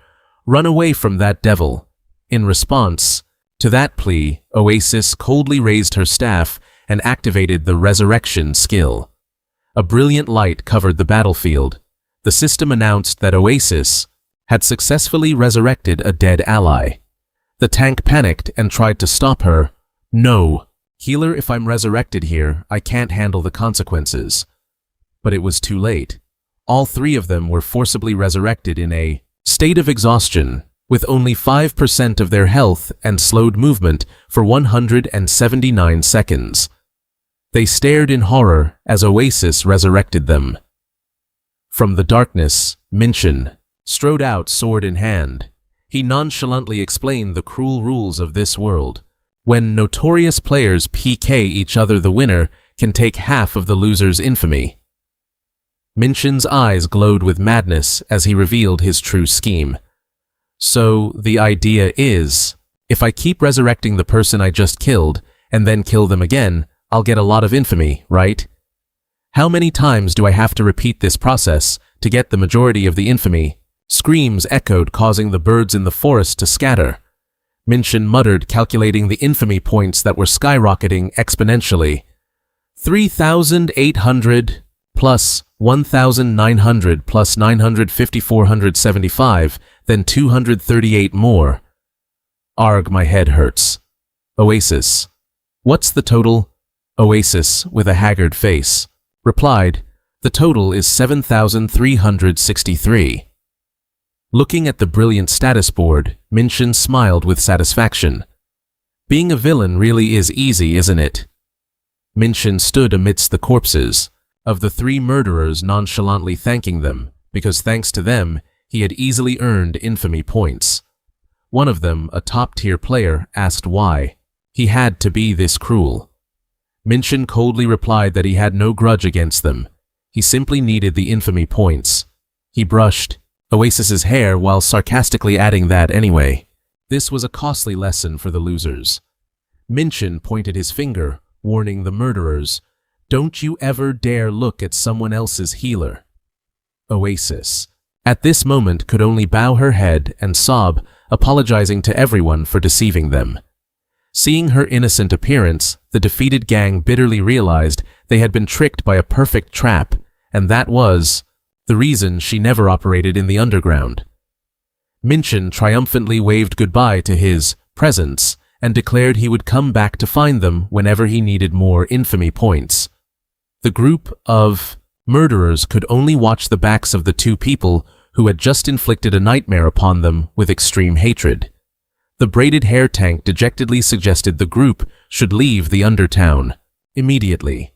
"Run away from that devil." In response to that plea, Oasis coldly raised her staff and activated the resurrection skill. A brilliant light covered the battlefield. The system announced that Oasis had successfully resurrected a dead ally. The tank panicked and tried to stop her. "No, healer, if I'm resurrected here, I can't handle the consequences." But it was too late. All 3 of them were forcibly resurrected in a state of exhaustion, with only 5% of their health and slowed movement for 179 seconds. They stared in horror as Oasis resurrected them. From the darkness, Minshin strode out, sword in hand. He nonchalantly explained the cruel rules of this world. When notorious players PK each other, the winner can take half of the loser's infamy. Minshin's eyes glowed with madness as he revealed his true scheme. "So the idea is, if I keep resurrecting the person I just killed and then kill them again, I'll get a lot of infamy, right? How many times do I have to repeat this process to get the majority of the infamy?" Screams echoed, causing the birds in the forest to scatter. Minshin muttered, calculating the infamy points that were skyrocketing exponentially. 3,800 plus 1,900 plus 950, 475, then 238 more. Arg, my head hurts. Oasis. "What's the total?" Oasis, with a haggard face, replied, "The total is 7,363. Looking at the brilliant status board, Minshin smiled with satisfaction. "Being a villain really is easy, isn't it?" Minshin stood amidst the corpses of the 3 murderers, nonchalantly thanking them, because thanks to them, he had easily earned infamy points. One of them, a top-tier player, asked why he had to be this cruel. Minshin coldly replied that he had no grudge against them. He simply needed the infamy points. He brushed Oasis's hair while sarcastically adding that anyway. This was a costly lesson for the losers. Minshin pointed his finger, warning the murderers, "Don't you ever dare look at someone else's healer." Oasis, at this moment, could only bow her head and sob, apologizing to everyone for deceiving them. Seeing her innocent appearance, the defeated gang bitterly realized they had been tricked by a perfect trap, and that was the reason she never operated in the underground. Minshin triumphantly waved goodbye to his presence and declared he would come back to find them whenever he needed more infamy points. The group of murderers could only watch the backs of the two people who had just inflicted a nightmare upon them with extreme hatred. The braided hair tank dejectedly suggested the group should leave the undertown immediately.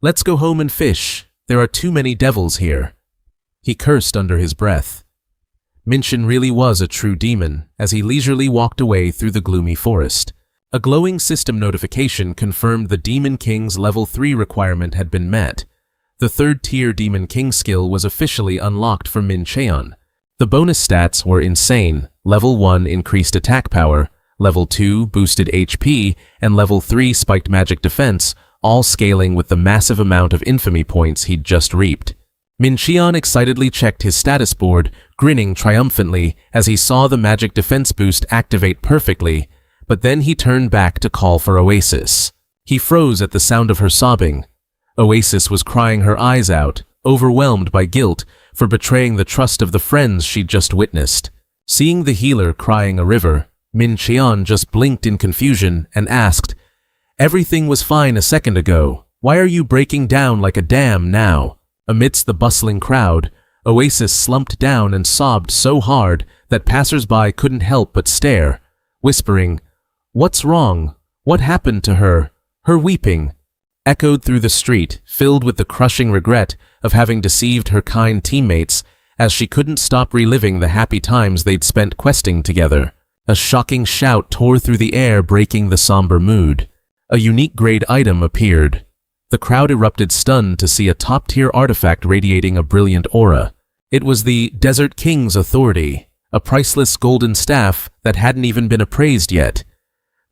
"Let's go home and fish. There are too many devils here," he cursed under his breath. Minshin really was a true demon as he leisurely walked away through the gloomy forest. A glowing system notification confirmed the Demon King's level 3 requirement had been met. The third-tier Demon King skill was officially unlocked for Min Cheon. The bonus stats were insane. Level 1 increased attack power, Level 2 boosted HP, and Level 3 spiked magic defense, all scaling with the massive amount of infamy points he'd just reaped. Min Cheon excitedly checked his status board, grinning triumphantly as he saw the magic defense boost activate perfectly, but then he turned back to call for Oasis. He froze at the sound of her sobbing. Oasis was crying her eyes out, overwhelmed by guilt for betraying the trust of the friends she'd just witnessed. Seeing the healer crying a river, Min Cheon just blinked in confusion and asked, "Everything was fine a second ago. Why are you breaking down like a dam now?" Amidst the bustling crowd, Oasis slumped down and sobbed so hard that passers-by couldn't help but stare, whispering, "What's wrong? What happened to her?" Her weeping echoed through the street, filled with the crushing regret of having deceived her kind teammates, as she couldn't stop reliving the happy times they'd spent questing together. A shocking shout tore through the air, breaking the somber mood. A unique grade item appeared. The crowd erupted, stunned to see a top-tier artifact radiating a brilliant aura. It was the Desert King's authority, a priceless golden staff that hadn't even been appraised yet.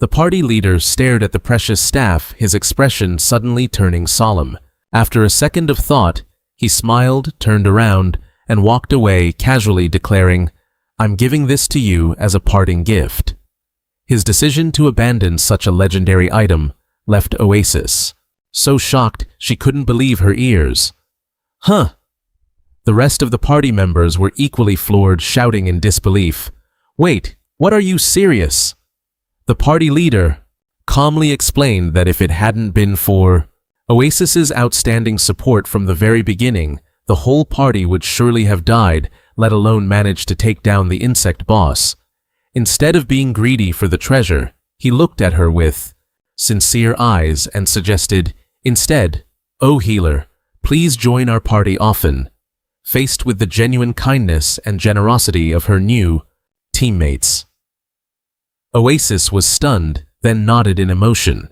The party leader stared at the precious staff, his expression suddenly turning solemn. After a second of thought, he smiled, turned around, and walked away, casually declaring, "I'm giving this to you as a parting gift." His decision to abandon such a legendary item left Oasis so shocked she couldn't believe her ears. "Huh!" The rest of the party members were equally floored, shouting in disbelief, "Wait, what, are you serious?" The party leader calmly explained that if it hadn't been for Oasis's outstanding support from the very beginning, the whole party would surely have died, let alone manage to take down the insect boss. Instead of being greedy for the treasure, he looked at her with sincere eyes and suggested, "Instead, oh healer, please join our party often." Faced with the genuine kindness and generosity of her new teammates, Oasis was stunned, then nodded in emotion.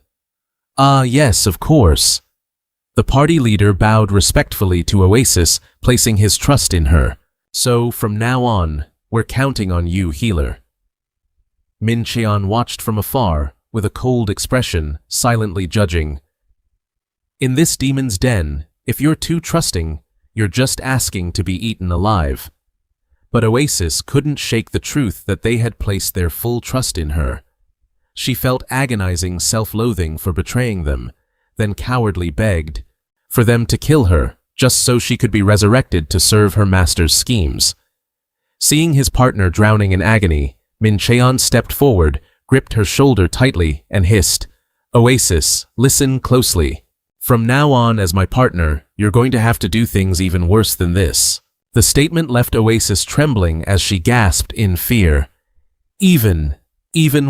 "Ah, yes, of course." The party leader bowed respectfully to Oasis, placing his trust in her. "So, from now on, we're counting on you, healer." Min Cheon watched from afar, with a cold expression, silently judging. "In this demon's den, if you're too trusting, you're just asking to be eaten alive." But Oasis couldn't shake the truth that they had placed their full trust in her. She felt agonizing self-loathing for betraying them, then cowardly begged for them to kill her, just so she could be resurrected to serve her master's schemes. Seeing his partner drowning in agony, Min Cheon stepped forward, gripped her shoulder tightly, and hissed, "Oasis, listen closely. From now on, as my partner, you're going to have to do things even worse than this." The statement left Oasis trembling as she gasped in fear. Even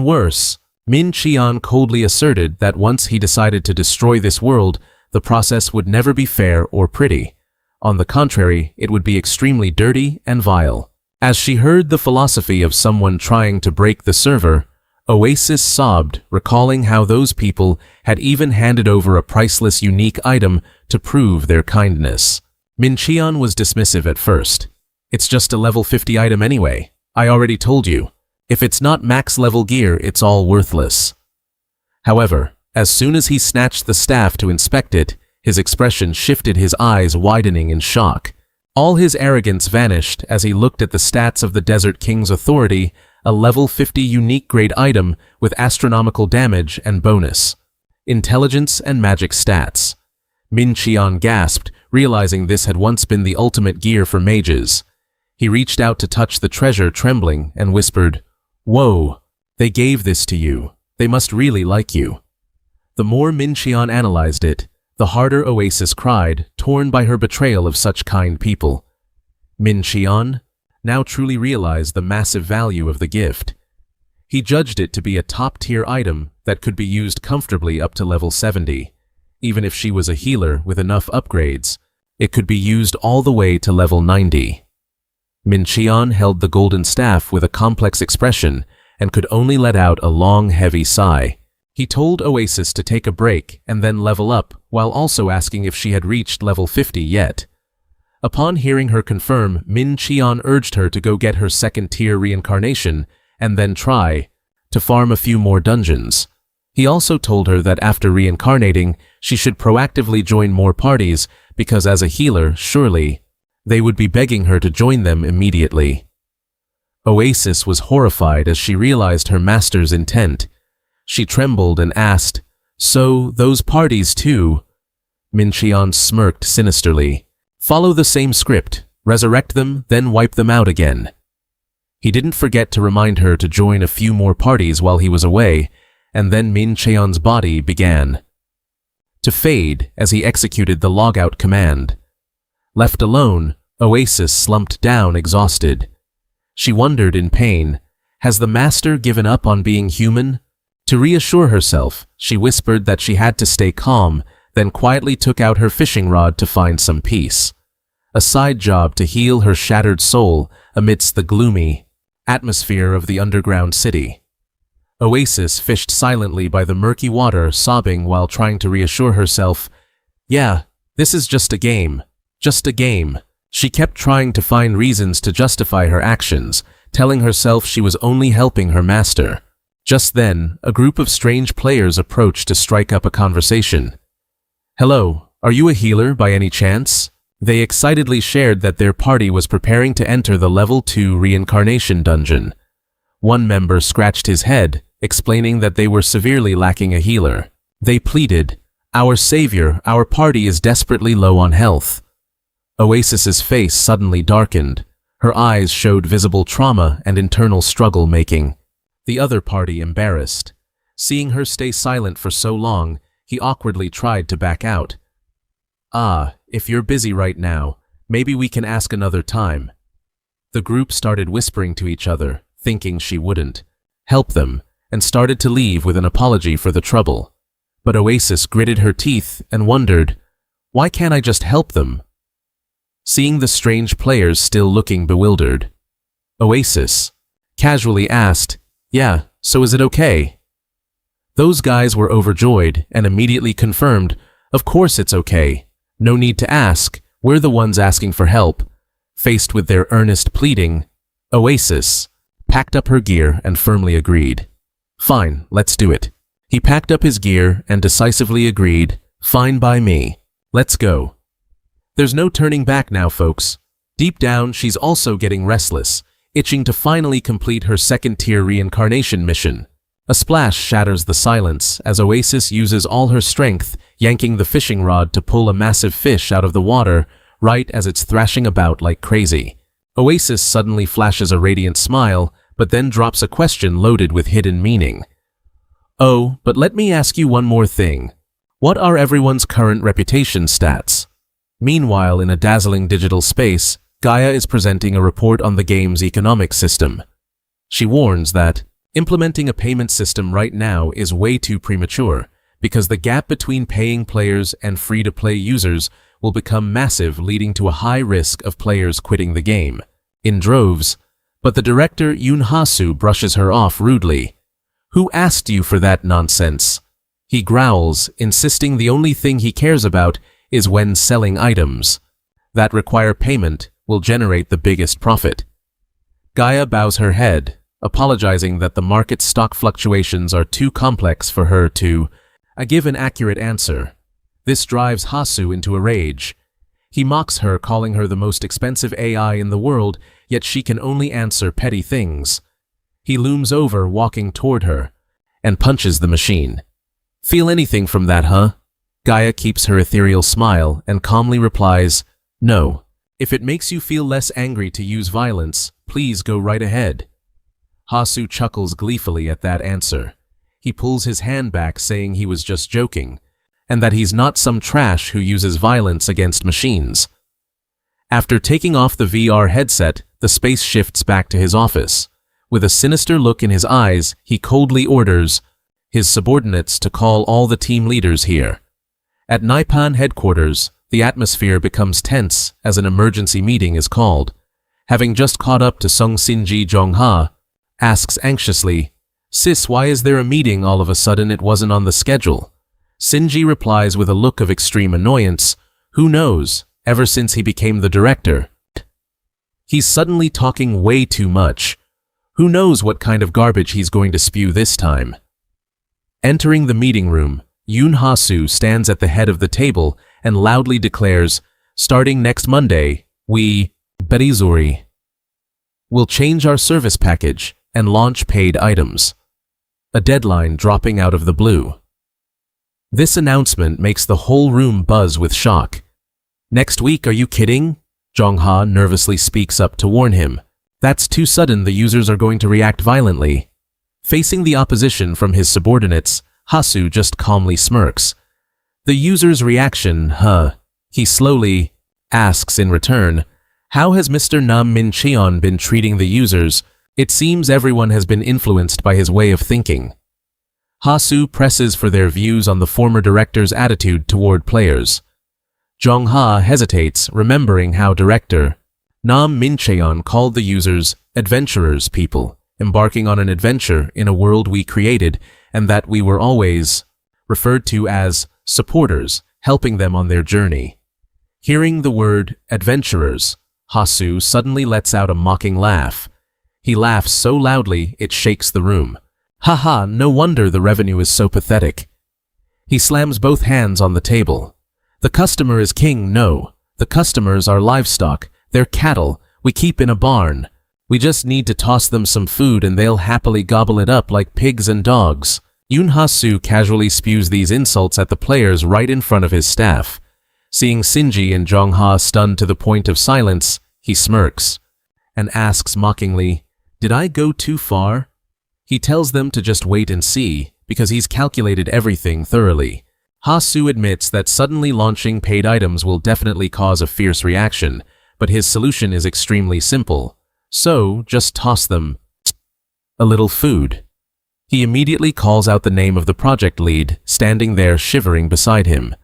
worse." Min Cheon coldly asserted that once he decided to destroy this world, the process would never be fair or pretty. On the contrary, it would be extremely dirty and vile. As she heard the philosophy of someone trying to break the server, Oasis sobbed, recalling how those people had even handed over a priceless unique item to prove their kindness. Mincheon was dismissive at first. It's just a level 50 item anyway. I already told you. If it's not max level gear, it's all worthless. However, as soon as he snatched the staff to inspect it, his expression shifted, his eyes widening in shock. All his arrogance vanished as he looked at the stats of the Desert King's authority, a level 50 unique grade item with astronomical damage and bonus. Intelligence and magic stats. Mincheon gasped, realizing this had once been the ultimate gear for mages. He reached out to touch the treasure, trembling, and whispered, "Whoa, they gave this to you. They must really like you." The more Mincheon analyzed it, the harder Oasis cried, torn by her betrayal of such kind people. Mincheon now truly realized the massive value of the gift. He judged it to be a top-tier item that could be used comfortably up to level 70. Even if she was a healer with enough upgrades, it could be used all the way to level 90. Mincheon held the golden staff with a complex expression and could only let out a long, heavy sigh. He told Oasis to take a break and then level up, while also asking if she had reached level 50 yet. Upon hearing her confirm, Mincheon urged her to go get her second-tier reincarnation and then try to farm a few more dungeons. He also told her that after reincarnating, she should proactively join more parties because as a healer, surely, they would be begging her to join them immediately. Oasis was horrified as she realized her master's intent. She trembled and asked, "So, those parties too?" Mincheon smirked sinisterly. "Follow the same script, resurrect them, then wipe them out again." He didn't forget to remind her to join a few more parties while he was away, and then Mincheon's body began to fade as he executed the logout command. Left alone, Oasis slumped down exhausted. She wondered in pain, has the master given up on being human? To reassure herself, she whispered that she had to stay calm, then quietly took out her fishing rod to find some peace. A side job to heal her shattered soul amidst the gloomy atmosphere of the underground city. Oasis fished silently by the murky water, sobbing while trying to reassure herself, "Yeah, this is just a game. Just a game." She kept trying to find reasons to justify her actions, telling herself she was only helping her master. Just then, a group of strange players approached to strike up a conversation. "Hello, are you a healer by any chance?" They excitedly shared that their party was preparing to enter the level 2 reincarnation dungeon. One member scratched his head, explaining that they were severely lacking a healer. They pleaded, "Our savior, our party is desperately low on health." Oasis's face suddenly darkened. Her eyes showed visible trauma and internal struggle making. The other party embarrassed. Seeing her stay silent for so long, he awkwardly tried to back out. "Ah, if you're busy right now, maybe we can ask another time." The group started whispering to each other, thinking she wouldn't help them, and started to leave with an apology for the trouble. But Oasis gritted her teeth and wondered, why can't I just help them? Seeing the strange players still looking bewildered, Oasis casually asked, "Yeah, so is it okay?" Those guys were overjoyed and immediately confirmed, "Of course it's okay. No need to ask, we're the ones asking for help." Faced with their earnest pleading, Oasis packed up her gear and firmly agreed. "Fine, let's do it." He packed up his gear and decisively agreed, "Fine by me. Let's go." There's no turning back now, folks. Deep down, she's also getting restless, itching to finally complete her second-tier reincarnation mission. A splash shatters the silence as Oasis uses all her strength, yanking the fishing rod to pull a massive fish out of the water, right as it's thrashing about like crazy. Oasis suddenly flashes a radiant smile, but then drops a question loaded with hidden meaning. "Oh, but let me ask you one more thing. What are everyone's current reputation stats?" Meanwhile, in a dazzling digital space, Gaia is presenting a report on the game's economic system. She warns that implementing a payment system right now is way too premature, because the gap between paying players and free-to-play users will become massive, leading to a high risk of players quitting the game in droves. But the director Yoon Ha-soo brushes her off rudely. Who asked you for that nonsense? He growls, insisting the only thing he cares about is when selling items that require payment will generate the biggest profit. Gaia bows her head, apologizing that the market stock fluctuations are too complex for her to give an accurate answer. This drives Hasu into a rage. He mocks her, calling her the most expensive AI in the world, yet she can only answer petty things. He looms over, walking toward her, and punches the machine. Feel anything from that, huh? Gaia keeps her ethereal smile and calmly replies, no. If it makes you feel less angry to use violence, please go right ahead. Hasu chuckles gleefully at that answer. He pulls his hand back, saying he was just joking, and that he's not some trash who uses violence against machines. After taking off the VR headset, the space shifts back to his office. With a sinister look in his eyes, he coldly orders his subordinates to call all the team leaders here. At Naipan headquarters, the atmosphere becomes tense as an emergency meeting is called. Having just caught up to Sung Sinji, Jongha asks anxiously, "Sis, why is there a meeting all of a sudden? It wasn't on the schedule." Sinji replies with a look of extreme annoyance, "Who knows, ever since he became the director. He's suddenly talking way too much. Who knows what kind of garbage he's going to spew this time." Entering the meeting room, Yoon Hasu stands at the head of the table and loudly declares, "Starting next Monday, we, Berizuri, will change our service package and launch paid items." A deadline dropping out of the blue. This announcement makes the whole room buzz with shock. "Next week, are you kidding?" Jongha nervously speaks up to warn him. "That's too sudden, the users are going to react violently." Facing the opposition from his subordinates, Hasu just calmly smirks. "The user's reaction, huh?" He slowly asks in return, "How has Mr. Nam Min Cheon been treating the users? It seems everyone has been influenced by his way of thinking." Hasu presses for their views on the former director's attitude toward players. Jongha hesitates, remembering how director Nam Min Cheon called the users adventurers, people embarking on an adventure in a world we created, and that we were always referred to as supporters, helping them on their journey. Hearing the word adventurers, Hasu suddenly lets out a mocking laugh. He laughs so loudly it shakes the room. "Haha, no wonder the revenue is so pathetic." He slams both hands on the table. "The customer is king, no. The customers are livestock. They're cattle we keep in a barn. We just need to toss them some food and they'll happily gobble it up like pigs and dogs." Yoon Hasu casually spews these insults at the players right in front of his staff. Seeing Sinji and Jongha stunned to the point of silence, he smirks and asks mockingly, "Did I go too far?" He tells them to just wait and see, because he's calculated everything thoroughly. Hasu admits that suddenly launching paid items will definitely cause a fierce reaction, but his solution is extremely simple. So, just toss them a little food. He immediately calls out the name of the project lead, standing there shivering beside him.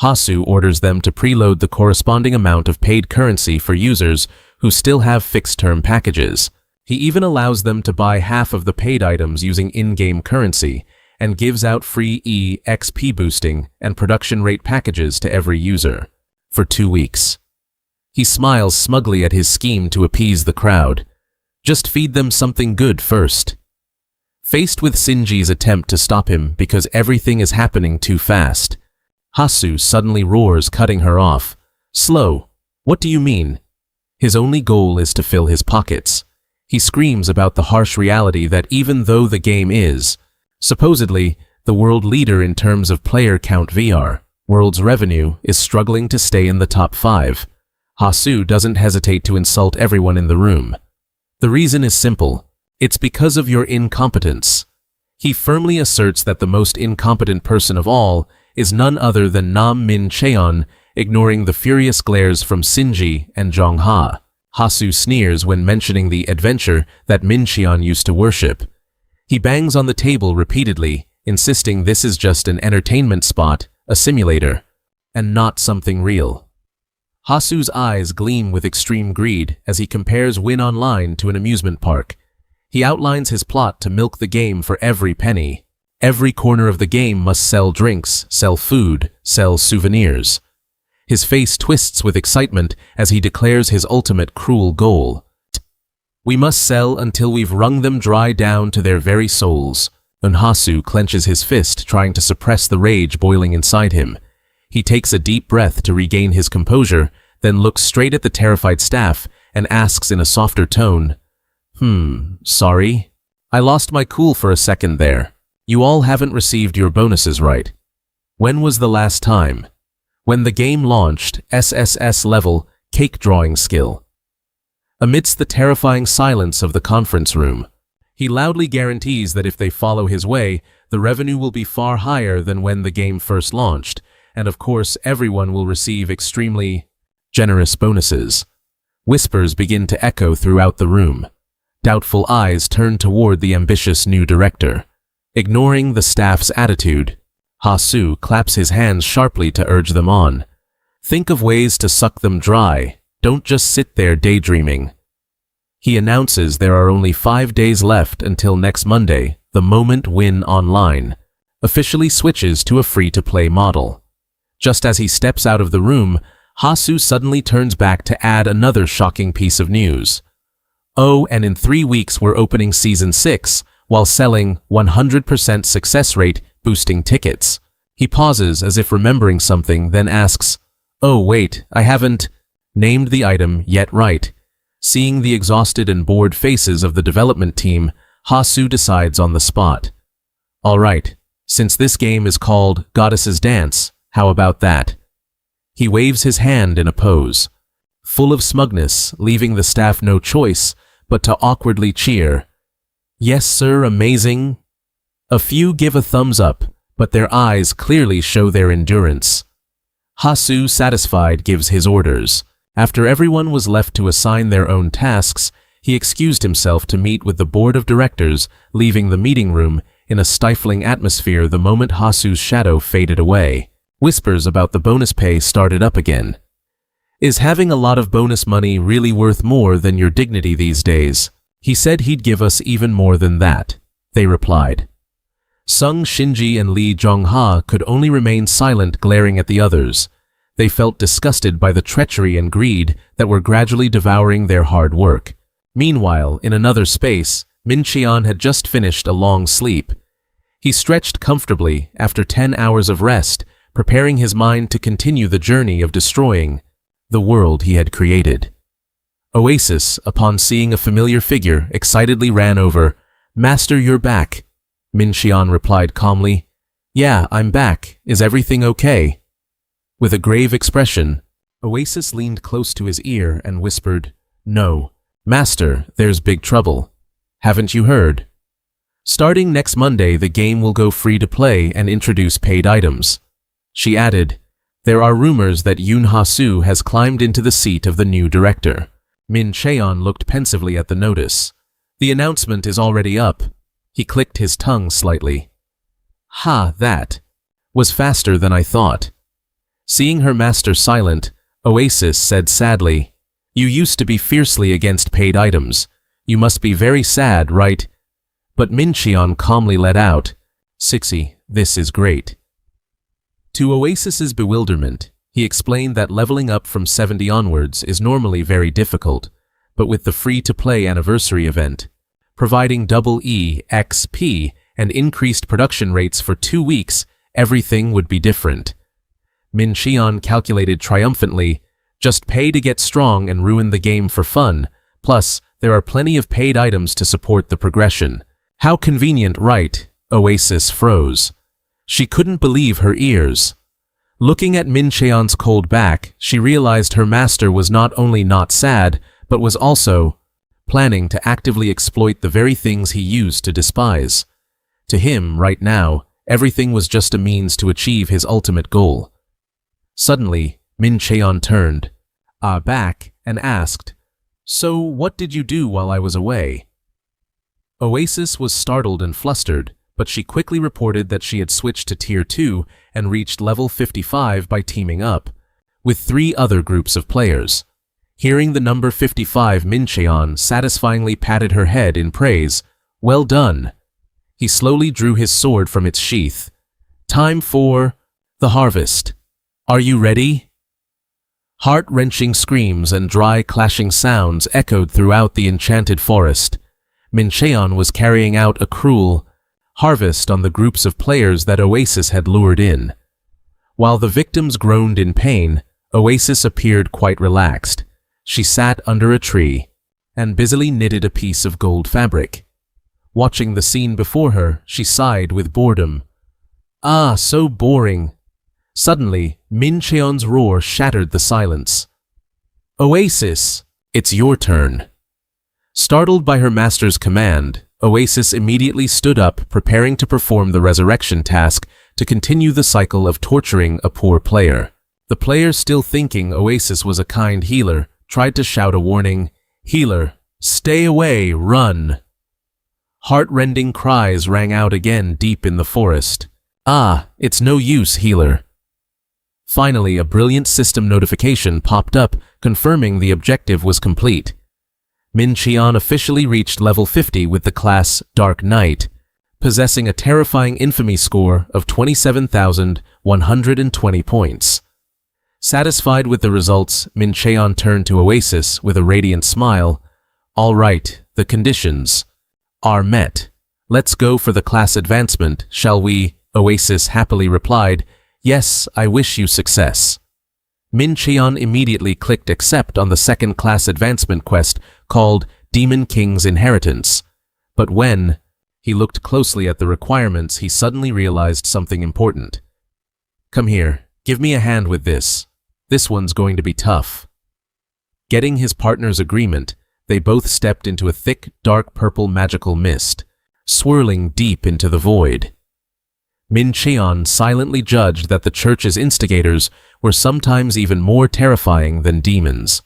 Hasu orders them to preload the corresponding amount of paid currency for users who still have fixed-term packages. He even allows them to buy half of the paid items using in-game currency, and gives out free EXP boosting and production rate packages to every user for 2 weeks. He smiles smugly at his scheme to appease the crowd. Just feed them something good first. Faced with Sinji's attempt to stop him because everything is happening too fast, Hasu suddenly roars, cutting her off. "Slow. What do you mean?" His only goal is to fill his pockets. He screams about the harsh reality that even though the game is, supposedly, the world leader in terms of player count VR, world's revenue is struggling to stay in the top 5. Hasu doesn't hesitate to insult everyone in the room. The reason is simple. It's because of your incompetence. He firmly asserts that the most incompetent person of all is none other than Nam Min Cheon, ignoring the furious glares from Sinji and Jongha. Hasu sneers when mentioning the adventure that Min Cheon used to worship. He bangs on the table repeatedly, insisting this is just an entertainment spot, a simulator, and not something real. Hasu's eyes gleam with extreme greed as he compares Win Online to an amusement park. He outlines his plot to milk the game for every penny. Every corner of the game must sell drinks, sell food, sell souvenirs. His face twists with excitement as he declares his ultimate cruel goal. We must sell until we've wrung them dry down to their very souls. Unhasu clenches his fist, trying to suppress the rage boiling inside him. He takes a deep breath to regain his composure, then looks straight at the terrified staff and asks in a softer tone, sorry? I lost my cool for a second there. You all haven't received your bonuses, right? When was the last time? When the game launched, SSS level, cake drawing skill. Amidst the terrifying silence of the conference room, he loudly guarantees that if they follow his way, the revenue will be far higher than when the game first launched, and of course everyone will receive extremely generous bonuses. Whispers begin to echo throughout the room. Doubtful eyes turn toward the ambitious new director. Ignoring the staff's attitude, Hasu claps his hands sharply to urge them on. Think of ways to suck them dry. Don't just sit there daydreaming. He announces there are only 5 days left until next Monday. The moment Win Online officially switches to a free-to-play model. Just as he steps out of the room, Hasu suddenly turns back to add another shocking piece of news. Oh, and in 3 weeks we're opening Season 6 while selling 100% success rate boosting tickets. He pauses as if remembering something, then asks, oh wait, I haven't named the item yet, right? Seeing the exhausted and bored faces of the development team, Hasu decides on the spot. Alright, since this game is called Goddess's Dance, how about that? He waves his hand in a pose, full of smugness, leaving the staff no choice but to awkwardly cheer. Yes sir, amazing. A few give a thumbs up, but their eyes clearly show their endurance. Hasu, satisfied, gives his orders. After everyone was left to assign their own tasks, he excused himself to meet with the board of directors, leaving the meeting room in a stifling atmosphere the moment Hasu's shadow faded away. Whispers about the bonus pay started up again. Is having a lot of bonus money really worth more than your dignity these days? He said he'd give us even more than that, they replied. Sung Shinji and Lee Jongha could only remain silent, glaring at the others. They felt disgusted by the treachery and greed that were gradually devouring their hard work. Meanwhile, in another space, Min Qian had just finished a long sleep. He stretched comfortably after 10 hours of rest, preparing his mind to continue the journey of destroying the world he had created. Oasis, upon seeing a familiar figure, excitedly ran over. Master, you're back. Min Qian replied calmly. Yeah, I'm back. Is everything okay? With a grave expression, Oasis leaned close to his ear and whispered, No, Master, there's big trouble. Haven't you heard? Starting next Monday, the game will go free to play and introduce paid items. She added, There are rumors that Yoon Ha-soo has climbed into the seat of the new director. Min Cheon looked pensively at the notice. The announcement is already up. He clicked his tongue slightly. Ha, that was faster than I thought. Seeing her master silent, Oasis said sadly, You used to be fiercely against paid items. You must be very sad, right? But Min Cheon calmly let out, Sixy, this is great. To Oasis's bewilderment, he explained that leveling up from 70 onwards is normally very difficult, but with the free-to-play anniversary event, providing double EXP and increased production rates for 2 weeks, everything would be different. Min Cheon calculated triumphantly, just pay to get strong and ruin the game for fun, plus there are plenty of paid items to support the progression. How convenient, right? Oasis froze. She couldn't believe her ears. Looking at Min Cheon's cold back, she realized her master was not only not sad, but was also planning to actively exploit the very things he used to despise. To him, right now, everything was just a means to achieve his ultimate goal. Suddenly, Min Cheon turned back and asked, So what did you do while I was away? Oasis was startled and flustered, but she quickly reported that she had switched to Tier 2 and reached level 55 by teaming up with 3 other groups of players. Hearing the number 55, Min Cheon satisfyingly patted her head in praise. Well done. He slowly drew his sword from its sheath. Time for the harvest. Are you ready? Heart-wrenching screams and dry clashing sounds echoed throughout the enchanted forest. Min Cheon was carrying out a cruel harvest on the groups of players that Oasis had lured in. While the victims groaned in pain, Oasis appeared quite relaxed. She sat under a tree and busily knitted a piece of gold fabric. Watching the scene before her, she sighed with boredom. Ah, so boring. Suddenly, Min Cheon's roar shattered the silence. Oasis, it's your turn. Startled by her master's command, Oasis immediately stood up, preparing to perform the resurrection task to continue the cycle of torturing a poor player. The player, still thinking Oasis was a kind healer, tried to shout a warning, "Healer, stay away, run!" Heart-rending cries rang out again deep in the forest. Ah, it's no use, healer. Finally, a brilliant system notification popped up, confirming the objective was complete. Min Cheon officially reached level 50 with the class Dark Knight, possessing a terrifying infamy score of 27,120 points. Satisfied with the results, Min Cheon turned to Oasis with a radiant smile. All right, the conditions are met. Let's go for the class advancement, shall we? Oasis happily replied, Yes, I wish you success. Min Cheon immediately clicked accept on the second class advancement quest called Demon King's Inheritance. But when he looked closely at the requirements, he suddenly realized something important. Come here, give me a hand with this. This one's going to be tough. Getting his partner's agreement, they both stepped into a thick, dark purple magical mist, swirling deep into the void. Min Cheon silently judged that the church's instigators were sometimes even more terrifying than demons.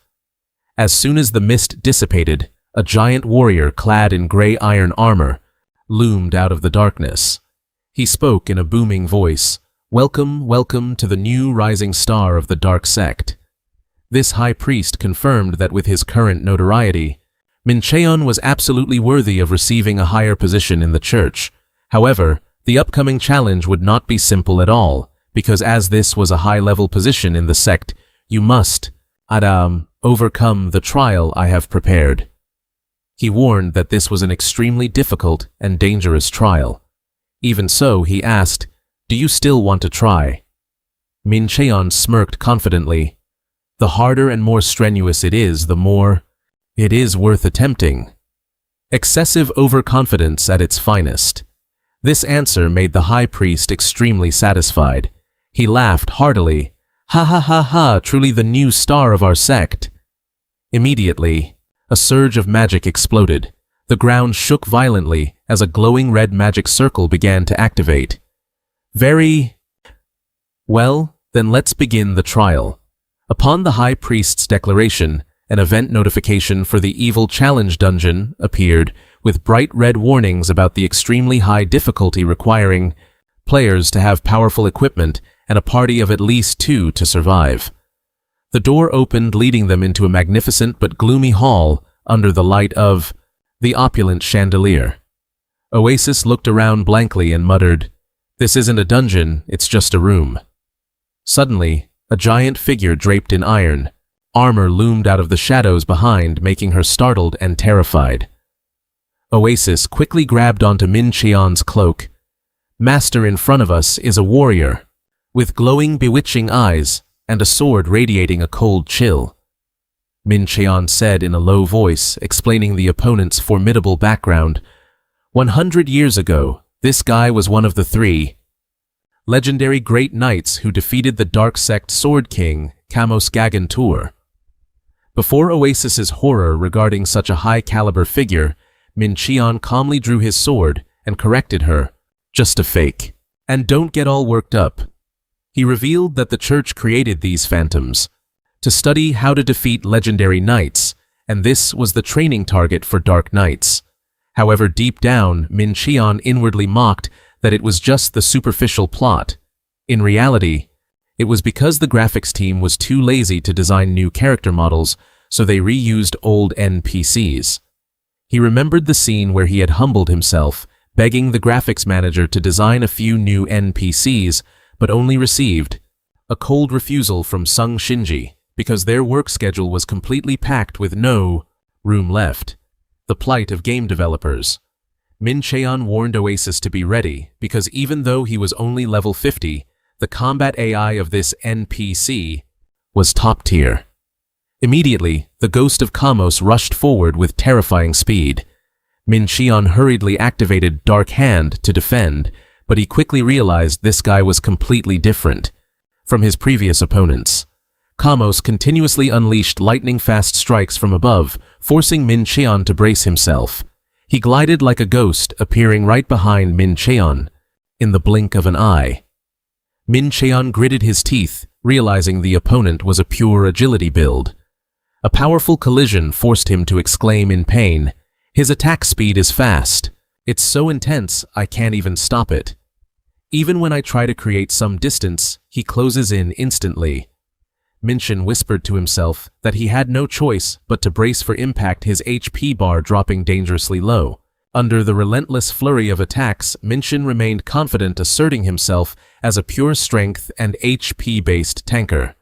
As soon as the mist dissipated, a giant warrior clad in gray iron armor loomed out of the darkness. He spoke in a booming voice, Welcome, welcome to the new rising star of the dark sect. This high priest confirmed that with his current notoriety, Min Cheon was absolutely worthy of receiving a higher position in the church. However, the upcoming challenge would not be simple at all, because as this was a high-level position in the sect, you must, overcome the trial I have prepared. He warned that this was an extremely difficult and dangerous trial. Even so, he asked, Do you still want to try? Min Cheon smirked confidently. The harder and more strenuous it is, the more it is worth attempting. Excessive overconfidence at its finest. This answer made the high priest extremely satisfied. He laughed heartily. Ha ha ha ha, truly the new star of our sect. Immediately, a surge of magic exploded. The ground shook violently as a glowing red magic circle began to activate. Very well, then let's begin the trial. Upon the high priest's declaration, an event notification for the Evil Challenge dungeon appeared with bright red warnings about the extremely high difficulty requiring players to have powerful equipment and a party of at least 2 to survive. The door opened, leading them into a magnificent but gloomy hall under the light of the opulent chandelier. Oasis looked around blankly and muttered, This isn't a dungeon, it's just a room. Suddenly, a giant figure draped in iron armor loomed out of the shadows behind, making her startled and terrified. Oasis quickly grabbed onto Min Cheon's cloak. Master, in front of us is a warrior, with glowing, bewitching eyes and a sword radiating a cold chill. Min Cheon said in a low voice, explaining the opponent's formidable background. 100 years ago, this guy was one of the 3 legendary great knights who defeated the Dark Sect Sword King, Kamos Gagantur. Before Oasis's horror regarding such a high-caliber figure, Min Cheon calmly drew his sword and corrected her. Just a fake. And don't get all worked up. He revealed that the church created these phantoms to study how to defeat legendary knights, and this was the training target for Dark Knights. However, deep down, Min Cheon inwardly mocked that it was just the superficial plot. In reality, it was because the graphics team was too lazy to design new character models, so they reused old NPCs. He remembered the scene where he had humbled himself, begging the graphics manager to design a few new NPCs, but only received a cold refusal from Sung Shinji because their work schedule was completely packed with no room left. The plight of game developers. Min Cheon warned Oasis to be ready because even though he was only level 50, the combat AI of this NPC was top tier. Immediately, the ghost of Kamos rushed forward with terrifying speed. Min Cheon hurriedly activated Dark Hand to defend, but he quickly realized this guy was completely different from his previous opponents. Kamos continuously unleashed lightning-fast strikes from above, forcing Min Cheon to brace himself. He glided like a ghost, appearing right behind Min Cheon, in the blink of an eye. Min Cheon gritted his teeth, realizing the opponent was a pure agility build. A powerful collision forced him to exclaim in pain, "His attack speed is fast. It's so intense, I can't even stop it. Even when I try to create some distance, he closes in instantly." Minshin whispered to himself that he had no choice but to brace for impact, his HP bar dropping dangerously low. Under the relentless flurry of attacks, Minshin remained confident, asserting himself as a pure strength and HP-based tanker.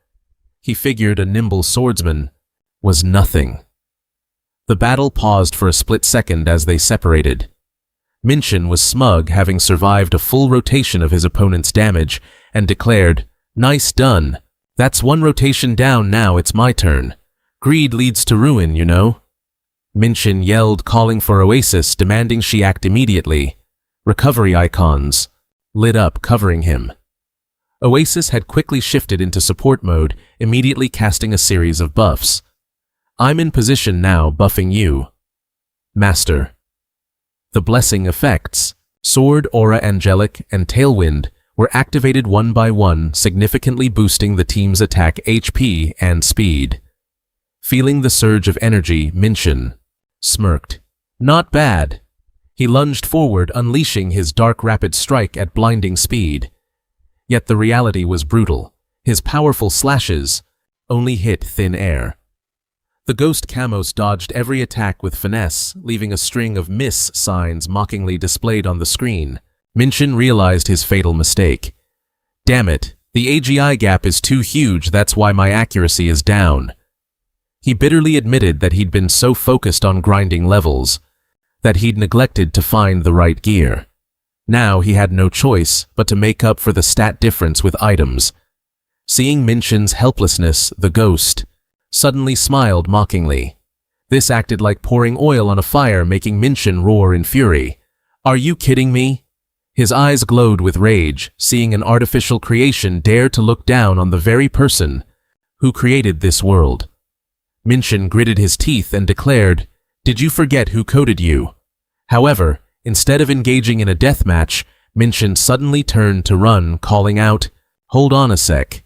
He figured a nimble swordsman was nothing. The battle paused for a split second as they separated. Minshin was smug, having survived a full rotation of his opponent's damage, and declared, "Nice done. That's one rotation down, now it's my turn. Greed leads to ruin, you know." Minshin yelled, calling for Oasis, demanding she act immediately. Recovery icons lit up, covering him. Oasis had quickly shifted into support mode, immediately casting a series of buffs. "I'm in position now, buffing you, Master." The blessing effects, Sword, Aura, Angelic, and Tailwind, were activated one by one, significantly boosting the team's attack HP and speed. Feeling the surge of energy, Minshin smirked. "Not bad." He lunged forward, unleashing his dark rapid strike at blinding speed. Yet the reality was brutal. His powerful slashes only hit thin air. The ghost Kamos dodged every attack with finesse, leaving a string of miss signs mockingly displayed on the screen. Minshin realized his fatal mistake. "Damn it, the AGI gap is too huge, that's why my accuracy is down." He bitterly admitted that he'd been so focused on grinding levels that he'd neglected to find the right gear. Now he had no choice but to make up for the stat difference with items. Seeing Minshin's helplessness, the ghost suddenly smiled mockingly. This acted like pouring oil on a fire, making Minshin roar in fury. "Are you kidding me?" His eyes glowed with rage, seeing an artificial creation dare to look down on the very person who created this world. Minshin gritted his teeth and declared, "Did you forget who coded you?" However, instead of engaging in a deathmatch, Minshin suddenly turned to run, calling out, "Hold on a sec."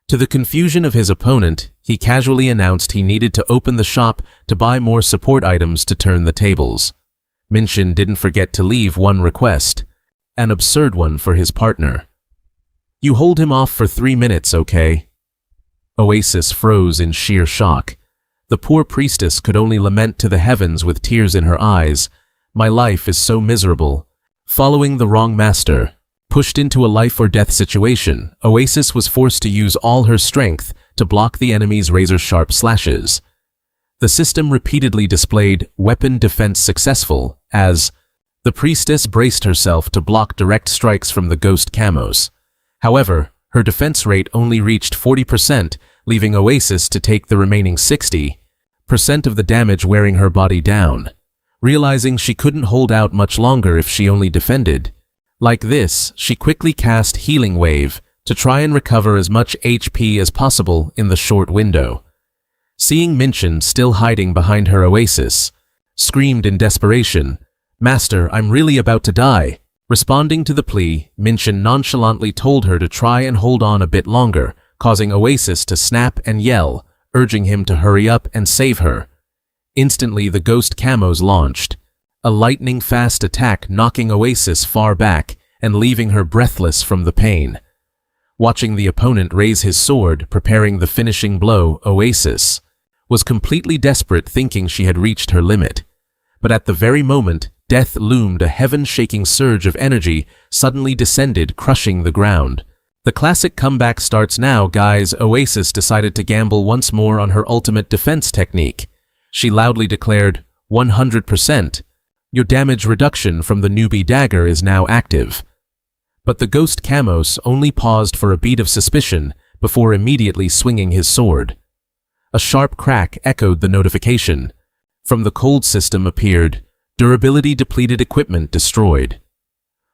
To the confusion of his opponent, he casually announced he needed to open the shop to buy more support items to turn the tables. Minshin didn't forget to leave one request, an absurd one for his partner. "You hold him off for 3 minutes, okay?" Oasis froze in sheer shock. The poor priestess could only lament to the heavens with tears in her eyes. "My life is so miserable. Following the wrong master." Pushed into a life-or-death situation, Oasis was forced to use all her strength to block the enemy's razor-sharp slashes. The system repeatedly displayed "weapon defense successful" as the priestess braced herself to block direct strikes from the ghost Kamos. However, her defense rate only reached 40%, leaving Oasis to take the remaining 60% of the damage, wearing her body down. Realizing she couldn't hold out much longer if she only defended like this, she quickly cast Healing Wave to try and recover as much HP as possible in the short window. Seeing Minshin still hiding behind her, Oasis screamed in desperation, "Master, I'm really about to die." Responding to the plea, Minshin nonchalantly told her to try and hold on a bit longer, causing Oasis to snap and yell, urging him to hurry up and save her. Instantly, the ghost Kamos launched a lightning-fast attack, knocking Oasis far back and leaving her breathless from the pain. Watching the opponent raise his sword, preparing the finishing blow, Oasis was completely desperate, thinking she had reached her limit. But at the very moment death loomed, a heaven-shaking surge of energy suddenly descended, crushing the ground. The classic comeback starts now, guys. Oasis decided to gamble once more on her ultimate defense technique. She loudly declared, 100%. Your damage reduction from the newbie dagger is now active. But the ghost Camos only paused for a beat of suspicion before immediately swinging his sword. A sharp crack echoed the notification. From the cold system appeared, durability depleted, equipment destroyed.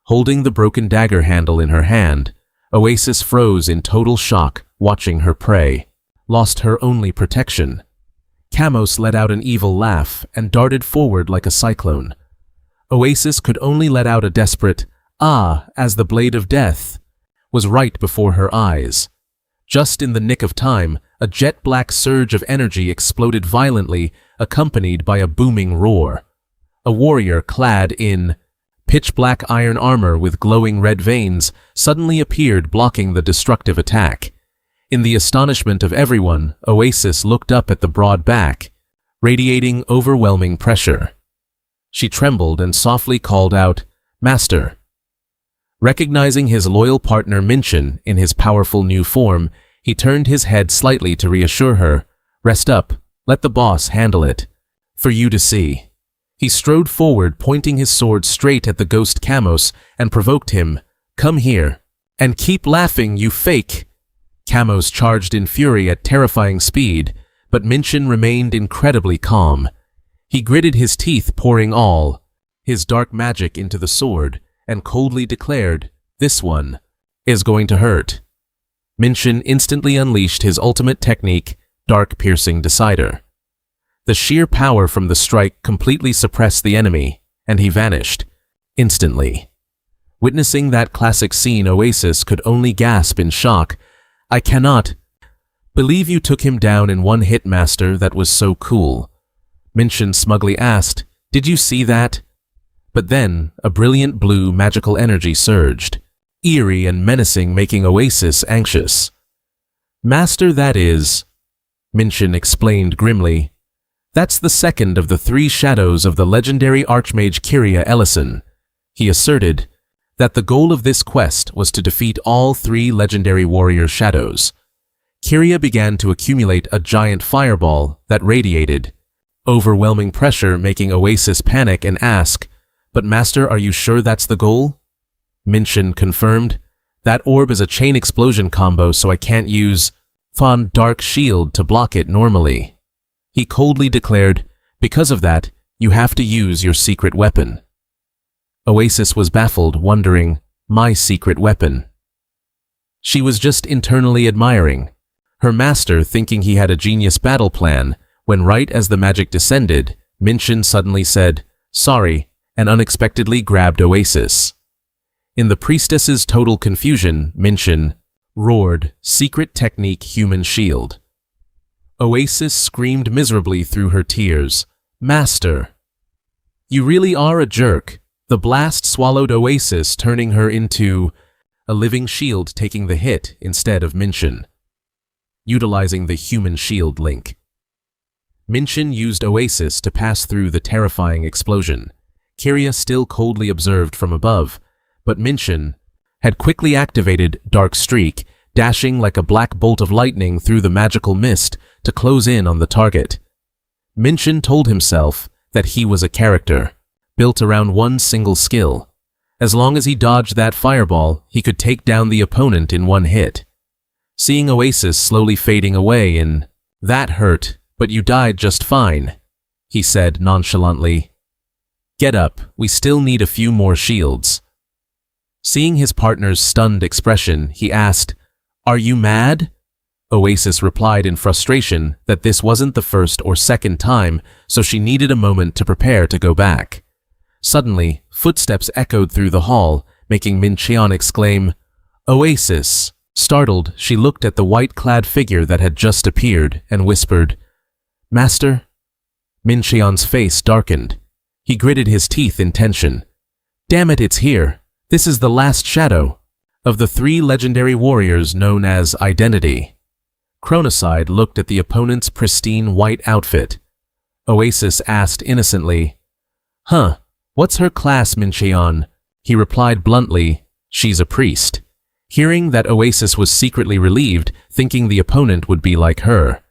Holding the broken dagger handle in her hand, Oasis froze in total shock, watching her prey. Lost her only protection. Camos let out an evil laugh and darted forward like a cyclone. Oasis could only let out a desperate, "Ah," as the blade of death was right before her eyes. Just in the nick of time, a jet-black surge of energy exploded violently, accompanied by a booming roar. A warrior clad in pitch-black iron armor with glowing red veins suddenly appeared, blocking the destructive attack. In the astonishment of everyone, Oasis looked up at the broad back, radiating overwhelming pressure. She trembled and softly called out, "Master." Recognizing his loyal partner Minchin in his powerful new form, he turned his head slightly to reassure her, "Rest up, let the boss handle it. For you to see." He strode forward, pointing his sword straight at the ghost Camos, and provoked him, "Come here, and keep laughing, you fake." Camos charged in fury at terrifying speed, but Minchin remained incredibly calm. He gritted his teeth, pouring all his dark magic into the sword, and coldly declared, "This one is going to hurt." Minchin instantly unleashed his ultimate technique, Dark Piercing Decider. The sheer power from the strike completely suppressed the enemy, and he vanished instantly. Witnessing that classic scene, Oasis could only gasp in shock. "I cannot believe you took him down in one hit, Master. That was so cool." Minchin smugly asked, "Did you see that?" But then, a brilliant blue magical energy surged, eerie and menacing, making Oasis anxious. "Master, that is," Minchin explained grimly, "that's the second of the 3 shadows of the legendary Archmage Kyria Ellison." He asserted that the goal of this quest was to defeat all 3 legendary warrior shadows. Kyria began to accumulate a giant fireball that radiated overwhelming pressure, making Oasis panic and ask, "But Master, are you sure that's the goal?" Minchin confirmed, "That orb is a chain explosion combo, so I can't use Fon Dark Shield to block it normally." He coldly declared, "Because of that, you have to use your secret weapon." Oasis was baffled, wondering, "My secret weapon?" She was just internally admiring her master, thinking he had a genius battle plan, when right as the magic descended, Minchin suddenly said, "Sorry," and unexpectedly grabbed Oasis. In the priestess's total confusion, Minchin roared, "Secret technique, human shield." Oasis screamed miserably through her tears, "Master, you really are a jerk." The blast swallowed Oasis, turning her into a living shield, taking the hit instead of Minchin. Utilizing the human shield link, Minchin used Oasis to pass through the terrifying explosion. Kyria still coldly observed from above, but Minchin had quickly activated Dark Streak, dashing like a black bolt of lightning through the magical mist to close in on the target. Minchin told himself that he was a character built around one single skill. As long as he dodged that fireball, he could take down the opponent in one hit. Seeing Oasis slowly fading away in, "That hurt, but you died just fine," he said nonchalantly. "Get up, we still need a few more shields." Seeing his partner's stunned expression, he asked, "Are you mad?" Oasis replied in frustration that this wasn't the first or second time, so she needed a moment to prepare to go back. Suddenly, footsteps echoed through the hall, making Minchin exclaim, "Oasis!" Startled, she looked at the white-clad figure that had just appeared and whispered, "Master?" Minchin's face darkened. He gritted his teeth in tension. "Damn it, it's here. This is the last shadow of the 3 legendary warriors known as Identity." Chronoside looked at the opponent's pristine white outfit. Oasis asked innocently, "Huh, what's her class, Mincheon?" He replied bluntly, "She's a priest." Hearing that Oasis was secretly relieved, thinking the opponent would be like her.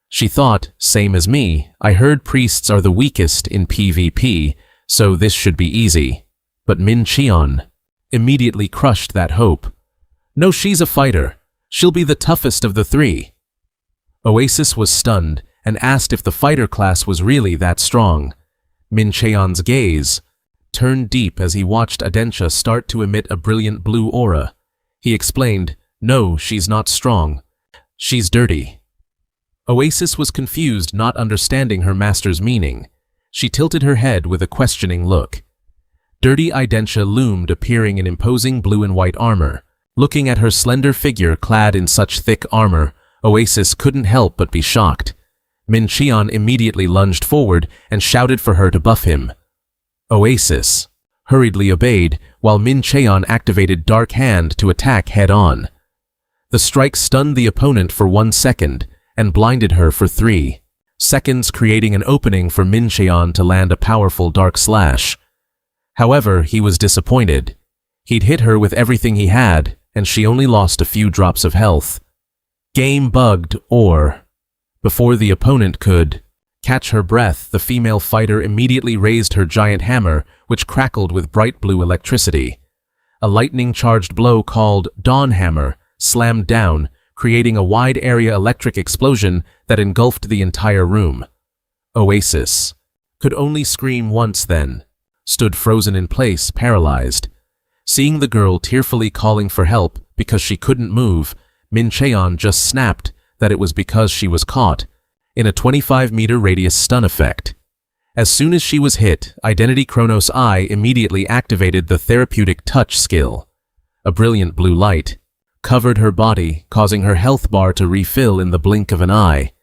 She thought, same as me, I heard priests are the weakest in PvP, so this should be easy. But Mincheon immediately crushed that hope. No, she's a fighter. She'll be the toughest of the three. Oasis was stunned and asked if the fighter class was really that strong. Mincheon's gaze turned deep as he watched Adencha start to emit a brilliant blue aura. He explained, "No, she's not strong. She's dirty." Oasis was confused, not understanding her master's meaning. She tilted her head with a questioning look. Dirty Adencha loomed, appearing in imposing blue and white armor. Looking at her slender figure clad in such thick armor, Oasis couldn't help but be shocked. Mincheon immediately lunged forward and shouted for her to buff him. Oasis hurriedly obeyed, while Mincheon activated Dark Hand to attack head-on. The strike stunned the opponent for 1 second and blinded her for 3 seconds, creating an opening for Mincheon to land a powerful dark slash. However, he was disappointed. He'd hit her with everything he had, and she only lost a few drops of health. Game bugged, or... Before the opponent could catch her breath, the female fighter immediately raised her giant hammer, which crackled with bright blue electricity. A lightning-charged blow called Dawn Hammer slammed down, creating a wide-area electric explosion that engulfed the entire room. Oasis could only scream once, then stood frozen in place, paralyzed. Seeing the girl tearfully calling for help because she couldn't move, Mincheon just snapped that it was because she was caught in a 25-meter radius stun effect. As soon as she was hit, Identity Chronos Eye immediately activated the therapeutic touch skill. A brilliant blue light covered her body, causing her health bar to refill in the blink of an eye.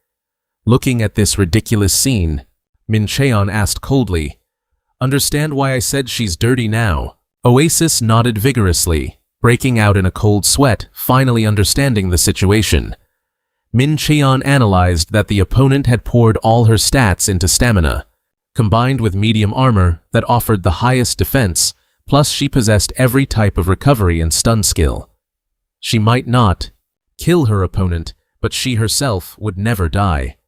Looking at this ridiculous scene, Mincheon asked coldly, "Understand why I said she's dirty now?" Oasis nodded vigorously, breaking out in a cold sweat, finally understanding the situation. Mincheon analyzed that the opponent had poured all her stats into stamina, combined with medium armor that offered the highest defense, plus she possessed every type of recovery and stun skill. She might not kill her opponent, but she herself would never die.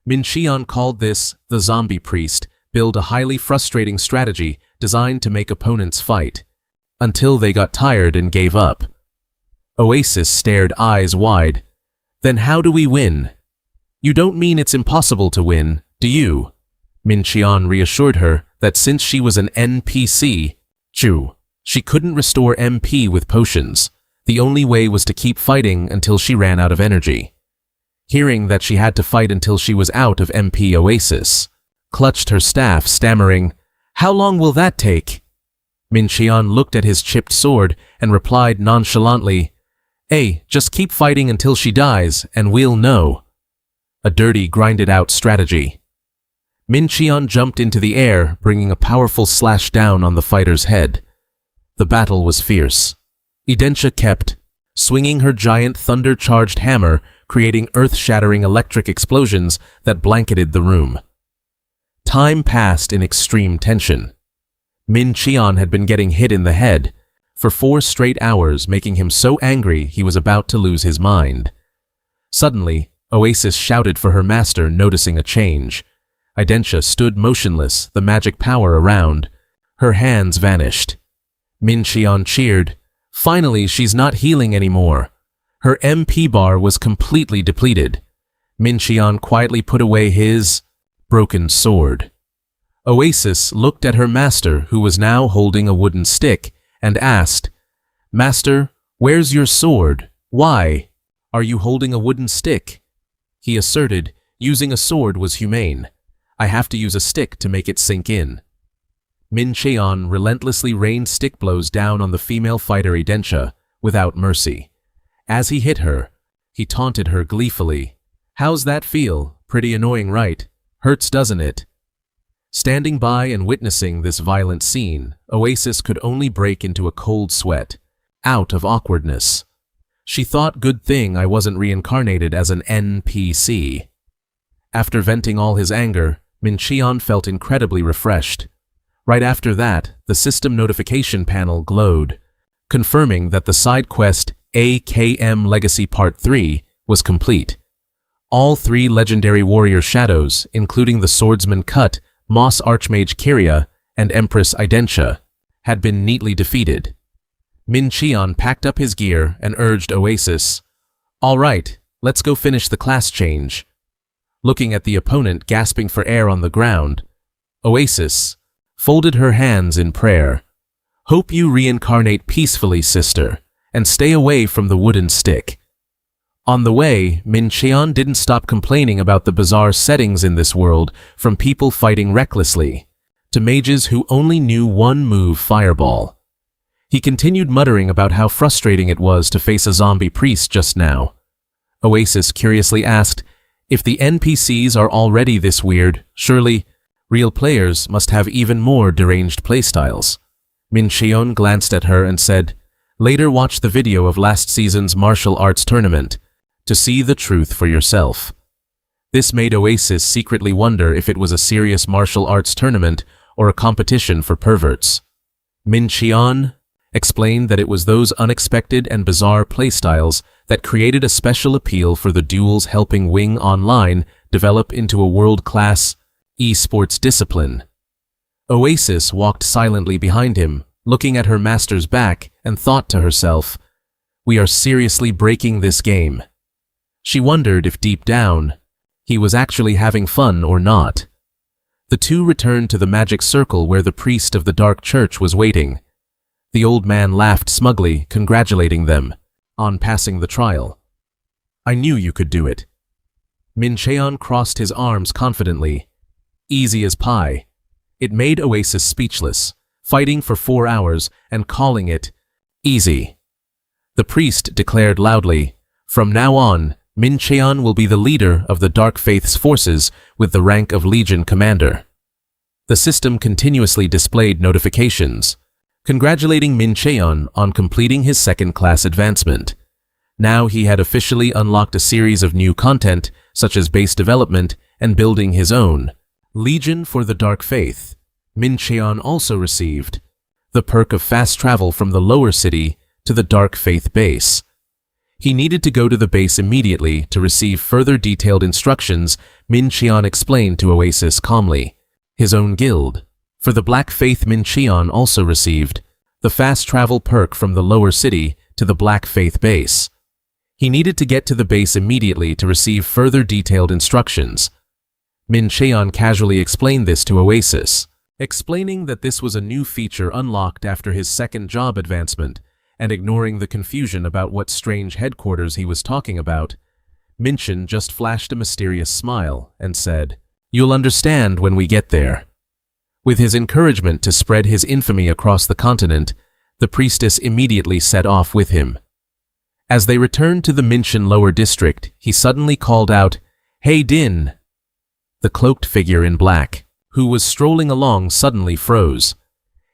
Mincheon called this the zombie priest, build a highly frustrating strategy designed to make opponents fight, until they got tired and gave up. Oasis stared eyes wide. "Then how do we win?" "You don't mean it's impossible to win, do you?" Mincheon reassured her that since she was an NPC, she couldn't restore MP with potions. The only way was to keep fighting until she ran out of energy. Hearing that she had to fight until she was out of MP, Oasis clutched her staff, stammering, "How long will that take?" Mincheon looked at his chipped sword and replied nonchalantly, "Hey, just keep fighting until she dies, and we'll know." A dirty, grinded-out strategy. Mincheon jumped into the air, bringing a powerful slash down on the fighter's head. The battle was fierce. Adencha kept swinging her giant thunder-charged hammer, creating earth-shattering electric explosions that blanketed the room. Time passed in extreme tension. Mincheon had been getting hit in the head for 4 straight hours, making him so angry he was about to lose his mind. Suddenly, Oasis shouted for her master, noticing a change. Adencha stood motionless, the magic power around. Her hands vanished. Mincheon cheered. Finally, she's not healing anymore. Her MP bar was completely depleted. Mincheon quietly put away his broken sword. Oasis looked at her master, who was now holding a wooden stick, and asked, "Master, where's your sword? Why are you holding a wooden stick?" He asserted, using a sword was humane. "I have to use a stick to make it sink in." Mincheon relentlessly rained stick blows down on the female fighter Adencha, without mercy. As he hit her, he taunted her gleefully. "How's that feel? Pretty annoying, right? Hurts, doesn't it?" Standing by and witnessing this violent scene, Oasis could only break into a cold sweat, out of awkwardness. She thought good thing I wasn't reincarnated as an NPC. After venting all his anger, Min-cheon felt incredibly refreshed. Right after that, the system notification panel glowed, confirming that the side quest AKM Legacy Part 3 was complete. All 3 legendary warrior shadows, including the swordsman Cut, Moss Archmage Kyria, and Empress Identia, had been neatly defeated. Min-cheon packed up his gear and urged Oasis, "All right, let's go finish the class change." Looking at the opponent gasping for air on the ground, Oasis folded her hands in prayer. "Hope you reincarnate peacefully, sister, and stay away from the wooden stick." On the way, Min-cheon didn't stop complaining about the bizarre settings in this world, from people fighting recklessly to mages who only knew one move, Fireball. He continued muttering about how frustrating it was to face a zombie priest just now. Oasis curiously asked, "If the NPCs are already this weird, surely real players must have even more deranged playstyles." Min-cheon glanced at her and said, "Later watch the video of last season's martial arts tournament to see the truth for yourself." This made Oasis secretly wonder if it was a serious martial arts tournament or a competition for perverts. Min-cheon explained that it was those unexpected and bizarre playstyles that created a special appeal for the duels, helping Wing Online develop into a world-class esports discipline. Oasis walked silently behind him, looking at her master's back, and thought to herself, "We are seriously breaking this game." She wondered if deep down, he was actually having fun or not. The two returned to the magic circle where the priest of the Dark Church was waiting. The old man laughed smugly, congratulating them on passing the trial. "I knew you could do it." Min-cheon crossed his arms confidently. Easy as pie. It made Oasis speechless, fighting for 4 hours and calling it easy. The priest declared loudly, "From now on, Min-cheon will be the leader of the Dark Faith's forces with the rank of Legion Commander." The system continuously displayed notifications, congratulating Min-cheon on completing his second-class advancement. Now he had officially unlocked a series of new content, such as base development and building his own Legion for the Dark Faith. Min-cheon also received the perk of fast travel from the lower city to the Dark Faith base. He needed to go to the base immediately to receive further detailed instructions. Min-cheon explained to Oasis calmly, his own guild. For the Black Faith, Min-cheon also received the fast travel perk from the lower city to the Black Faith base. He needed to get to the base immediately to receive further detailed instructions. Min-cheon casually explained this to Oasis, explaining that this was a new feature unlocked after his second job advancement, and ignoring the confusion about what strange headquarters he was talking about. Min-cheon just flashed a mysterious smile and said, "You'll understand when we get there." With his encouragement to spread his infamy across the continent, the priestess immediately set off with him. As they returned to the Min-cheon lower district, he suddenly called out, "Hey Din!" The cloaked figure in black, who was strolling along, suddenly froze.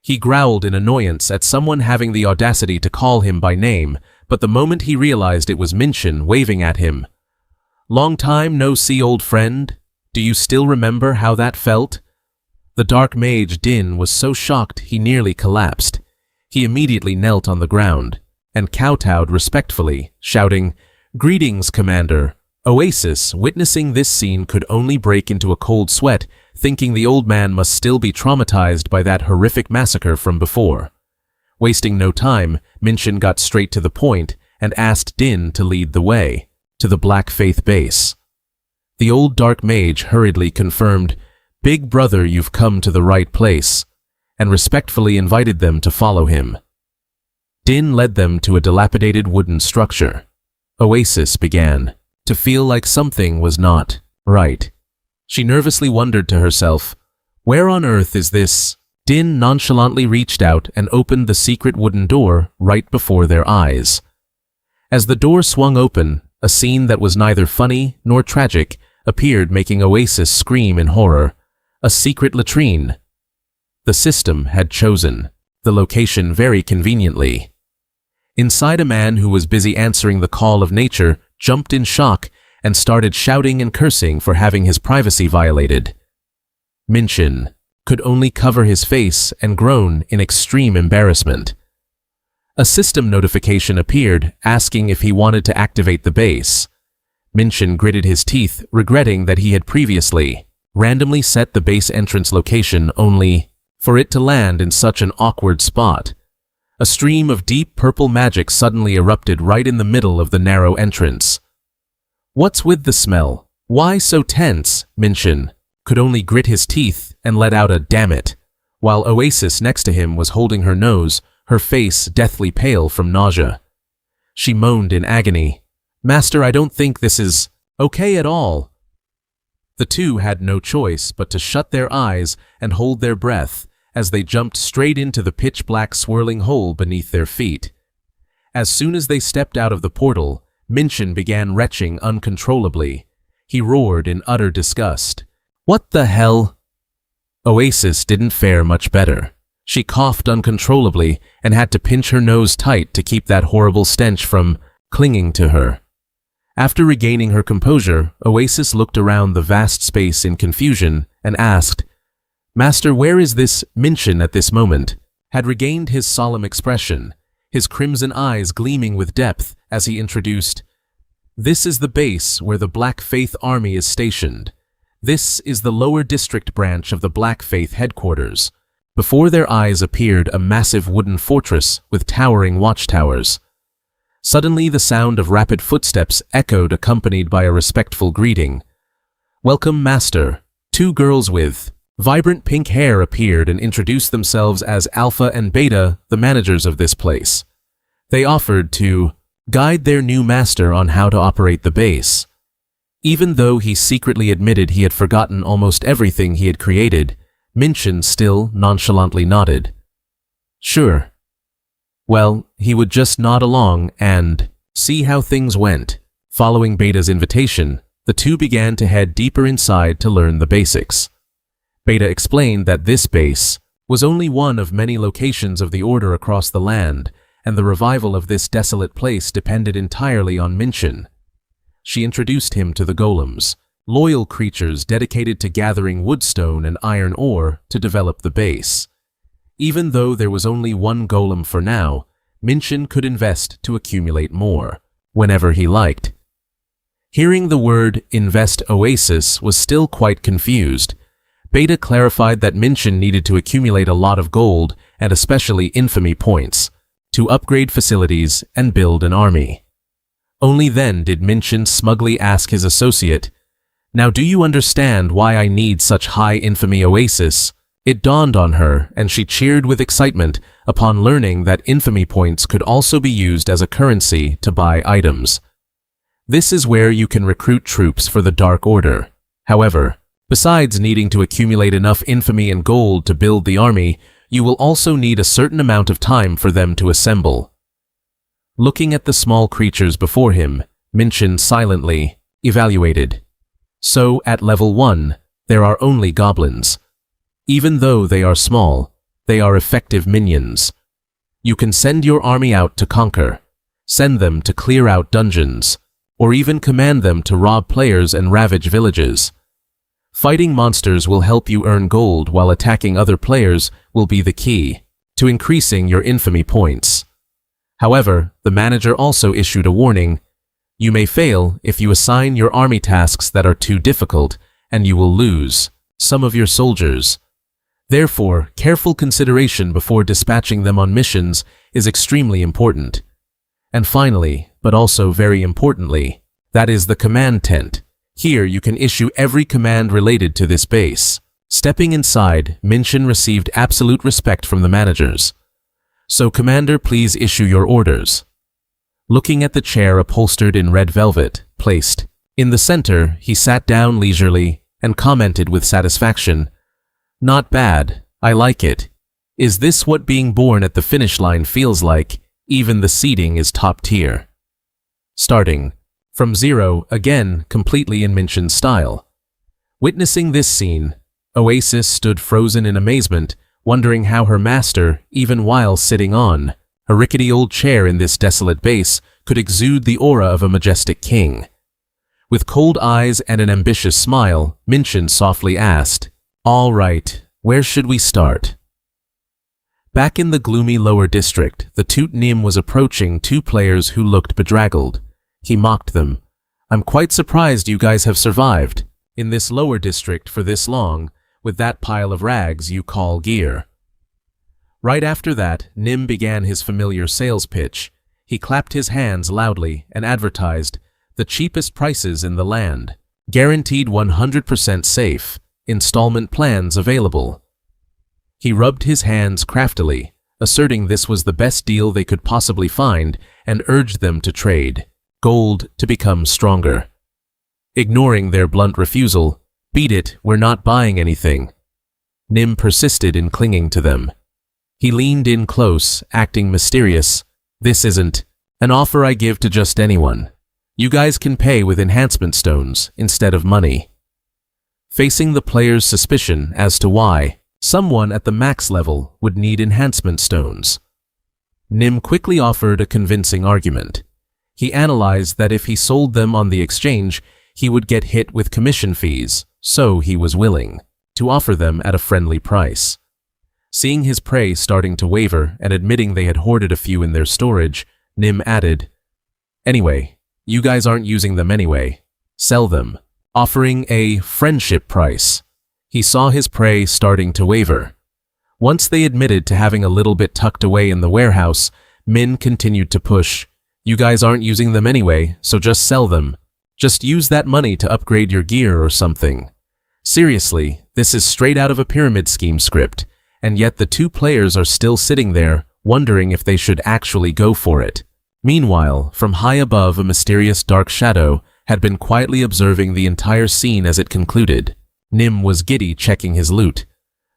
He growled in annoyance at someone having the audacity to call him by name, but the moment he realized it was Min-cheon waving at him. "Long time no see, old friend. Do you still remember how that felt?" The dark mage Din was so shocked he nearly collapsed. He immediately knelt on the ground and kowtowed respectfully, shouting, "Greetings, Commander." Oasis, witnessing this scene, could only break into a cold sweat, thinking the old man must still be traumatized by that horrific massacre from before. Wasting no time, Min-cheon got straight to the point and asked Din to lead the way to the Black Faith base. The old dark mage hurriedly confirmed, "Big brother, you've come to the right place," and respectfully invited them to follow him. Din led them to a dilapidated wooden structure. Oasis began to feel like something was not right. She nervously wondered to herself, "Where on earth is this?" Din nonchalantly reached out and opened the secret wooden door right before their eyes. As the door swung open, a scene that was neither funny nor tragic appeared, making Oasis scream in horror. A secret latrine. The system had chosen the location very conveniently. Inside, a man who was busy answering the call of nature jumped in shock and started shouting and cursing for having his privacy violated. Minchin could only cover his face and groan in extreme embarrassment. A system notification appeared asking if he wanted to activate the base. Minchin gritted his teeth, regretting that he had previously randomly set the base entrance location only for it to land in such an awkward spot. A stream of deep purple magic suddenly erupted right in the middle of the narrow entrance. What's with the smell? Why so tense? Minchin could only grit his teeth and let out a "damn it," while Oasis next to him was holding her nose, her face deathly pale from nausea. She moaned in agony, "Master, I don't think this is okay at all." The two had no choice but to shut their eyes and hold their breath as they jumped straight into the pitch-black swirling hole beneath their feet. As soon as they stepped out of the portal, Minchin began retching uncontrollably. He roared in utter disgust. "What the hell?" Oasis didn't fare much better. She coughed uncontrollably and had to pinch her nose tight to keep that horrible stench from clinging to her. After regaining her composure, Oasis looked around the vast space in confusion and asked, "Master, where is this?" Minchin at this moment had regained his solemn expression, his crimson eyes gleaming with depth as he introduced, "This is the base where the Black Faith Army is stationed. This is the lower district branch of the Black Faith headquarters." Before their eyes appeared a massive wooden fortress with towering watchtowers. Suddenly the sound of rapid footsteps echoed, accompanied by a respectful greeting. "Welcome, Master." Two girls with vibrant pink hair appeared and introduced themselves as Alpha and Beta, the managers of this place. They offered to guide their new master on how to operate the base. Even though he secretly admitted he had forgotten almost everything he had created, Minchin still nonchalantly nodded. Sure. Well, he would just nod along and see how things went. Following Beta's invitation, the two began to head deeper inside to learn the basics. Beta explained that this base was only one of many locations of the Order across the land, and the revival of this desolate place depended entirely on Minchin. She introduced him to the golems, loyal creatures dedicated to gathering woodstone and iron ore to develop the base. Even though there was only one golem for now, Minchin could invest to accumulate more, whenever he liked. Hearing the word invest, Oasis was still quite confused. Beta clarified that Minchin needed to accumulate a lot of gold, and especially infamy points, to upgrade facilities and build an army. Only then did Minchin smugly ask his associate, "Now do you understand why I need such high infamy, Oasis?" It dawned on her, and she cheered with excitement upon learning that infamy points could also be used as a currency to buy items. This is where you can recruit troops for the Dark Order. However, besides needing to accumulate enough infamy and gold to build the army, you will also need a certain amount of time for them to assemble. Looking at the small creatures before him, Minchin silently evaluated. So, at level 1, there are only goblins. Even though they are small, they are effective minions. You can send your army out to conquer, send them to clear out dungeons, or even command them to rob players and ravage villages. Fighting monsters will help you earn gold, while attacking other players will be the key to increasing your infamy points. However, the manager also issued a warning. You may fail if you assign your army tasks that are too difficult, and you will lose some of your soldiers. Therefore, careful consideration before dispatching them on missions is extremely important. And finally, but also very importantly, that is the command tent. Here you can issue every command related to this base. Stepping inside, Minchin received absolute respect from the managers. So, Commander, please issue your orders. Looking at the chair upholstered in red velvet, placed in the center, he sat down leisurely and commented with satisfaction, "Not bad, I like it. Is this what being born at the finish line feels like? Even the seating is top tier." Starting from zero, again completely in Minchin's style. Witnessing this scene, Oasis stood frozen in amazement, wondering how her master, even while sitting on A rickety old chair in this desolate base could exude the aura of a majestic king. With cold eyes and an ambitious smile, Minchin softly asked, "All right, where should we start?" Back in the gloomy lower district, the Toot Nim was approaching two players who looked bedraggled. He mocked them. "I'm quite surprised you guys have survived in this lower district for this long, with that pile of rags you call gear." Right after that, Nim began his familiar sales pitch. He clapped his hands loudly and advertised the cheapest prices in the land, guaranteed 100% safe, installment plans available. He rubbed his hands craftily, asserting this was the best deal they could possibly find, and urged them to trade gold to become stronger. Ignoring their blunt refusal, "Beat it, we're not buying anything," Nim persisted in clinging to them. He leaned in close, acting mysterious. "This isn't an offer I give to just anyone. You guys can pay with enhancement stones instead of money." Facing the player's suspicion as to why someone at the max level would need enhancement stones, Nim quickly offered a convincing argument. He analyzed that if he sold them on the exchange, he would get hit with commission fees, so he was willing to offer them at a friendly price. Seeing his prey starting to waver and admitting they had hoarded a few in their storage, Nim added, "Anyway, you guys aren't using them anyway. Sell them," offering a friendship price. He saw his prey starting to waver. Once they admitted to having a little bit tucked away in the warehouse, Min continued to push. "You guys aren't using them anyway, so just sell them. Just use that money to upgrade your gear or something." Seriously, this is straight out of a pyramid scheme script, and yet the two players are still sitting there, wondering if they should actually go for it. Meanwhile, from high above, a mysterious dark shadow had been quietly observing the entire scene as it concluded. Nim was giddy checking his loot.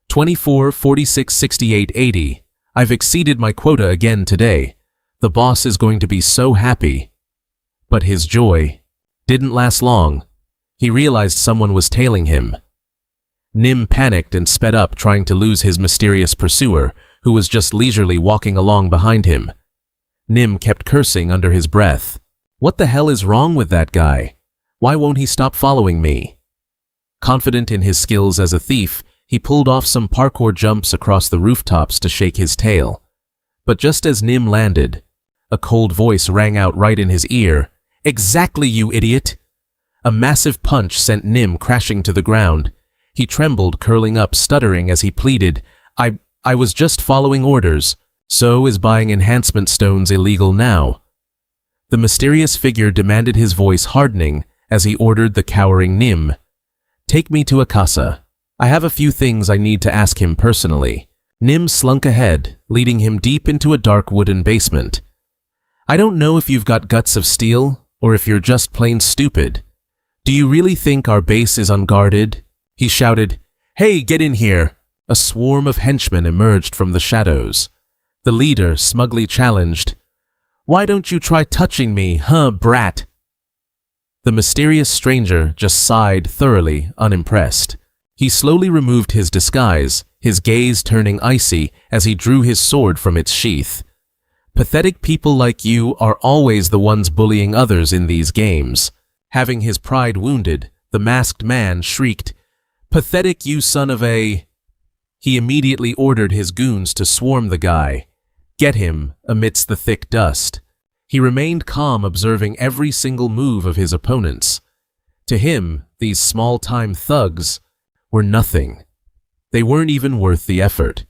24, 46, 68, 80. I've exceeded my quota again today. The boss is going to be so happy. But his joy didn't last long. He realized someone was tailing him. Nim panicked and sped up, trying to lose his mysterious pursuer, who was just leisurely walking along behind him. Nim kept cursing under his breath. "What the hell is wrong with that guy? Why won't he stop following me?" Confident in his skills as a thief, he pulled off some parkour jumps across the rooftops to shake his tail. But just as Nim landed, a cold voice rang out right in his ear. "Exactly, you idiot!" A massive punch sent Nim crashing to the ground. He trembled, curling up, stuttering as he pleaded, I was just following orders. So is buying enhancement stones illegal now?" The mysterious figure demanded, his voice hardening as he ordered the cowering Nim, "Take me to Akasa. I have a few things I need to ask him personally." Nim slunk ahead, leading him deep into a dark wooden basement. "I don't know if you've got guts of steel, or if you're just plain stupid. Do you really think our base is unguarded?" He shouted. "Hey, get in here!" A swarm of henchmen emerged from the shadows. The leader smugly challenged, "Why don't you try touching me, huh, brat?" The mysterious stranger just sighed, thoroughly unimpressed. He slowly removed his disguise, his gaze turning icy as he drew his sword from its sheath. "Pathetic people like you are always the ones bullying others in these games." Having his pride wounded, the masked man shrieked, "Pathetic, you son of a—" He immediately ordered his goons to swarm the guy. Get him amidst the thick dust. He remained calm, observing every single move of his opponents. To him, these small-time thugs were nothing. They weren't even worth the effort.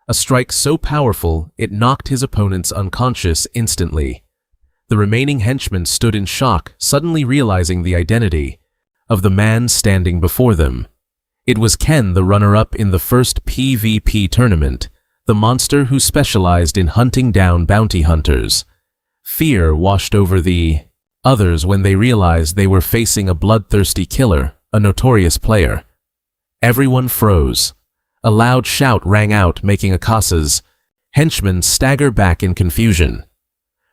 A strike so powerful, it knocked his opponents unconscious instantly. The remaining henchmen stood in shock, suddenly realizing the identity of the man standing before them. It was Ken, the runner-up in the first PvP tournament, the monster who specialized in hunting down bounty hunters. Fear washed over the others when they realized they were facing a bloodthirsty killer, a notorious player. Everyone froze. A loud shout rang out, making Akasa's henchmen stagger back in confusion.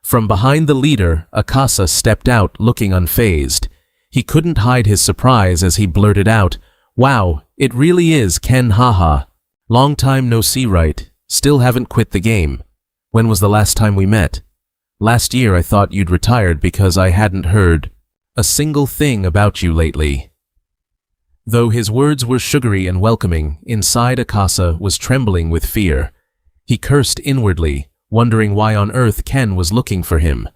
From behind the leader, Akasa stepped out, looking unfazed. He couldn't hide his surprise as he blurted out, "Wow, it really is Ken, haha. Long time no see, right? Still haven't quit the game." When was the last time we met? Last year I thought you'd retired because I hadn't heard a single thing about you lately. Though his words were sugary and welcoming, inside Akasa was trembling with fear. He cursed inwardly, wondering why on earth Ken was looking for him.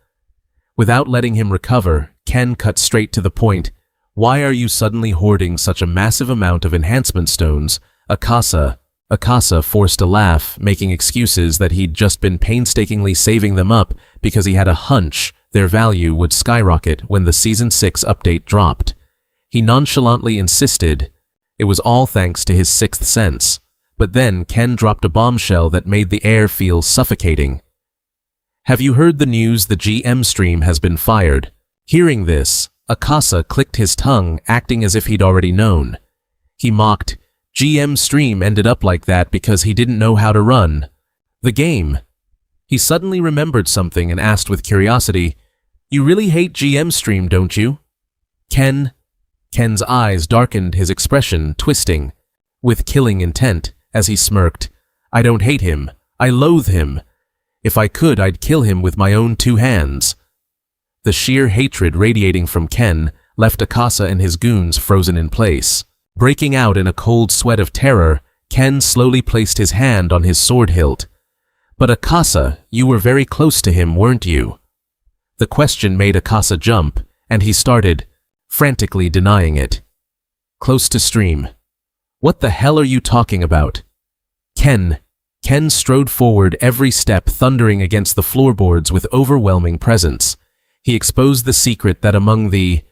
Without letting him recover, Ken cut straight to the point. Why are you suddenly hoarding such a massive amount of enhancement stones? Akasa forced a laugh, making excuses that he'd just been painstakingly saving them up because he had a hunch their value would skyrocket when the Season 6 update dropped. He nonchalantly insisted it was all thanks to his sixth sense. But then Ken dropped a bombshell that made the air feel suffocating. Have you heard the news? The GM stream has been fired. Hearing this, Akasa clicked his tongue, acting as if he'd already known. He mocked, GM stream ended up like that because he didn't know how to run the game. He suddenly remembered something and asked with curiosity, You really hate GM stream, don't you? Ken's eyes darkened, his expression twisting with killing intent as he smirked. I don't hate him. I loathe him. If I could, I'd kill him with my own 2 hands. The sheer hatred radiating from Ken left Akasa and his goons frozen in place. Breaking out in a cold sweat of terror, Ken slowly placed his hand on his sword hilt. But Akasa, you were very close to him, weren't you? The question made Akasa jump, and he started frantically denying it. Close to stream. What the hell are you talking about? Ken strode forward every step, thundering against the floorboards with overwhelming presence. He exposed the secret that among the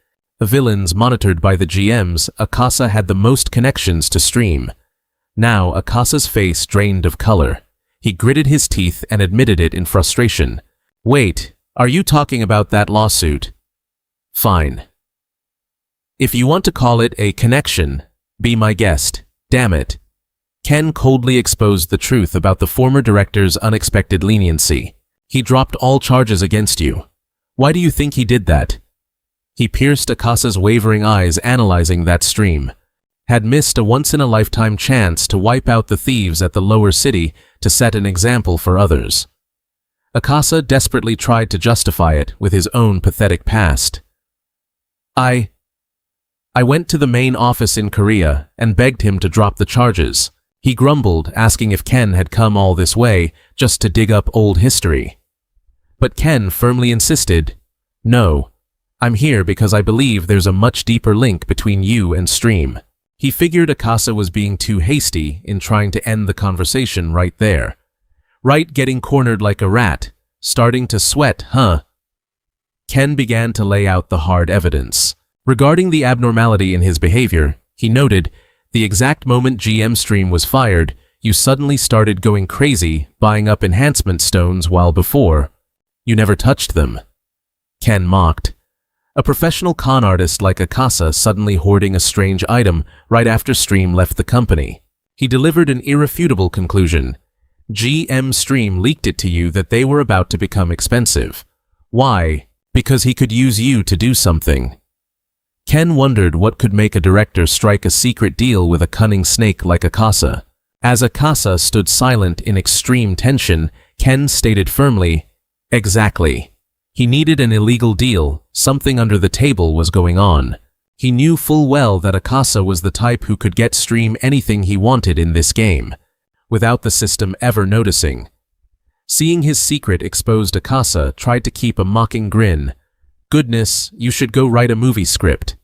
villains monitored by the GMs, Akasa had the most connections to stream. Now Akasa's face drained of color. He gritted his teeth and admitted it in frustration. Wait, are you talking about that lawsuit? Fine. If you want to call it a connection, be my guest. Damn it. Ken coldly exposed the truth about the former director's unexpected leniency. He dropped all charges against you. Why do you think he did that? He pierced Akasa's wavering eyes, analyzing that stream. Had missed a once-in-a-lifetime chance to wipe out the thieves at the lower city to set an example for others. Akasa desperately tried to justify it with his own pathetic past. I went to the main office in Korea and begged him to drop the charges. He grumbled, asking if Ken had come all this way just to dig up old history. But Ken firmly insisted, No, I'm here because I believe there's a much deeper link between you and stream. He figured Akasa was being too hasty in trying to end the conversation right there. Right, getting cornered like a rat, starting to sweat, huh? Ken began to lay out the hard evidence. Regarding the abnormality in his behavior, he noted, the exact moment GM stream was fired, you suddenly started going crazy, buying up enhancement stones while before you never touched them. Ken mocked. A professional con artist like Akasa suddenly hoarding a strange item right after stream left the company. He delivered an irrefutable conclusion. GM stream leaked it to you that they were about to become expensive. Why? Because he could use you to do something. Ken wondered what could make a director strike a secret deal with a cunning snake like Akasa. As Akasa stood silent in extreme tension, Ken stated firmly, Exactly. He needed an illegal deal, something under the table was going on. He knew full well that Akasa was the type who could get stream anything he wanted in this game, without the system ever noticing. Seeing his secret exposed, Akasa tried to keep a mocking grin. Goodness, you should go write a movie script.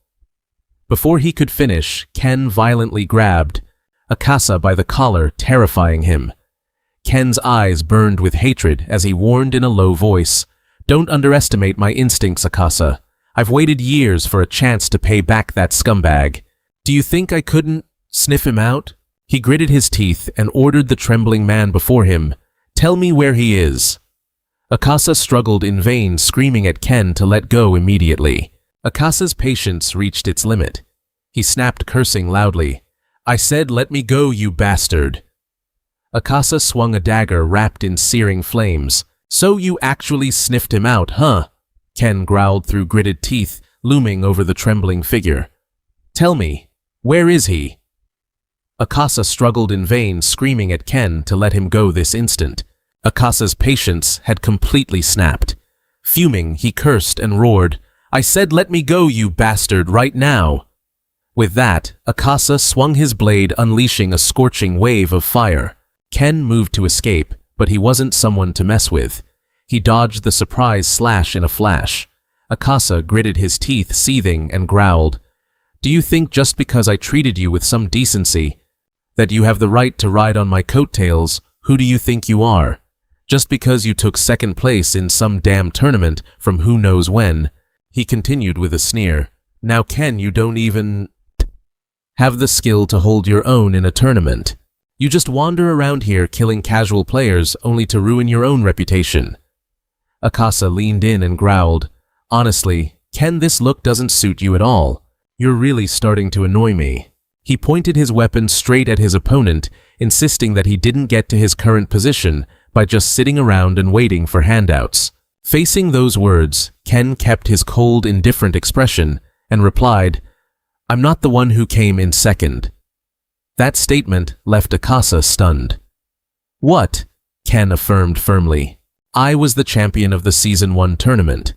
Before he could finish, Ken violently grabbed Akasa by the collar, terrifying him. Ken's eyes burned with hatred as he warned in a low voice, Don't underestimate my instincts, Akasa. I've waited years for a chance to pay back that scumbag. Do you think I couldn't sniff him out? He gritted his teeth and ordered the trembling man before him, Tell me where he is. Akasa struggled in vain, screaming at Ken to let go immediately. Akasa's patience reached its limit. He snapped, cursing loudly, I said let me go, you bastard. Akasa swung a dagger wrapped in searing flames. So you actually sniffed him out, huh? Ken growled through gritted teeth, looming over the trembling figure. Tell me, where is he? Akasa struggled in vain, screaming at Ken to let him go this instant. Akasa's patience had completely snapped. Fuming, he cursed and roared, "I said let me go, you bastard, right now!" With that, Akasa swung his blade, unleashing a scorching wave of fire. Ken moved to escape, but he wasn't someone to mess with. He dodged the surprise slash in a flash. Akasa gritted his teeth, seething, and growled, "Do you think just because I treated you with some decency that you have the right to ride on my coattails? Who do you think you are? Just because you took second place in some damn tournament from who knows when?" He continued with a sneer. "Now Ken, you don't even have the skill to hold your own in a tournament. You just wander around here killing casual players only to ruin your own reputation." Akasa leaned in and growled, "Honestly, Ken, this look doesn't suit you at all. You're really starting to annoy me." He pointed his weapon straight at his opponent, insisting that he didn't get to his current position by just sitting around and waiting for handouts. Facing those words, Ken kept his cold, indifferent expression and replied, "I'm not the one who came in second." That statement left Akasa stunned. "What?" Ken affirmed firmly. "I was the champion of the Season 1 tournament."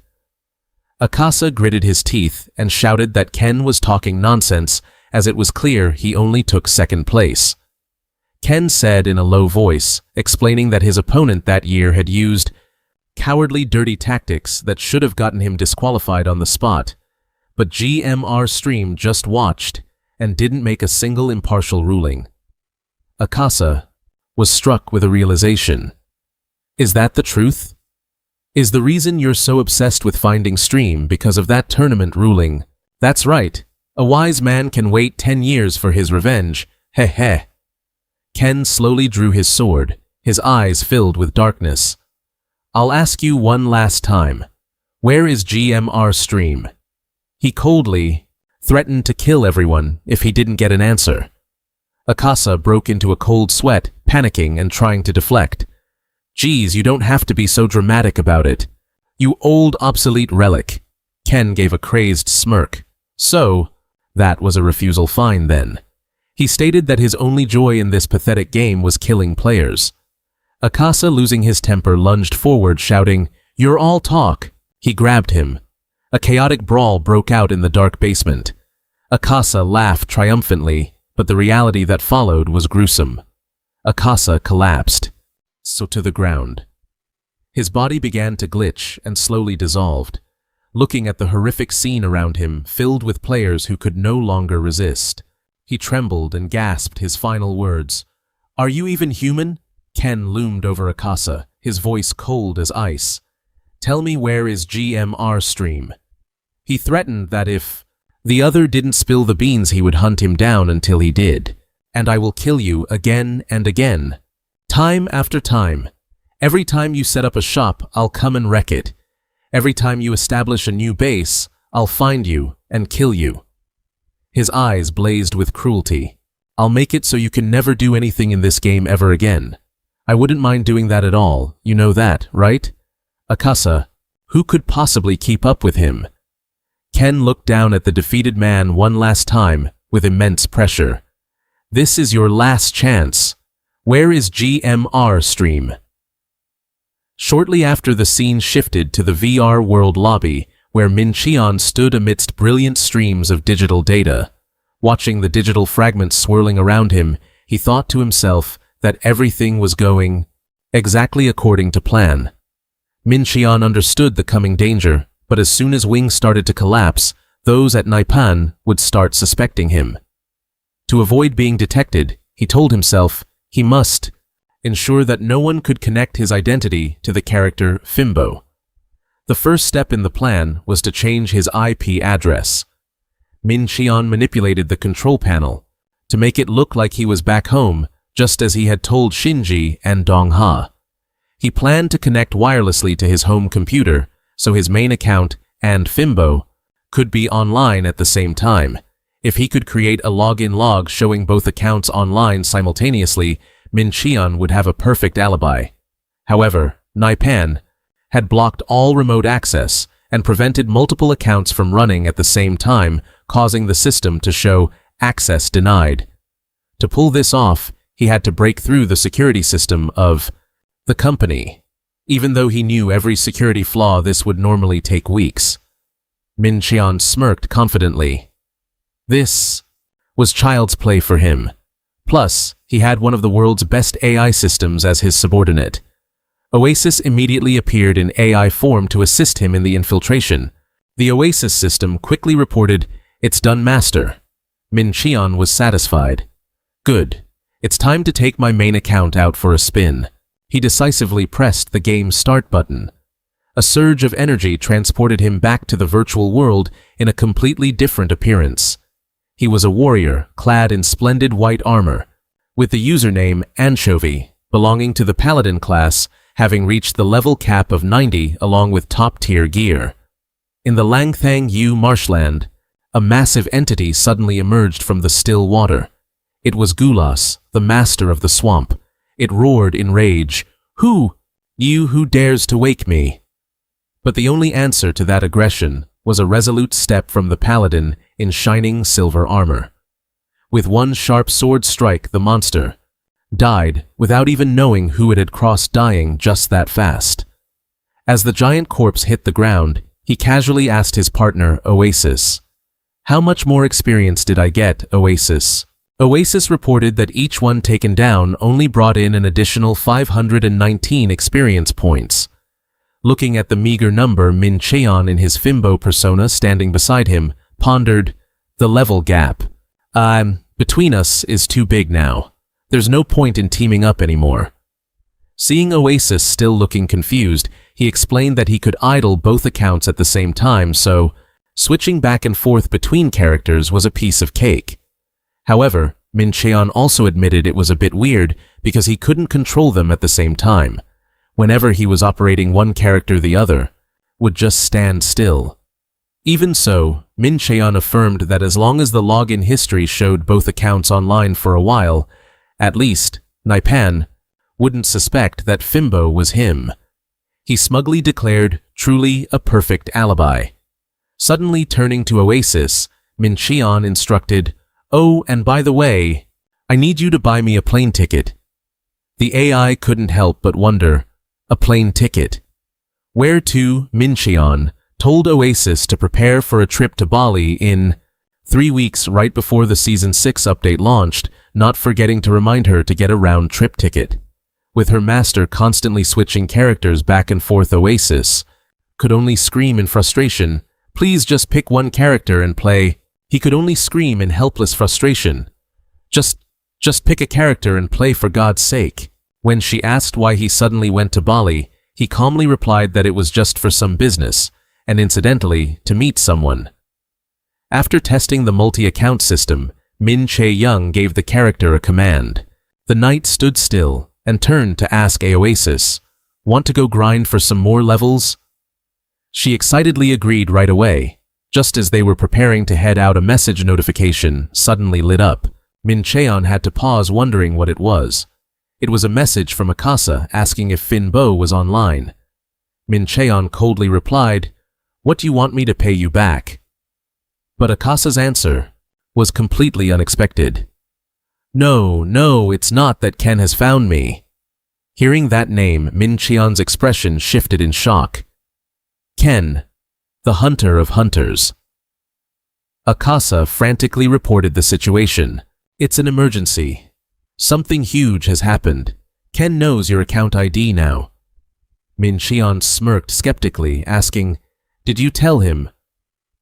Akasa gritted his teeth and shouted that Ken was talking nonsense, as it was clear he only took second place. Ken said in a low voice, explaining that his opponent that year had used cowardly, dirty tactics that should have gotten him disqualified on the spot. But GMR Stream just watched and didn't make a single impartial ruling. Akasa was struck with a realization. Is that the truth? Is the reason you're so obsessed with finding Stream because of that tournament ruling? That's right. A wise man can wait 10 years for his revenge. Heh heh. Ken slowly drew his sword, his eyes filled with darkness. "I'll ask you one last time. Where is GMR Stream?" He coldly threatened to kill everyone if he didn't get an answer. Akasa broke into a cold sweat, panicking and trying to deflect. "Geez, you don't have to be so dramatic about it. You old obsolete relic." Ken gave a crazed smirk. So, that was a refusal fine then. He stated that his only joy in this pathetic game was killing players. Akasa, losing his temper, lunged forward, shouting, "You're all talk." He grabbed him. A chaotic brawl broke out in the dark basement. Akasa laughed triumphantly, but the reality that followed was gruesome. Akasa collapsed, so to the ground. His body began to glitch and slowly dissolved, looking at the horrific scene around him, filled with players who could no longer resist. He trembled and gasped his final words. "Are you even human?" Ken loomed over Akasa, his voice cold as ice. "Tell me, where is GMR Stream?" He threatened that if the other didn't spill the beans, he would hunt him down until he did. "And I will kill you again and again. Time after time. Every time you set up a shop, I'll come and wreck it. Every time you establish a new base, I'll find you and kill you." His eyes blazed with cruelty. "I'll make it so you can never do anything in this game ever again. I wouldn't mind doing that at all, you know that, right?" Akasa, who could possibly keep up with him? Ken looked down at the defeated man one last time with immense pressure. "This is your last chance. Where is GMR Stream?" Shortly after, the scene shifted to the VR world lobby, where Min Cheon stood amidst brilliant streams of digital data. Watching the digital fragments swirling around him, he thought to himself that everything was going exactly according to plan. Min Cheon understood the coming danger, but as soon as wings started to collapse, those at Naipan would start suspecting him. To avoid being detected, he told himself he must ensure that no one could connect his identity to the character Fimbo. The first step in the plan was to change his IP address. Min Cheon manipulated the control panel to make it look like he was back home, just as he had told Shinji and Dongha. He planned to connect wirelessly to his home computer, so his main account and Fimbo could be online at the same time. If he could create a login log showing both accounts online simultaneously, Min Cheon would have a perfect alibi. However, Naipan had blocked all remote access and prevented multiple accounts from running at the same time, causing the system to show access denied. To pull this off, he had to break through the security system of The company. Even though he knew every security flaw, this would normally take weeks. Min Qian smirked confidently. This was child's play for him. Plus, he had one of the world's best AI systems as his subordinate. Oasis immediately appeared in AI form to assist him in the infiltration. The Oasis system quickly reported, "It's done, master." Min Qian was satisfied. Good. It's time to take my main account out for a spin. He decisively pressed the game's start button. A surge of energy transported him back to the virtual world in a completely different appearance. He was a warrior, clad in splendid white armor, with the username Anchovy, belonging to the Paladin class, having reached the level cap of 90 along with top-tier gear. In the Langthang Yu marshland, a massive entity suddenly emerged from the still water. It was Gulas, the master of the swamp. It roared in rage, "Who? You who dares to wake me?" But the only answer to that aggression was a resolute step from the paladin in shining silver armor. With one sharp sword strike, the monster died without even knowing who it had crossed, dying just that fast. As the giant corpse hit the ground, he casually asked his partner, Oasis, "How much more experience did I get, Oasis?" Oasis reported that each one taken down only brought in an additional 519 experience points. Looking at the meager number, Min Qian in his Fimbo persona standing beside him pondered, "The level gap between us is too big now. There's no point in teaming up anymore." Seeing Oasis still looking confused, he explained that he could idle both accounts at the same time, so switching back and forth between characters was a piece of cake. However, Min Qian also admitted it was a bit weird because he couldn't control them at the same time. Whenever he was operating one character, the other would just stand still. Even so, Min Qian affirmed that as long as the login history showed both accounts online for a while, at least Naipan wouldn't suspect that Fimbo was him. He smugly declared, "Truly a perfect alibi." Suddenly turning to Oasis, Min Qian instructed, "Oh, and by the way, I need you to buy me a plane ticket." The AI couldn't help but wonder, a plane ticket? Where to? Min Qian told Oasis to prepare for a trip to Bali in 3 weeks right before the Season 6 update launched, not forgetting to remind her to get a round-trip ticket. With her master constantly switching characters back and forth, Oasis could only scream in frustration, "Please just pick one character and play." He could only scream in helpless frustration. Just pick a character and play, for God's sake." When she asked why he suddenly went to Bali, he calmly replied that it was just for some business, and incidentally, to meet someone. After testing the multi-account system, Min Che-young gave the character a command. The knight stood still and turned to ask Oasis, "Want to go grind for some more levels?" She excitedly agreed right away. Just as they were preparing to head out, a message notification suddenly lit up. Min Cheon had to pause, wondering what it was. It was a message from Akasa asking if Finbo was online. Min Cheon coldly replied, "What do you want me to pay you back?" But Akasa's answer was completely unexpected. No, it's not that Ken has found me." Hearing that name, Min Cheon's expression shifted in shock. Ken, the hunter of hunters. Akasa frantically reported the situation. "It's an emergency. Something huge has happened. Ken knows your account ID now." Min Cheon smirked skeptically, asking, "Did you tell him?"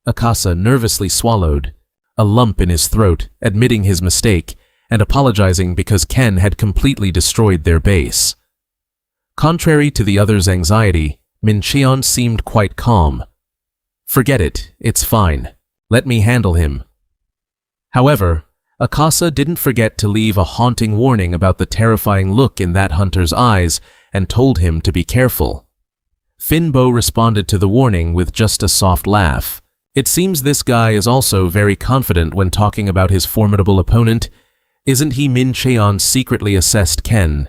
Akasa nervously swallowed, a lump in his throat, admitting his mistake and apologizing because Ken had completely destroyed their base. Contrary to the other's anxiety, Min Cheon seemed quite calm. "Forget it, it's fine. Let me handle him." However, Akasa didn't forget to leave a haunting warning about the terrifying look in that hunter's eyes and told him to be careful. Finbo responded to the warning with just a soft laugh. It seems this guy is also very confident when talking about his formidable opponent. Isn't he? Min Cheon secretly assessed Ken.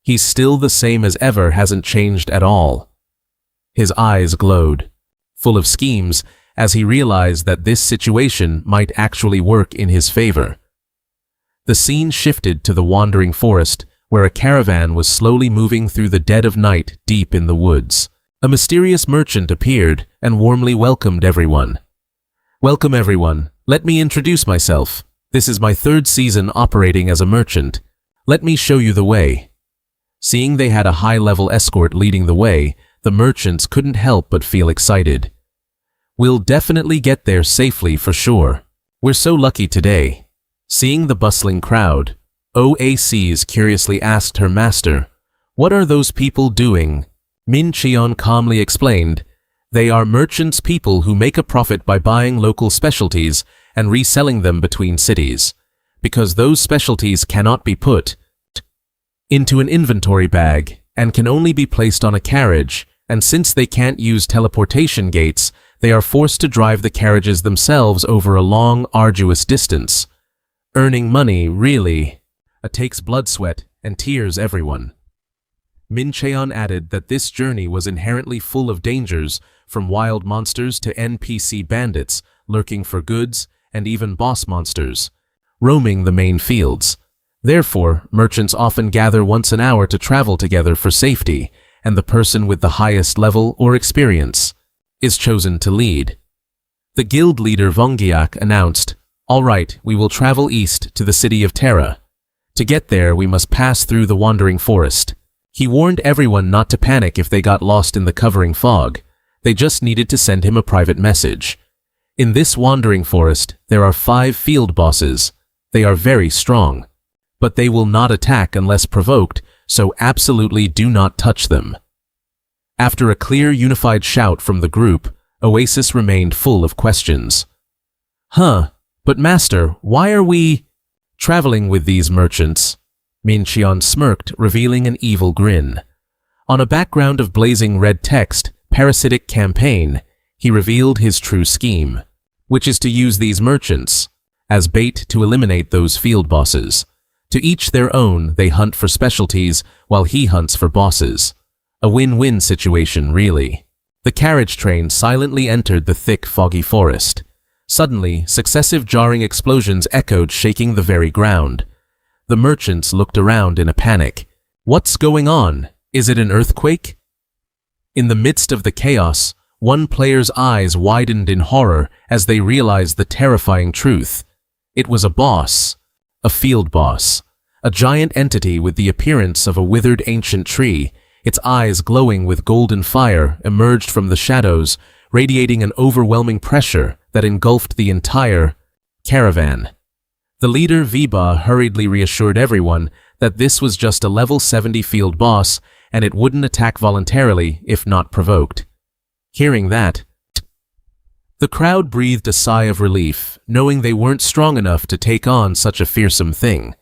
He's still the same as ever, hasn't changed at all. His eyes glowed, full of schemes, as he realized that this situation might actually work in his favor. The scene shifted to the wandering forest, where a caravan was slowly moving through the dead of night deep in the woods. A mysterious merchant appeared and warmly welcomed everyone. "Welcome everyone. Let me introduce myself. This is my 3rd season operating as a merchant. Let me show you the way." Seeing they had a high-level escort leading the way, the merchants couldn't help but feel excited. "We'll definitely get there safely for sure. We're so lucky today." Seeing the bustling crowd, OACs curiously asked her master, "What are those people doing?" Min Cheon calmly explained, "They are merchants, people who make a profit by buying local specialties and reselling them between cities, because those specialties cannot be put into an inventory bag and can only be placed on a carriage, and since they can't use teleportation gates, they are forced to drive the carriages themselves over a long, arduous distance. Earning money, really, takes blood, sweat, and tears, everyone." Min Cheon added that this journey was inherently full of dangers, from wild monsters to NPC bandits lurking for goods, and even boss monsters roaming the main fields. Therefore, merchants often gather once an hour to travel together for safety, and the person with the highest level or experience is chosen to lead. The guild leader Vongyak announced, "All right, we will travel east to the city of Terra. To get there, we must pass through the wandering forest." He warned everyone not to panic if they got lost in the covering fog. They just needed to send him a private message. In this wandering forest, there are 5 field bosses. They are very strong, but they will not attack unless provoked, so absolutely do not touch them. After a clear, unified shout from the group, Oasis remained full of questions. But master, why are we traveling with these merchants?" Min Cheon smirked, revealing an evil grin. On a background of blazing red text, "Parasitic Campaign," he revealed his true scheme, which is to use these merchants as bait to eliminate those field bosses. To each their own, they hunt for specialties while he hunts for bosses. A win-win situation, really. The carriage train silently entered the thick, foggy forest. Suddenly, successive jarring explosions echoed, shaking the very ground. The merchants looked around in a panic. "What's going on? Is it an earthquake?" In the midst of the chaos, one player's eyes widened in horror as they realized the terrifying truth. It was a boss. A field boss. A giant entity with the appearance of a withered ancient tree, its eyes glowing with golden fire, emerged from the shadows, radiating an overwhelming pressure that engulfed the entire caravan. The leader, Viba, hurriedly reassured everyone that this was just a level 70 field boss and it wouldn't attack voluntarily if not provoked. Hearing that, the crowd breathed a sigh of relief, knowing they weren't strong enough to take on such a fearsome thing.